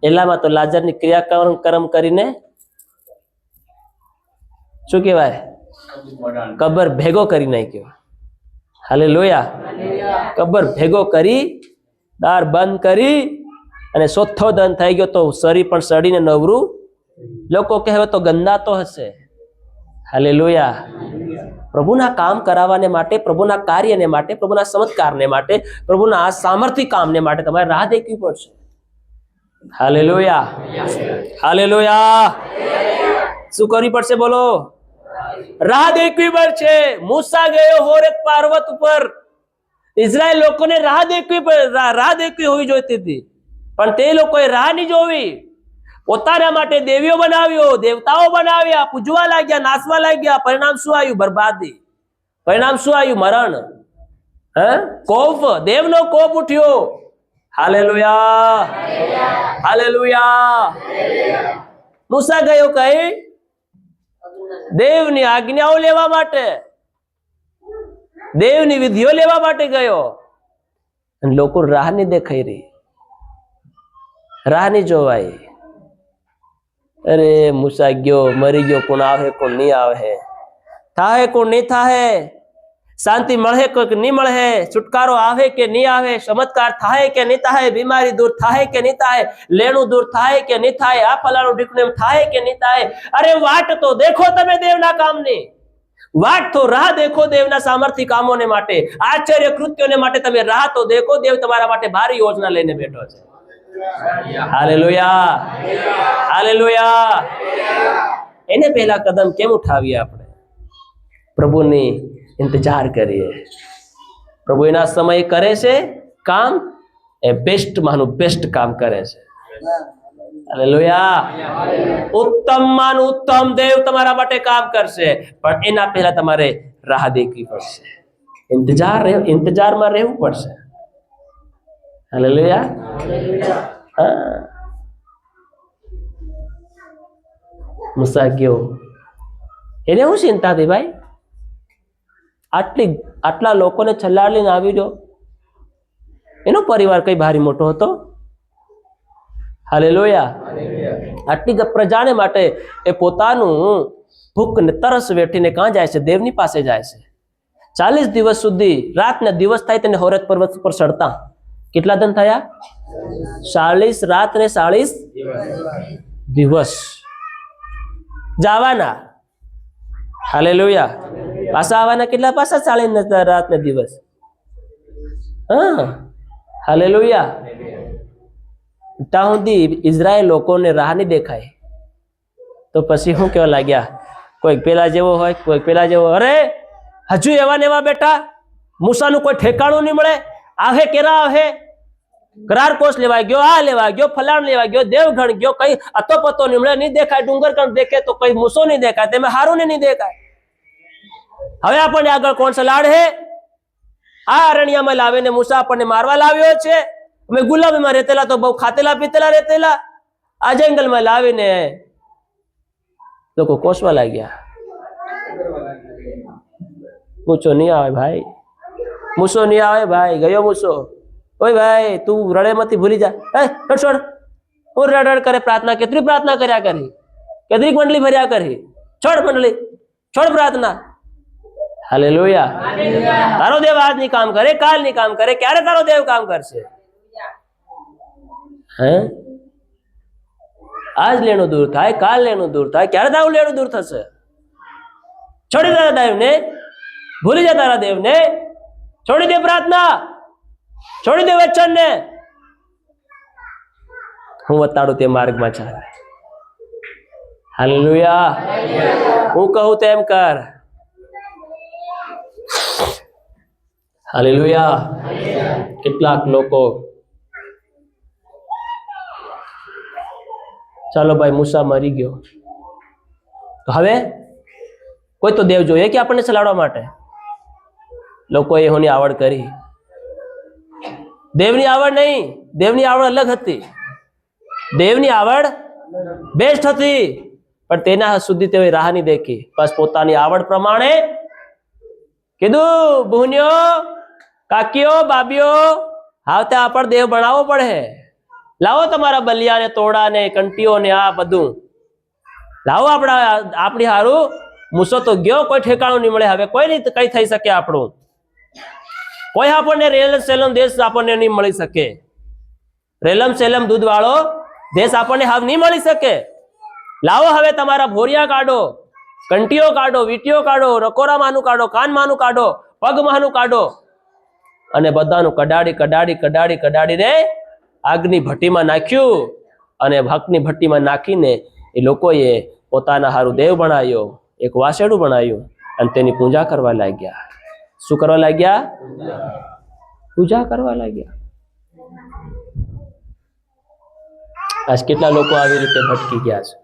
એટલામાં તો લાઝરની ક્રિયાકર્મ કરીને શું કહેવાય? કબર ભેગો કરી નાખ્યો. હાલેલુયા. કબર ભેગો કરી, દાર બંધ કરી અને 4થો દન થઈ ગયો તો શરીર પણ સડીને નવરું. લોકો કહેવે તો ગંદા તો હશે. હાલેલુયા. પ્રભુના કામ કરાવવાને માટે, પ્રભુના કાર્યને માટે, પ્રભુના ચમત્કારને માટે, પ્રભુના સામર્થ્ય કામને માટે તમારે રાહ દેખવી પડશે. Hallelujah, hallelujah. શું કરવી પડશે? બોલો. રાહ દેખવી પડશે. મૂસા ગયો હોરેબ પર્વત ઉપર. ઇઝરાયલ લોકોને રાહ દેખવી હોવી જોઈતી હતી, પણ તે લોકોએ રાહ નહીં જોવી. પોતાના માટે દેવીઓ બનાવ્યો, દેવતાઓ બનાવ્યા, પૂજવા લાગ્યા, નાચવા લાગ્યા. પરિણામ શું આવ્યું? બરબાદી. પરિણામ શું આવ્યું? મરણ. કોપ, દેવનો કોપ ઉઠ્યો. Hallelujah, hallelujah. મૂસા ગયો કઈ? દેવની આજ્ઞાઓ લેવા માટે, દેવની વિધિઓ લેવા માટે ગયો. અને લોકો રાહ નહીં દેખાઈ રહી, રાહ નહીં જોવાય. અરે મૂસા ગયો, મરી ગયો, કોણ આવે કોણ નહીં આવે, થાય કોણ નહીં થાય, શાંતિ મળે કે નહીં મળે, છુટકારો આવે કે નહીં આવે, ચમત્કાર થાય કે નહીં થાય, બીમારી દૂર થાય કે નહીં થાય, લેણું દૂર થાય કે નહીં થાય, આ ફલાણું ઢીકણું એમ થાય કે નહીં થાય. અરે વાટ તો દેખો તમે દેવના કામની. વાટ તો રાહ દેખો દેવના સામર્થ્ય કામોને માટે, આશ્ચર્ય કૃત્યોને માટે તમે રાહ તો દેખો. દેવ તમારા માટે ભારી યોજના લઈને બેઠો છે. Hallelujah, hallelujah. એને પહેલા કદમ કેમ ઉઠાવીએ? આપણે પ્રભુની ઇંતજાર કરીએ. પ્રભુ એના સમય કરે છે કામ, એ બેસ્ટ માનું બેસ્ટ કામ કરે છે. હાલેલુયા. ઉત્તમ માનું ઉત્તમ દેવ તમારા માટે કામ કરશે, પણ એના પહેલા તમારે રાહ દેખવી પડશે. ઇંતજારમાં રહેવું પડશે. હાલેલુયા. મૂસા ગયો, એને શું ચિંતા હતી ભાઈ? આટલા લોકોને છલાડીને આવી ગયો. એનો પરિવાર કઈ ભારી મોટો હતો? હાલેલુયા. આટલી પ્રજાને માટે એ પોતાનું ભૂખ ને તરસ વેઠીને ક્યાં જાય છે? દેવની પાસે જાય છે. 40 દિવસ સુધી, રાત ને દિવસ થાય તેને હોરેબ પર્વત પર ચડતા. કેટલા દિન થયા? 40 રાત ને 40 દિવસ જવાના. હાલેલુયા. પાછા આવવાના કેટલા? પાછા 40 રાત ને દિવસ. હા, હાલેલુયા. ત્યાં સુધી ઇઝરાયલ લોકોને રાહ નહીં દેખાય તો પછી શું કેવા લાગ્યા? કોઈક પેલા જેવો હોય, કોઈક પેલા જેવો. અરે હજુ એવા ને એવા બેઠા. મૂસાનું કોઈ ઠેકાણું નહીં મળે. આવે કેરા આવે, કરાર કોષ લેવા ગયો, આ લેવા ગયો, ફલાણ લેવા ગયો, દેવગણ ગયો, કઈ અતો પતો નહીં મળે. નહીં દેખાય ડુંગર કણ દેખે તો કઈ મૂસો નહીં દેખાય, તેમે હારું ને નહીં દેખાય. હવે આપણને આગળ કોણ સલાડ હે? આ અરણ્યમાં લાવીને મૂસા આપણને મારવા લાવ્યો છે. અમે ગુલામીમાં રહેતેલા તો બહુ ખાતેલા પીતેલા રહેતેલા, આ જંગલમાં લાવીને લોકો કોસવા લાગ્યા. મૂછો નહીં આવે ભાઈ, મૂછો નહીં આવે ભાઈ, ગયો મૂછો. ઓય ભાઈ તું રડેમાંથી ભૂલી જા. છોડ, હું રડ કરે પ્રાર્થના, કેટલી પ્રાર્થના કર્યા કરી, કેટલી મંડળી ભર્યા કરી. છોડ મંડળી, છોડ પ્રાર્થના. હાલેલુયા. તારો દેવ આજ ની કામ કરે, કાલ ની કામ કરે, ક્યારે તારો દેવ કામ કરશે? હે આજ લેણું દૂર થાય, કાલ લેણું દૂર થાય, ક્યારે તારું લેણું દૂર થશે? છોડી તારા દેવને, ભૂલી જા તારા દેવને, છોડી દે પ્રાર્થના, છોડી દે વચન ને. હું બતાડું તે માર્ગમાં ચાલે. હાલેલુયા. હું કહું તેમ કર. હાલેલુયા. કેટલાક લોકો ચાલો ભાઈ મૂસા મરી ગયો તો હવે કોઈ તો દેવ જોઈએ કે આપણને ચલાવવા માટે. લોકોએ એની આવડ કરી. દેવની આવડ નહીં, દેવની આવડ અલગ હતી. દેવની આવડ બેસ્ટ હતી, પણ તેના સુધી તેઓએ રાહ નહીં દેખી. બસ પોતાની આવડ પ્રમાણે કીધું, બુહન્યો, કાકીઓ, બાબીઓ, આવતે આપણ દેવ બનાવવો પડે. લાવો તમારા બલિયાને, તોડાને, કંટીઓને, આ બધું લાવો. આપણી હારું મૂસો તો ગયો, કોઈ ઠેકાણું નહીં મળે. હવે કોઈ નહીં કઈ થઈ શકે આપણું. કોઈ આપણને રેલમ સેલમ દેશ આપણને નહીં મળી શકે. રેલમ સેલમ દૂધ વાળો દેશ આપણને હાવ નહીં મળી શકે. લાવો હવે તમારા ભોરિયા કાઢો, કંટીઓ કાઢો, વીટીઓ કાઢો, રકોરામાંનું કાઢો, કાનમાંનું કાઢો, પગમાંનું કાઢો, અને બધાનું કડાડી કડાડી કડાડી કડાડીને આગની ભઠ્ઠીમાં નાખ્યું. અને હકની ભઠ્ઠીમાં નાખીને એ લોકોએ પોતાના હારું દેવ બનાવ્યો, એક વાસેડું બનાવ્યું, અને તેની પૂજા કરવા લાગ્યા. શું કરવા લાગ્યા? પૂજા કરવા લાગ્યા. આજ કેટલા લોકો આવી રીતે ભટકી ગયા છે.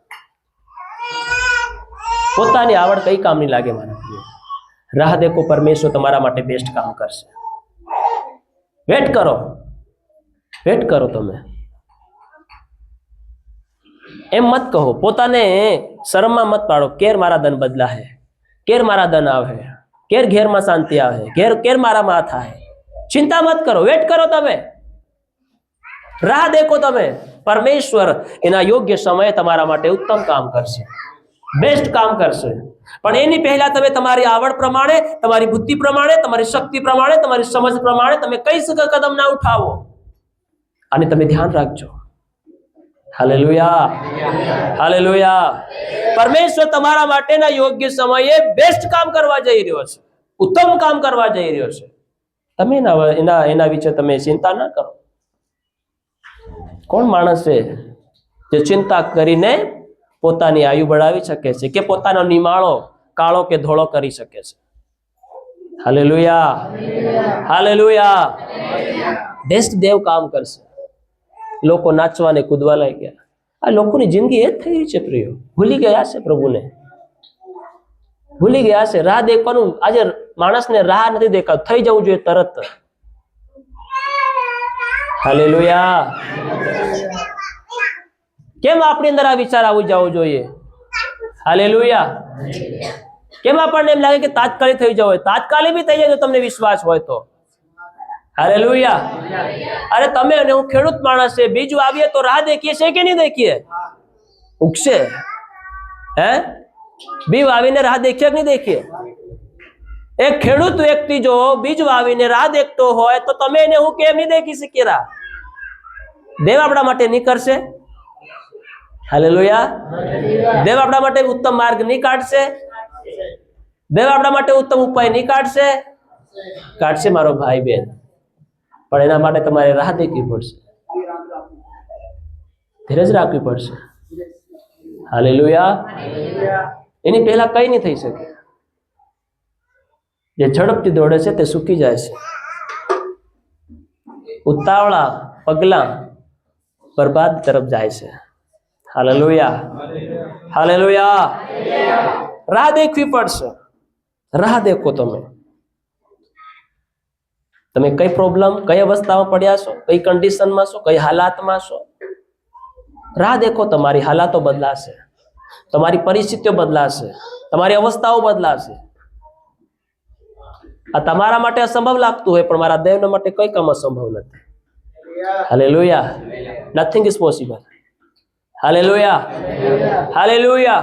પોતાની આવડ કઈ કામ નહીં લાગે. મારા પ્રિય, રાહ દેખો, પરમેશ્વર તમારા માટે બેસ્ટ કામ કરશે. વેટ કરો, વેટ કરો. તમે એમ મત કહો, પોતાને શરમમાં મત પાડો, કેર મારા ધન બદલા હે, કેર મારા ધન આવે, કેર ઘેરમાં શાંતિ આવે, કેર મારામાં થાય. ચિંતા મત કરો, વેટ કરો. તમે રાહ દેખો. તમે પરમેશ્વર એના યોગ્ય સમયે તમારા માટે ઉત્તમ કામ કરશે, બેસ્ટ કામ કરશે. પણ એની પહેલા તમે તમારી આવડ પ્રમાણે, તમારી બુદ્ધિ પ્રમાણે, તમારી શક્તિ પ્રમાણે, તમારી સમજ પ્રમાણે તમે કઈ કદમ ના ઉઠાવો. અને તમે ધ્યાન રાખજો. હાલેલુયા. હાલેલુયા. પરમેશ્વર તમારા માટેના યોગ્ય સમયે બેસ્ટ કામ કરવા જઈ રહ્યો છે, ઉત્તમ કામ કરવા જઈ રહ્યો છે. તમે એના વિશે તમે ચિંતા ના કરો. કોણ માણસ છે જે ચિંતા કરીને પોતાની આયુ बढ़ાવી શકે છે, કે પોતાનો નિમાળો કાળો કે ધોળો કરી શકે છે? હાલેલુયા. હાલેલુયા. બેસ્ટ દેવ કામ કરશે. લોકો નાચવાને કૂદવા લાગ્યા. આ લોકોની જિંદગી એ જ થઈ રહી છે પ્રિયો. ભૂલી ગયા છે પ્રભુને, ભૂલી ગયા છે. રાહ દેખવાનું આજે માણસને રાહ નથી દેખાતું, થઈ જવું જોઈએ તરત. હાલેલુયા. કેમ આપણી અંદર આ વિચાર આવી જવો જોઈએ? હાલેલુયા. કેમ આપણને એમ લાગે કે તાત્કાલિક થઈ જવું હોય? તાત્કાલિક બી થઈ જાય જો તમને વિશ્વાસ હોય તો. હાલેલુયા. અરે તમે અને હું ખેડૂત માણસ છે, બીજું આવીએ તો રાહ દેખીએ છે કે નહીં દેખીએ? ઉગશે. હે બી વાવીને રાહ દેખીએ કે નહીં દેખીએ? એક ખેડૂત વ્યક્તિ જો બીજ વાવીને રાહ દેખતો હોય તો તમે એને હું કેમ નહીં દેખી શકીએ રાહ? દેવ આપણા માટે નહીં કરશે? હાલેલુયા. દેવ આપણા માટે ઉત્તમ માર્ગ નહીં કાઢશે? દેવ આપણા માટે ઉત્તમ ઉપાય નહીં કાઢશે? કાઢશે મારો ભાઈ બહેન. પણ એના માટે તમારે રાહ દેખવી પડશે, ધીરજ રાખવી પડશે. હાલેલુયા. એની પહેલા કઈ નહીં થઈ શકે. જે ઝડપથી દોડે છે તે સૂકી જાય છે. ઉતાવળા પગલા બરબાદ તરફ જાય છે. હાલેલુયા. હાલેલુયા. રાહ દેખવી પડશે. રાહ દેખો. તમે તમે કઈ પ્રોબ્લેમ, કઈ અવસ્થામાં પડ્યા છો, કઈ કન્ડિશનમાં છો, કઈ હાલાતમાં છો, રાહ દેખો, તમારી હાલાતો બદલાશે, તમારી પરિસ્થિતિઓ બદલાશે, તમારી અવસ્થાઓ બદલાશે. આ તમારા માટે અસંભવ લાગતું હોય, પણ મારા દેવના માટે કઈ કામ અસંભવ નથી. Hallelujah. Nothing is possible. Hallelujah. Hallelujah.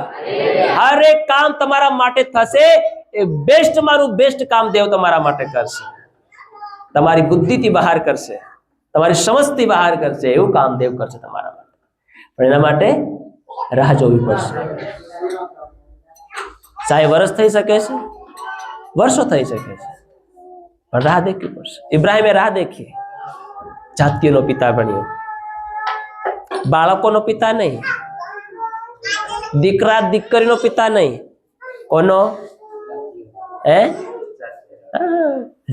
હર એક કામ તમારા માટે થશે. એ બેસ્ટ મારું બેસ્ટ કામ દેવ તમારા માટે કરશે. તમારી બુદ્ધિથી બહાર કરશે, તમારી સમજથી બહાર કરશે, એવું કામ દેવ કરશે તમારા માટે. પણ એના માટે રાહ જોવી પડશે. ચાહે વર્ષ થઈ શકે છે, વર્ષો થઈ શકે છે, પણ રાહ દેખવી પડશે. ઇબ્રાહિમે રાહ દેખી. જાતિઓનો પિતા બન્યો, બાળકોનો પિતા નહીં, દીકરા દીકરીનો પિતા નહીં. કોનો?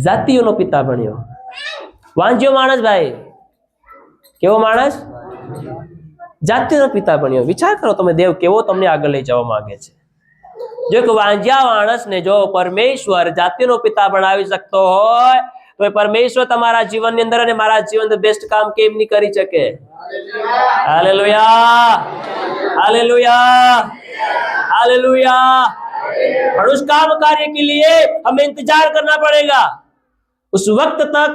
જાતિઓનો પિતા બન્યો. વાંજ્યો માણસ ભાઈ. કેવો માણસ? જાતિનો પિતા બન્યો. વિચાર કરો તમે, દેવ કેવો તમને આગળ લઈ જવા માંગે છે. જો કે વાંજ્યા માણસને જો પરમેશ્વર જાતિનો પિતા બનાવી શકતો હોય, તો એ પરમેશ્વર તમારા જીવનની અંદર અને મારા જીવન બેસ્ટ કામ કેમ નહીં કરી શકે? Hallelujah, hallelujah, hallelujah. और उस काम कार्य के लिए हमें इंतजार करना पड़ेगा. उस वक्त तक,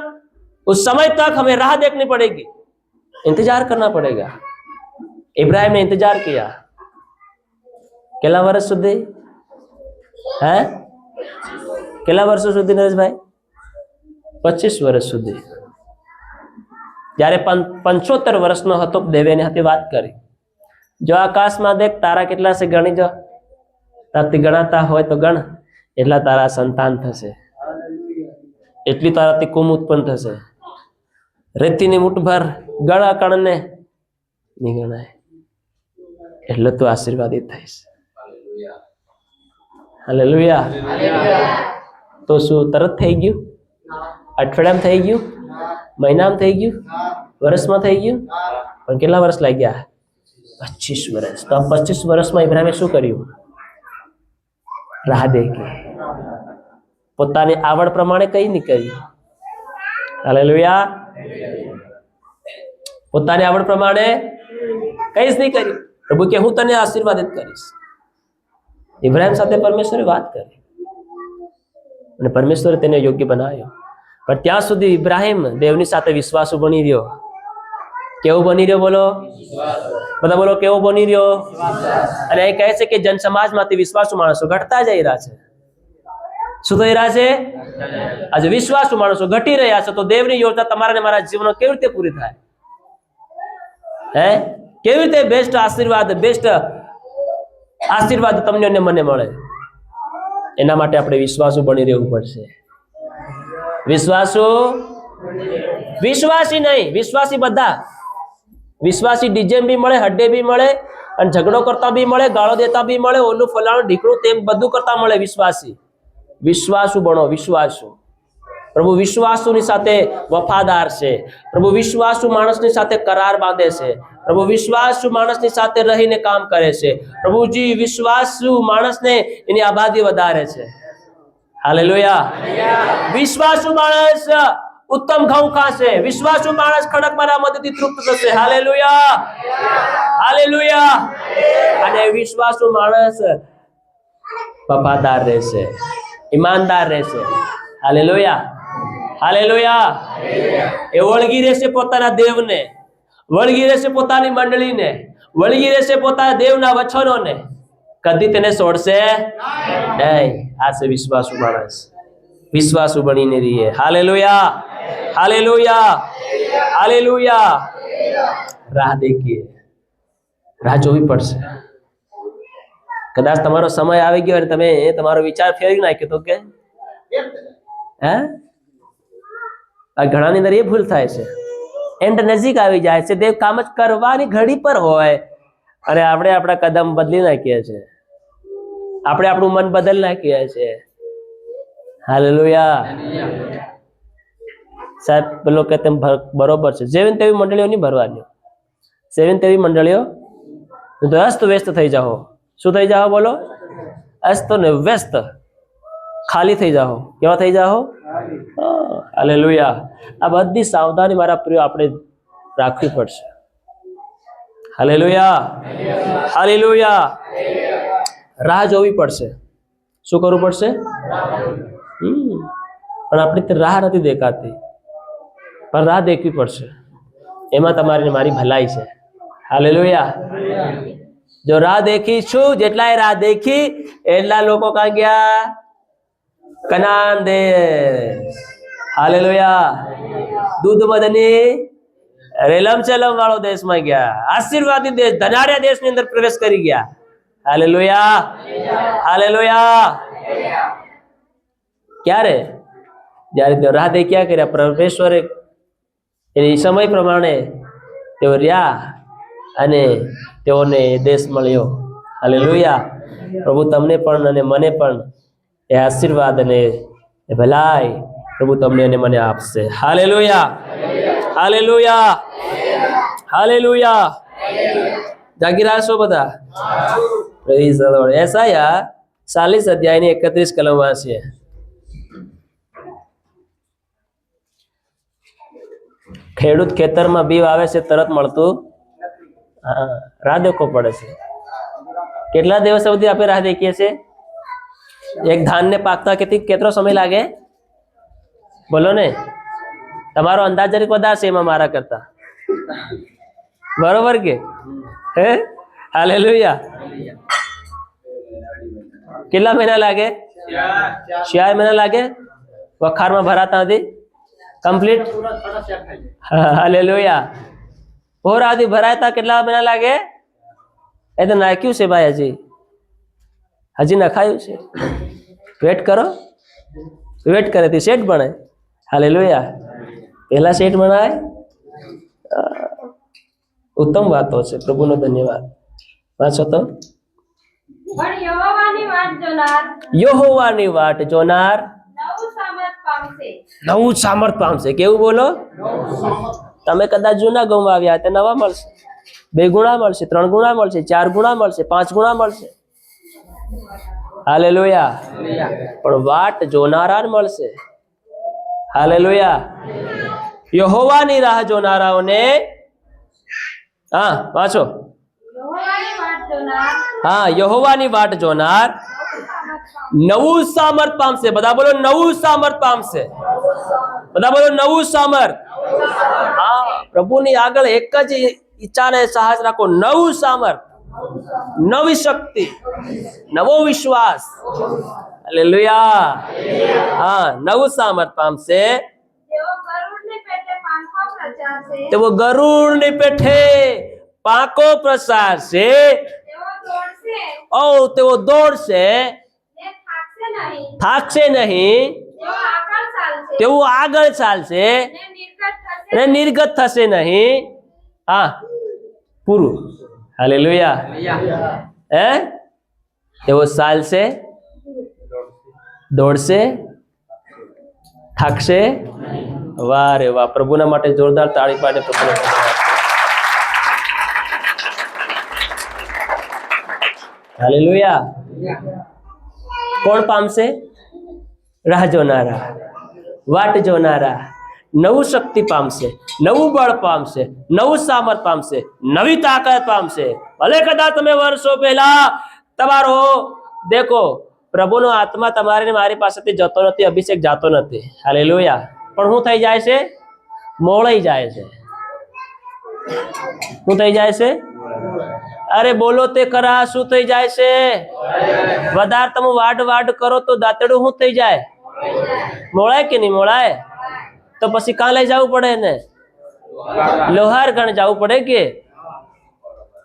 उस समय तक हमें राह देखनी पड़ेगी, इंतजार करना पड़ेगा. इब्राहिम ने इंतजार किया. કેટલા વર્ષ સુધી? હે? કેટલા વર્ષો સુધી નરેશભાઈ? 25 વર્ષ સુધી. જ્યારે 75 વર્ષનો હતો, દેવે એની સાથે વાત કરી. જો આકાશમાં દેખ, તારા કેટલા છે ગણી જો. તારથી ગણાતા હોય તો ગણ, એટલા તારા સંતાન થશે, એટલી તારાથી કુમ ઉત્પન્ન થશે. રેતીની મુઠભર ગળા કણને નહીં ગણાય, એટલે તું આશીર્વાદિત થઈશ. હાલેલુયા. તો શું તરત થઈ ગયું? અઠવાડિયામાં થઈ ગયું? મહિનામાં થઈ ગયું? વર્ષમાં થઈ ગયું? પણ કેટલા વર્ષ લાગ્યા? 25 વર્ષ. તો 25 વર્ષમાં ઇબ્રાહિમે શું કર્યું? રાહ દેખી. પોતાની આવડ પ્રમાણે કઈ નહીં કર્યું. હાલેલુયા. પોતાની આવડ પ્રમાણે કઈ જ નહીં કર્યું. પ્રભુ કે હું તને આશીર્વાદિત કરીશ. ઇબ્રાહિમ સાથે પરમેશ્વરે વાત કરી અને પરમેશ્વરે તેને યોગ્ય બનાવ્યો. પણ ત્યાં સુધી ઇબ્રાહિમ દેવની સાથે વિશ્વાસુ બની રહ્યો. કેવો બની રહ્યો? બોલો બધા, બોલો કેવો બની રહ્યો? અને એ કહે છે કે જન સમાજમાંથી વિશ્વાસુ માણસો ઘટતા જઈ રહ્યા છે. શું થઈ રહ્યા છે? આજે વિશ્વાસુ માણસો ઘટી રહ્યા છે. તો દેવની યોજના તમારા ને મારા જીવનમાં કેવી રીતે પૂરી થાય? હે? કેવી રીતે બેસ્ટ આશીર્વાદ તમને અને મને મળે? એના માટે આપણે વિશ્વાસુ બની રહેવું પડશે. વિશ્વાસી નહીં, વિશ્વાસી બધા. વિશ્વાસી ડીજે બી મળે, હડ્ડે બી મળે, અને ઝઘડો કરતા બી મળે, ગાળો દેતા બી મળે, ઓલું ફલાણું ઢીકણું તેમ બધું કરતા મળે. વિશ્વાસુ બનો. વિશ્વાસુ. પ્રભુ વિશ્વાસુની સાથે વફાદાર છે. પ્રભુ વિશ્વાસુ માણસની સાથે કરાર બાંધે છે. પ્રભુ વિશ્વાસુ માણસની સાથે રહીને કામ કરે છે. પ્રભુજી વિશ્વાસુ માણસને એની આબાદી વધારે છે. હાલેલુયા. વિશ્વાસુ માણસ ઉત્તમ ઘઉં ખાશે. વિશ્વાસુ માણસ ખડક મરામતથી તૃપ્ત થશે. Hallelujah, hallelujah. અને વિશ્વાસુ માણસ વફાદાર રહેશે, ઈમાનદાર રહેશે. Hallelujah, hallelujah. એ વળગી રહેશે પોતાના દેવને, વળગી રહેશે પોતાની મંડળીને, વળગી રહેશે પોતાના દેવના વચનોને. કદી તેને છોડશે નહીં. આ છે વિશ્વાસુ માણસ. વિશ્વાસુ બનીને રહીએ. Hallelujah, hallelujah, hallelujah. રાહ દેખીએ, રાહ જોવી પડશે. કદાચ તમારો સમય આવી ગયો અને તમે તમારો વિચાર ફેરવી નાખ્યો તો કે હે, આ ઘણાની અંદર એ ભૂલ થાય છે. એન્ડ નજીક આવી જાય છે, દેવ કામ જ કરવાની ઘડી પર હોય અને આપણે આપણા કદમ બદલી નાખીએ છીએ, આપણે આપણું મન બદલી નાખીએ છીએ. હાલેલુયા. સાહેબ પેલો કે તેમ બરોબર છે. જેવી તેવી મંડળીઓ નહીં ભરવાની. જેવી તેવી મંડળીઓ તો અસ્ત વ્યસ્ત થઈ જાઓ. શું થઈ જાઓ? બોલો, અસ્ત ને વ્યસ્ત. ખાલી થઈ જાઓ. કેવા થઈ જાઓ? હાલેલુયા. આ બધી સાવધાની મારા પ્રિય આપણે રાખવી પડશે. Hallelujah, hallelujah. રાહ જોવી પડશે. શું કરવું પડશે? પણ આપણી તે રાહ નથી દેખાતી, પણ રાહ દેખવી પડશે. એમાં તમારી મારી ભલાઈ છે. હાલેલુયા. જો રાહ દેખીશું, જેટલાય રાહ દેખી એટલા લોકો ક્યાં ગયા? કનાન દેશ. હાલેલુયા. દૂધ મદની રેલમ ચલમ વાળો દેશમાં ગયા. આશીર્વાદી દેશ, ધનાઢ્ય દેશની અંદર પ્રવેશ કરી ગયા. Hallelujah, hallelujah. ક્યારે? જ્યારે તેઓ રાહ દેખ્યા કર્યા, પરમેશ્વરે એની સમય પ્રમાણે તેઓ રહ્યા અને તેઓને દેશ મળ્યો. હાલેલુયા. પ્રભુ તમને પણ અને મને પણ એ આશીર્વાદ અને એ ભલાઈ પ્રભુ તમને અને મને આપશે. Hallelujah, hallelujah, hallelujah. જાગી રહ્યા છો બધા? Praise the lord. એસાયા 40 અધ્યાયની 31 કલમ વાંચીએ. ખેડૂત ખેતરમાં બી વાવે છે, તરત મળતું રાહ દેખવો પડે છે. કેટલા દિવસ સુધી આપણે રાહ દેખીએ છીએ? એક ધાનને પાકતા કેટલો સમય લાગે? બોલો ને. તમારો અંદાજ જરીક વધારે છે એમાં મારા કરતા. બરોબર કે? હે? હાલેલુયા. કેટલા મહિના લાગે? 4 મહિના લાગે વખારમાં ભરાતા હતી કમ્પ્લીટ. હાલેલુયા. પોરાથી ભરાતા કેટલા મહિના લાગે? એ તો નાખ્યું છે ભાઈ, હજી નખાયું છે. વેટ કરો, વેટ કરે તે શેઠ બને. હાલેલુયા. પહેલા શેઠ બનાય. ઉત્તમ વાતો છે. પ્રભુનો ધન્યવાદ. વાંચો તો. પણ યહોવાની વાટ જોનાર યહોવાની વાટ જોનાર નવું સામર્થ પામશે. નવું સામર્થ પામશે. કેવું બોલો? તમે કદાચ જૂના ગૌમાં આવ્યા તે નવા મળશે. 2 ગુણા મળશે, 3 ગુણા મળશે, 4 ગુણા મળશે, 5 ગુણા મળશે. હાલેલુયા. પણ વાટ જોનારા મળશે. હાલેલુયા. યહોવાની રાહ જોનારાઓને, હા વાંચો. યહોવાની વાટ જોનાર હા, યહોવાની વાટ જોનાર નવું નવું સામર્થ સામર્થ પામશે. પામશે. બધા બોલો નવું સામર્થ પામશે. બધા બોલો નવું સામર્થ. હા, પ્રભુની આગળ એક જ ઈચ્છા ને સાહસ રાખો. નવું સામર્થ, નવી શક્તિ, નવો વિશ્વાસ. હાલેલુયા. હા, નવું સામર્થ પામશે. તેઓ ગરુડની પેટે પાંખો પ્રચારશે. તેઓ ગરુડની પેઠે પાંખો પ્રસારશે. તેઓ દોડશે તેઓ દોડશે, ને થાકશે નહીં. થાકશે નહીં. તેઓ આગળ ચાલશે તેઓ આગળ ચાલશે ને નિર્ગત થશે અને નિર્ગત થશે નહીં. હા, પૂરું. હાલેલુયા. હે? તેઓ ચાલશે, દોડશે, થાકશે. વાહ રે વાહ. પ્રભુના માટે જોરદાર તાળી પાડે. પ્રભુને હાલેલુયા. કોણ પામશે? રાહ જોનારા, વાટ જોનારા નવું શક્તિ પામશે, નવું બળ પામશે, નવું સામર્થ પામશે, નવી તાકાત પામશે. ભલે કદાચ તમે વર્ષો પહેલા તમારો દેખો પ્રભુનો આત્મા તમારી ને મારી પાસેથી જતો નથી, અભિષેક જાતો નથી. હાલેલુયા. પણ શું થઈ જાય છે? મોળાઈ જાય છે. શું થઈ જાય છે? અરે બોલો તે ખરા. શું થઈ જાય છે? વધારે તમે વાડ વાડ કરો તો દાંતડું શું થઈ જાય? મોળાય કે નહીં મોળાય? તો પછી કાં લઈ જવું પડે ને? લોહાર ગણ જવું પડે કે?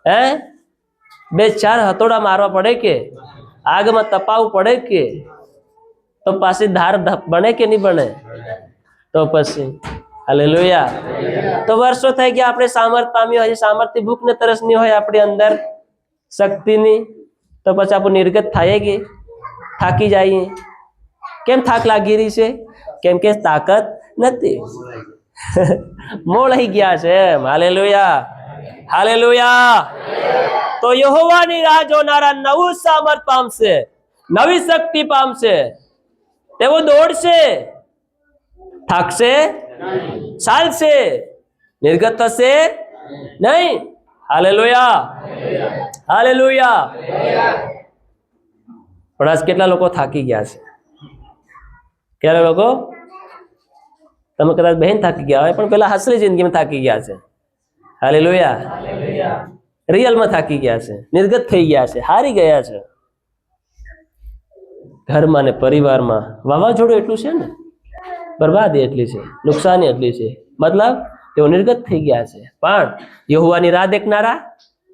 હે? 2-4 હથોડા મારવા પડે કે? આગમાં તપાવવું પડે કે? તો પાછી ધાર બને કે નહીં બને? તો પછી હાલેલુયા. તો વર્ષો થઈ ગયા આપણે સામર્થ પામ્યું, હજી સામર્થની ભૂખ ને તરસ નહીં હોય આપણી અંદર શક્તિની, તો પછી આપણે નિર્ગત થાય કે થાકી જઈએ? કેમ થાક લાગી રહી છે? કેમ કે તાકાત નથી. મોળાઈ ગયા છે એમ. Hallelujah, hallelujah. તો યહોવાની રાહ જોનારા નવું સામર્થ પામશે, નવી શક્તિ પામશે. તેવો દોડશે, થાકશે, ચાલશે, નિર્ગત થશે નહીં. Hallelujah, hallelujah. પણ આજ કેટલા લોકો થાકી ગયા છે? કેટલા લોકો? તમે કદાચ બહેન થાકી ગયા હોય, પણ પેલા હાસરી જિંદગીમાં થાકી ગયા છે. હાલેલુયા, રિયલમાં થાકી ગયા છે, નિર્ગત થઈ ગયા છે, હારી ગયા છે. ઘરમાં ને પરિવારમાં વાવાઝોડું એટલું છે ને, બરબાદી એટલી છે, નુકસાની એટલી છે, મતલબ તેઓ નિર્ગત થઈ ગયા છે. પણ યહોવાની રાહ દેખનારા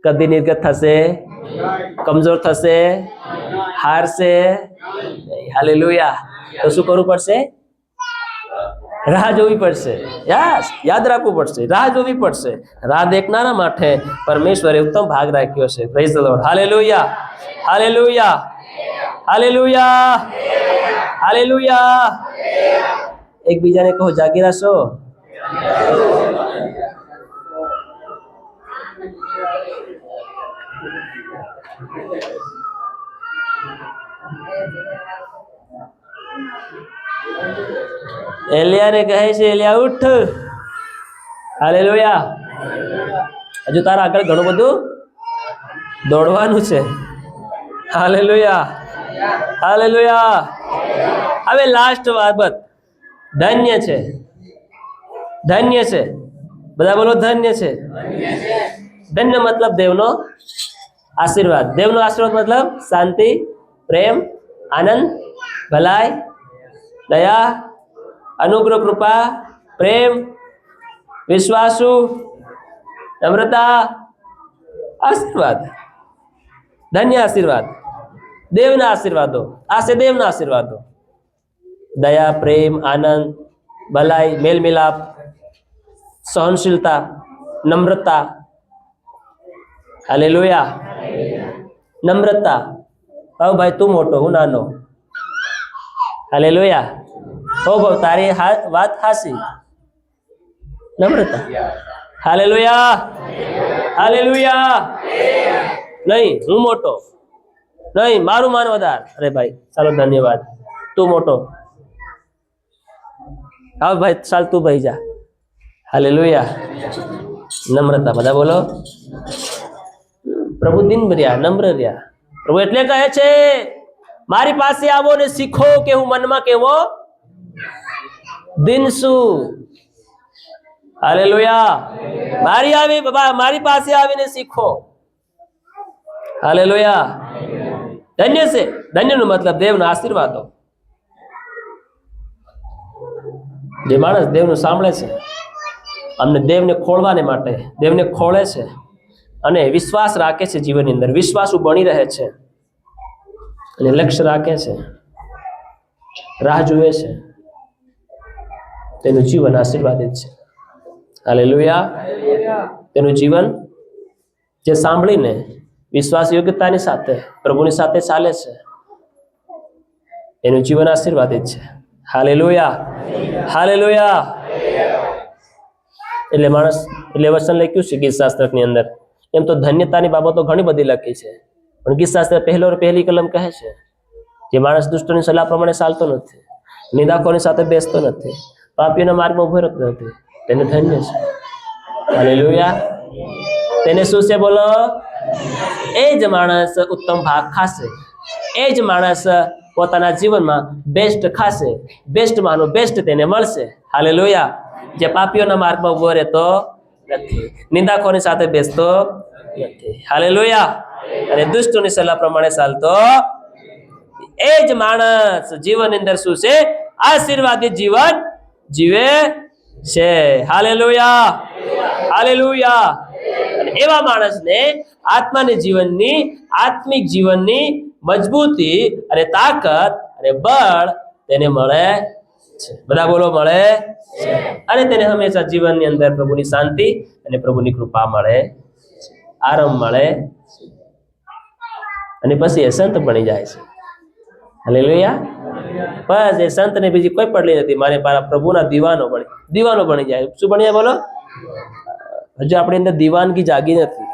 કદી નિર્ગત થશે, કમજોર થશે, હારશે નહીં. હાલેલુયા. તો શું કરવું પડશે? રાહ જોવી પડશે. યાદ રાખવું પડશે, રાહ જોવી પડશે. રાહ દેખનારા માટે પરમેશ્વરે ઉત્તમ ભાગ રાખ્યો છે. Praise the lord. Hallelujah, hallelujah, hallelujah, hallelujah. એકબીજાને કહો, જાગી રહેશો. એલિયાને કહે છે, એલિયા ઉઠ. હાલેલુયા. હજુ તારા આગળ ઘણું બધું દોડવાનું છે. Hallelujah, hallelujah. હવે લાસ્ટ બાબત ધન્ય છે. ધન્ય છે. બધા બોલો, ધન્ય છે. ધન્ય મતલબ દેવનો આશીર્વાદ. દેવનો આશીર્વાદ મતલબ શાંતિ, પ્રેમ, આનંદ, ભલાઈ, દયા, અનુગ્રહ, કૃપા, પ્રેમ, વિશ્વાસુ, નમ્રતા, આશીર્વાદ. ધન્ય આશીર્વાદ, દેવના આશીર્વાદો. આ છે દેવના આશીર્વાદો. દયા, પ્રેમ, આનંદ, ભલાઈ, મેલ મિલાપ, સહનશીલતા, નમ્રતા. હાલેલુયા. નમ્રતા. હવે ભાઈ તું મોટો, હું નાનો. હાલેલુયા. હો ભાઈ તારી વાત હાસી. નમ્રતા. Hallelujah, hallelujah. નહીં હું મોટો, નહીં મારું માન વધાર. અરે ભાઈ ચાલો ધન્યવાદ, તું મોટો. હા ભાઈ ચાલ તું ભાઈ જા. હાલેલુયા. નમ્રતા. બધા બોલો. પ્રભુ દિન રહ્યા, નમ્ર રહ્યા. પ્રભુ એટલે કહે છે, મારી પાસે આવો ને શીખો કે હું મનમાં કેવો દિન છું. હાલેલુયા. મારી પાસે આવીને શીખો. હાલેલુયા. ધન્ય છે. ધન્ય નો મતલબ દેવનો આશીર્વાદો. જે માણસ દેવનું સાંભળે છે, અમને દેવને ખોળવાને માટે દેવને ખોળે છે અને વિશ્વાસ રાખે છે, જીવનની અંદર વિશ્વાસુ બની રહે છે અને લક્ષ્ય રાખે છે, રાહ જુએ છે, તેનું જીવન આશીર્વાદિત છે. હાલેલુયા. તેનું જીવન જે સાંભળીને વિશ્વાસ યોગ્યતાની સાથે પ્રભુની સાથે ચાલે છે, એનું જીવન આશીર્વાદિત છે. Hallelujah, hallelujah. એટલે માણસ એટલે વચન લખ્યું છે ગીતશાસ્ત્રની અંદર. એમ તો ધન્યતાની બાબતો ઘણી બધી લખી છે, પણ ગીતશાસ્ત્ર પહેલી કલમ કહે છે, જે માણસ દુષ્ટોની સલાહ પ્રમાણે ચાલતો નથી, નિંદાકોની સાથે બેસતો નથી, પાપીઓના માર્ગમાં ઉભો રહેતો નથી, તેને ધન્ય છે. હાલેલુયા. તેને શું છે બોલો? એ જ માણસ ઉત્તમ ભાગ ખાશે. એ જ માણસ પોતાના જીવનમાં બેસ્ટ ખાશે. બેસ્ટમાંનું બેસ્ટ તેને મળશે. હાલેલુયા. જે પાપીઓના માર્ગમાં ઉભો રહેતો નથી, નિંદાખોરની સાથે બેસતો નથી. હાલેલુયા. અને દુષ્ટોની સલાહ પ્રમાણે ચાલતો, એ જ માણસ જીવનની અંદર શું છે? આશીર્વાદિત જીવન જીવે છે. Hallelujah, hallelujah. અને એવા માણસને આત્માની જીવનની આત્મિક જીવનની મજબૂતી અને તાકાત અને બળ તેને મળે છે. બધા બોલો, મળે છે. અને તેને હંમેશા જીવનની અંદર પ્રભુની શાંતિ અને પ્રભુની કૃપા મળે છે, આરામ મળે છે. અને પછી એ સંત બની જાય છે. હાલેલુયા. બસ એ સંતને બીજી કોઈ પડલી નથી, મારે મારા પ્રભુના દીવાનો બની જાય. શું બની જાય બોલો? હજુ આપણી અંદર દીવાનગી જાગી નથી.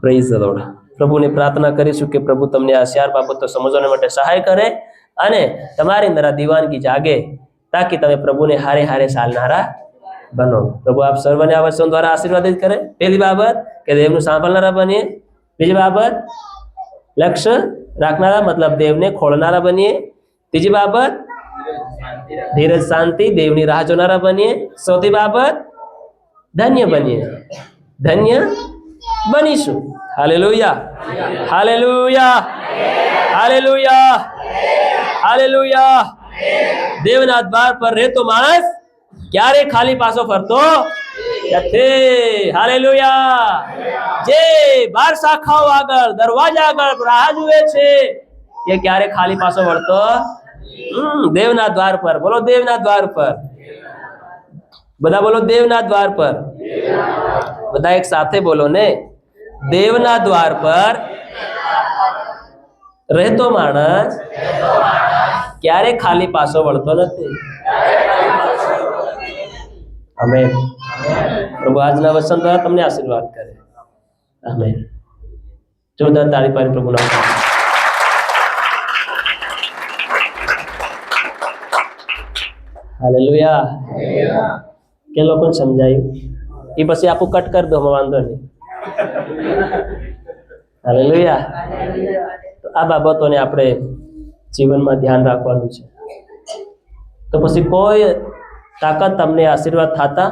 Praise the lord. પ્રભુને પ્રાર્થના કરીશું કે પ્રભુ તમને આ 4 બાબતો સમજવા માટે સહાય કરે અને તમારી અંદર આ દીવાનગી જાગે તાકી તમે પ્રભુને હારે હારે ચાલનારા બનો. પ્રભુ આપ સર્વને આ વચન દ્વારા આશીર્વાદિત કરે. પહેલી બાબત કે દેવનું સાંભળનારા બનીએ. બીજી બાબત લક્ષ્ય રાખનારા મતલબ દેવને ખોળનારા બનીએ. ત્રીજી બાબત ધીરજ શાંતિ દેવની રાહ જોનારા બનીએ. ચોથી બાબત ધન્ય બનીએ. ધન્ય બનીશું. Hallelujah, hallelujah, hallelujah, hallelujah. દેવના દ્વાર પર રહેતો માણસ ક્યારે ખાલી પાછો ફરતો નથી. હાલેલુયા. જે 12 શાખાઓ આગળ દરવાજા આગળ રાહ જુએ છે એ ક્યારે ખાલી પાછો વળતો દેવના દ્વાર પર. બોલો દેવના દ્વાર પર. બધા બોલો દેવના દ્વાર પર. બધા એક સાથે બોલો ને. દેવના દ્વાર પર રહેતો માણસ ક્યારે ખાલી પાછો વળતો નથી. આમેન. પ્રભુ આજના વચન દ્વારા તમને આશીર્વાદ કરે. આમેન. જોરદાર તાળી પાડી પ્રભુના નામ. હાલેલુયા. કે લોકોને સમજાયું એ પછી આપું કટ કરી દો, વાંધો નહીં. હાલેલુયા. તો આ બાબતોને આપણે જીવનમાં ધ્યાન રાખવાનું છે. તો પછી કોઈ તાકાત તમને આશીર્વાદ થતા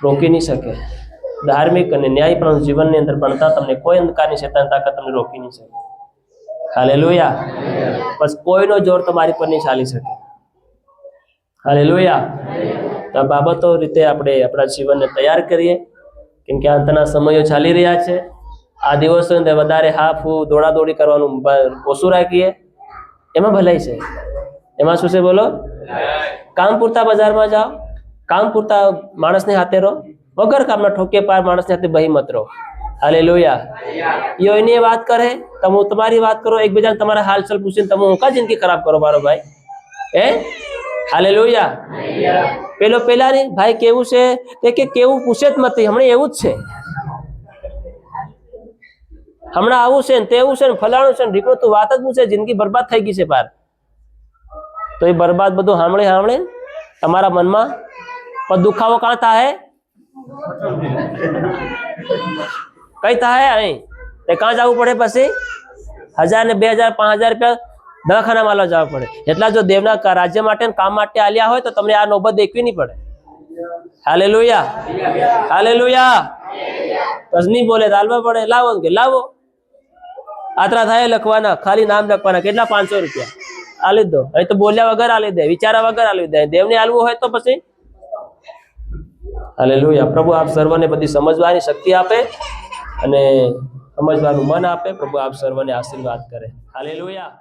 રોકી નહીં શકે. ધાર્મિક અને ન્યાયપૂર્ણ જીવનની અંદર ભણતા તમને કોઈ અંધકારની શૈતાન તાકાત તમને રોકી નહીં શકે. હાલેલુયા. બસ કોઈનો જોર તમારી પર નહીં ચાલી શકે. હાલેલુયા. તો આ બાબતો રીતે આપણે આપણા જીવનને તૈયાર કરીએ, કેમ કે અંતના સમયો ચાલી રહ્યા છે. આ દિવસોની અંદર વધારે હાફું દોડાદોડી કરવાનું ઓછું રાખીએ. એમાં ભલાઈ છે. એમાં શું છે બોલો? કામ પૂરતા બજારમાં જાઓ, કામ પૂરતા માણસને હાથે રહો, વગર કામના ઠોકે પાર માણસને હાથે બહી મત રહો. હાલેલુયા. યો એની વાત કરે, તમે તમારી વાત કરો, એકબીજાને તમારા હાલચાલ પૂછીને તમે ઊંકા જિંદગી ખરાબ કરો મારો ભાઈ. હાલેલુયા. પેલા ની ભાઈ કેવું છે તે કે કેવું પૂછે જ નથી. હમણાં એવું જ છે, હમણાં આવું છે ને તેવું છે ને ફલાણું છે ને ઢીકણું, તું વાત જ પૂછે. જિંદગી બરબાદ થઈ ગઈ છે પાર. તો એ બરબાદ બધું સાંભળે તમારા મનમાં પણ દુખાવો કાં થાય? કઈ થાય? અહીં તે કાં જવું પડે? પછી 1000 ને 2000 5000 રૂપિયા દવાખાનામાં લઈ જવા પડે. એટલા જો દેવના રાજ્ય માટે કામ માટે આલ્યા હોય તો તમને આ નોબત દેખવી નહીં પડે. Hallelujah, hallelujah. બસ નહીં બોલે ચાલવા પડે. લાવો કે લાવો. આતરા થાય લખવાના, ખાલી નામ લખવાના. કેટલા? 500 રૂપિયા આલી દો. અહીં તો બોલ્યા વગર આલી દે, વિચારા વગર આલી દે. દેવને આલવું હોય તો પછી. હાલેલુયા. પ્રભુ આપ સર્વને બધી સમજવાની શક્તિ આપે અને સમજવાનું મન આપે. પ્રભુ આપ સર્વને આશીર્વાદ કરે. હાલેલુયા.